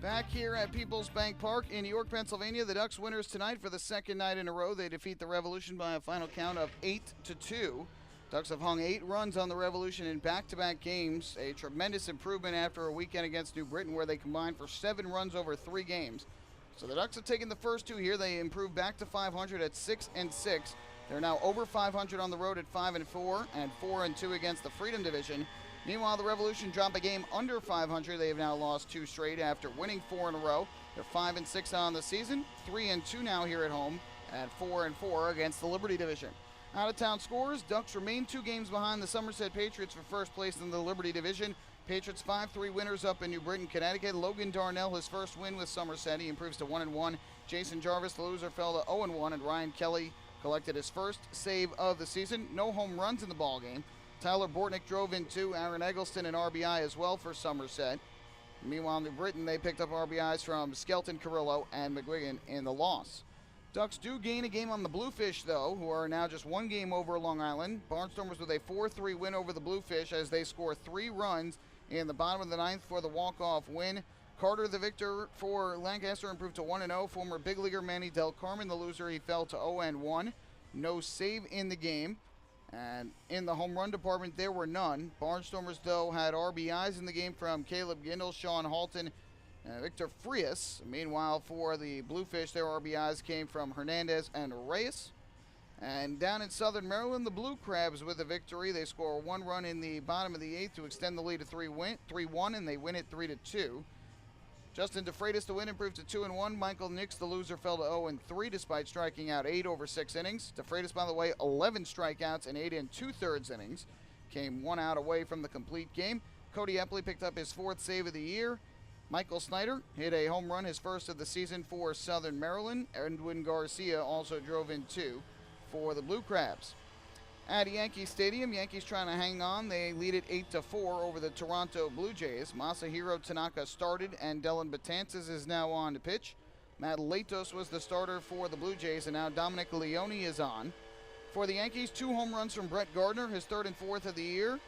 Back here at PeoplesBank Park in York, Pennsylvania, the Ducks winners tonight for the second night in a row. They defeat the Revolution by a final count of 8-2. Ducks have hung 8 runs on the Revolution in back-to-back games, a tremendous improvement after a weekend against New Britain where they combined for 7 runs over 3 games. So the Ducks have taken the first 2 here. They improved back to 500 at 6-6. They're now over 500 on the road at 5-4 and 4-2 against the Freedom Division. Meanwhile, the Revolution drop a game under 500. They have now lost 2 straight after winning 4 in a row. They're 5-6 on the season, 3-2 now here at home, and 4-4 against the Liberty Division. Out-of-town scores, Ducks remain 2 games behind the Somerset Patriots for first place in the Liberty Division. Patriots 5-3 winners up in New Britain, Connecticut. Logan Darnell, his first win with Somerset. He improves to 1-1. Jason Jarvis, the loser, fell to 0-1, and Ryan Kelly collected his first save of the season. No home runs in the ballgame. Tyler Bortnick drove in 2. Aaron Eggleston an RBI as well for Somerset. Meanwhile, New Britain, they picked up RBIs from Skelton, Carrillo, and McGuigan in the loss. Ducks do gain a game on the Bluefish, though, who are now just 1 game over Long Island. Barnstormers with a 4-3 win over the Bluefish as they score 3 runs in the bottom of the 9th for the walk-off win. Carter, the victor for Lancaster, improved to 1-0. Former big leaguer Manny Del Carmen, the loser, he fell to 0-1. No save in the game. And in the home run department, there were none. Barnstormers, though, had RBIs in the game from Caleb Gindel, Sean Halton, and Victor Frias. Meanwhile, for the Bluefish, their RBIs came from Hernandez and Reyes. And down in Southern Maryland, the Blue Crabs with a victory. They score 1 run in the bottom of the 8th to extend the lead to 3-1, and they win it 3-2. Justin DeFreitas, the win, improved to 2-1. Michael Nix, the loser, fell to 0-3 despite striking out 8 over 6 innings. DeFreitas, by the way, 11 strikeouts and 8 2/3 innings. Came 1 out away from the complete game. Cody Epley picked up his 4th save of the year. Michael Snyder hit a home run, his first of the season for Southern Maryland. Edwin Garcia also drove in 2 for the Blue Crabs. At Yankee Stadium, Yankees trying to hang on. They lead it 8-4 over the Toronto Blue Jays. Masahiro Tanaka started, and Dylan Betances is now on to pitch. Matt Latos was the starter for the Blue Jays, and now Dominic Leone is on. For the Yankees, 2 home runs from Brett Gardner, his 3rd and 4th of the year.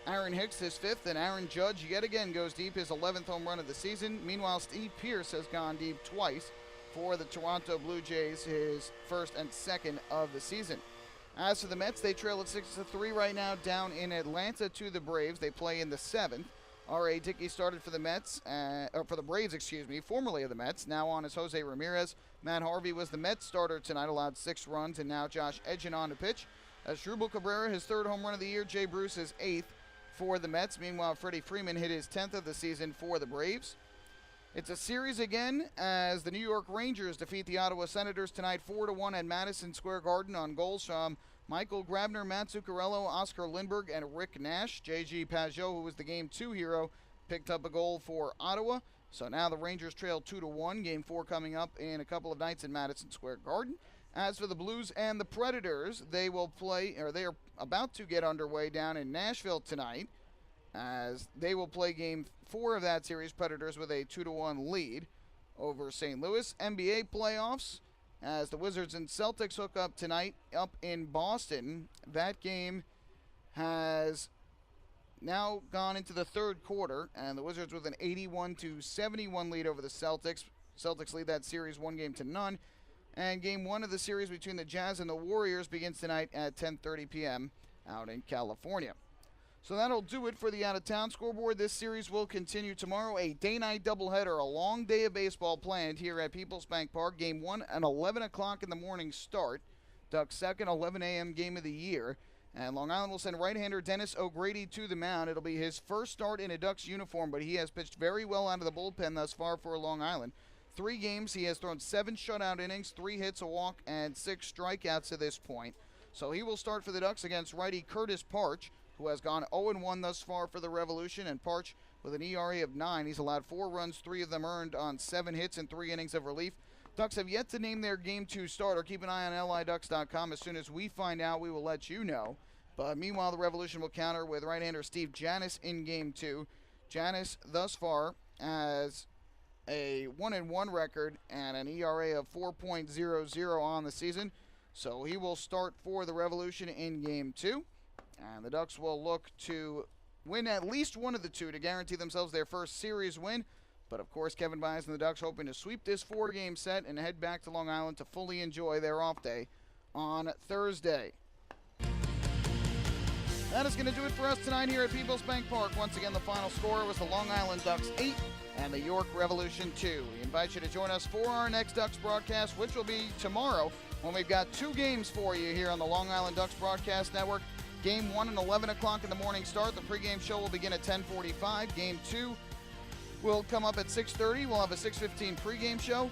Aaron Hicks, his 5th, and Aaron Judge yet again goes deep, his 11th home run of the season. Meanwhile, Steve Pearce has gone deep twice for the Toronto Blue Jays, his 1st and 2nd of the season. As for the Mets, they trail at 6-3 right now down in Atlanta to the Braves. They play in the 7th. R.A. Dickey started for the Braves, formerly of the Mets. Now on is Jose Ramirez. Matt Harvey was the Mets starter tonight, allowed 6 runs, and now Josh Edgin on to pitch. Asdrubal Cabrera, his 3rd home run of the year. Jay Bruce, his 8th for the Mets. Meanwhile, Freddie Freeman hit his 10th of the season for the Braves. It's a series again as the New York Rangers defeat the Ottawa Senators tonight 4-1 at Madison Square Garden on goals from Michael Grabner, Matt Zuccarello, Oscar Lindberg, and Rick Nash. J.G. Pajot, who was the Game 2 hero, picked up a goal for Ottawa. So now the Rangers trail 2-1. Game 4 coming up in a couple of nights in Madison Square Garden. As for the Blues and the Predators, they are about to get underway down in Nashville tonight, as they will play Game 4 of that series, Predators with a 2-1 lead over St. Louis. NBA playoffs, as the Wizards and Celtics hook up tonight up in Boston. That game has now gone into the 3rd quarter, and the Wizards with an 81-71 lead over the Celtics. Celtics lead that series 1-0. And Game 1 of the series between the Jazz and the Warriors begins tonight at 10:30 p.m. out in California. So that'll do it for the out-of-town scoreboard. This series will continue tomorrow. A day-night doubleheader, a long day of baseball planned here at PeoplesBank Park. Game 1, an 11 o'clock in the morning start. Ducks' second 11 a.m. game of the year. And Long Island will send right-hander Dennis O'Grady to the mound. It'll be his first start in a Ducks uniform, but he has pitched very well out of the bullpen thus far for Long Island. 3 games, he has thrown 7 shutout innings, 3 hits, a walk, and 6 strikeouts to this point. So he will start for the Ducks against righty Curtis Parch, who has gone 0-1 thus far for the Revolution, and Parch with an ERA of 9. He's allowed 4 runs, 3 of them earned on 7 hits and 3 innings of relief. Ducks have yet to name their Game 2 starter. Keep an eye on LIDucks.com. As soon as we find out, we will let you know. But meanwhile, the Revolution will counter with right-hander Steve Janis in Game 2. Janis thus far has a 1-1 record and an ERA of 4.00 on the season. So he will start for the Revolution in Game 2. And the Ducks will look to win at least one of the 2 to guarantee themselves their first series win. But, of course, Kevin Byers and the Ducks hoping to sweep this 4-game set and head back to Long Island to fully enjoy their off day on Thursday. That is going to do it for us tonight here at PeoplesBank Park. Once again, the final score was the Long Island Ducks 8 and the York Revolution 2. We invite you to join us for our next Ducks broadcast, which will be tomorrow, when we've got 2 games for you here on the Long Island Ducks Broadcast Network. Game 1 at 11 o'clock in the morning start. The pregame show will begin at 10:45. Game 2 will come up at 6:30. We'll have a 6:15 pregame show.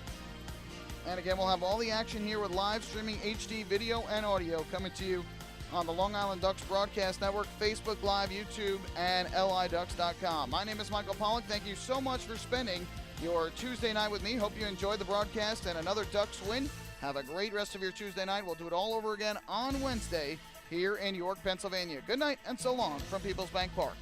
And again, we'll have all the action here with live streaming HD video and audio coming to you on the Long Island Ducks Broadcast Network, Facebook Live, YouTube, and LIDucks.com. My name is Michael Pollock. Thank you so much for spending your Tuesday night with me. Hope you enjoyed the broadcast and another Ducks win. Have a great rest of your Tuesday night. We'll do it all over again on Wednesday here in York, Pennsylvania. Good night and so long from PeoplesBank Park.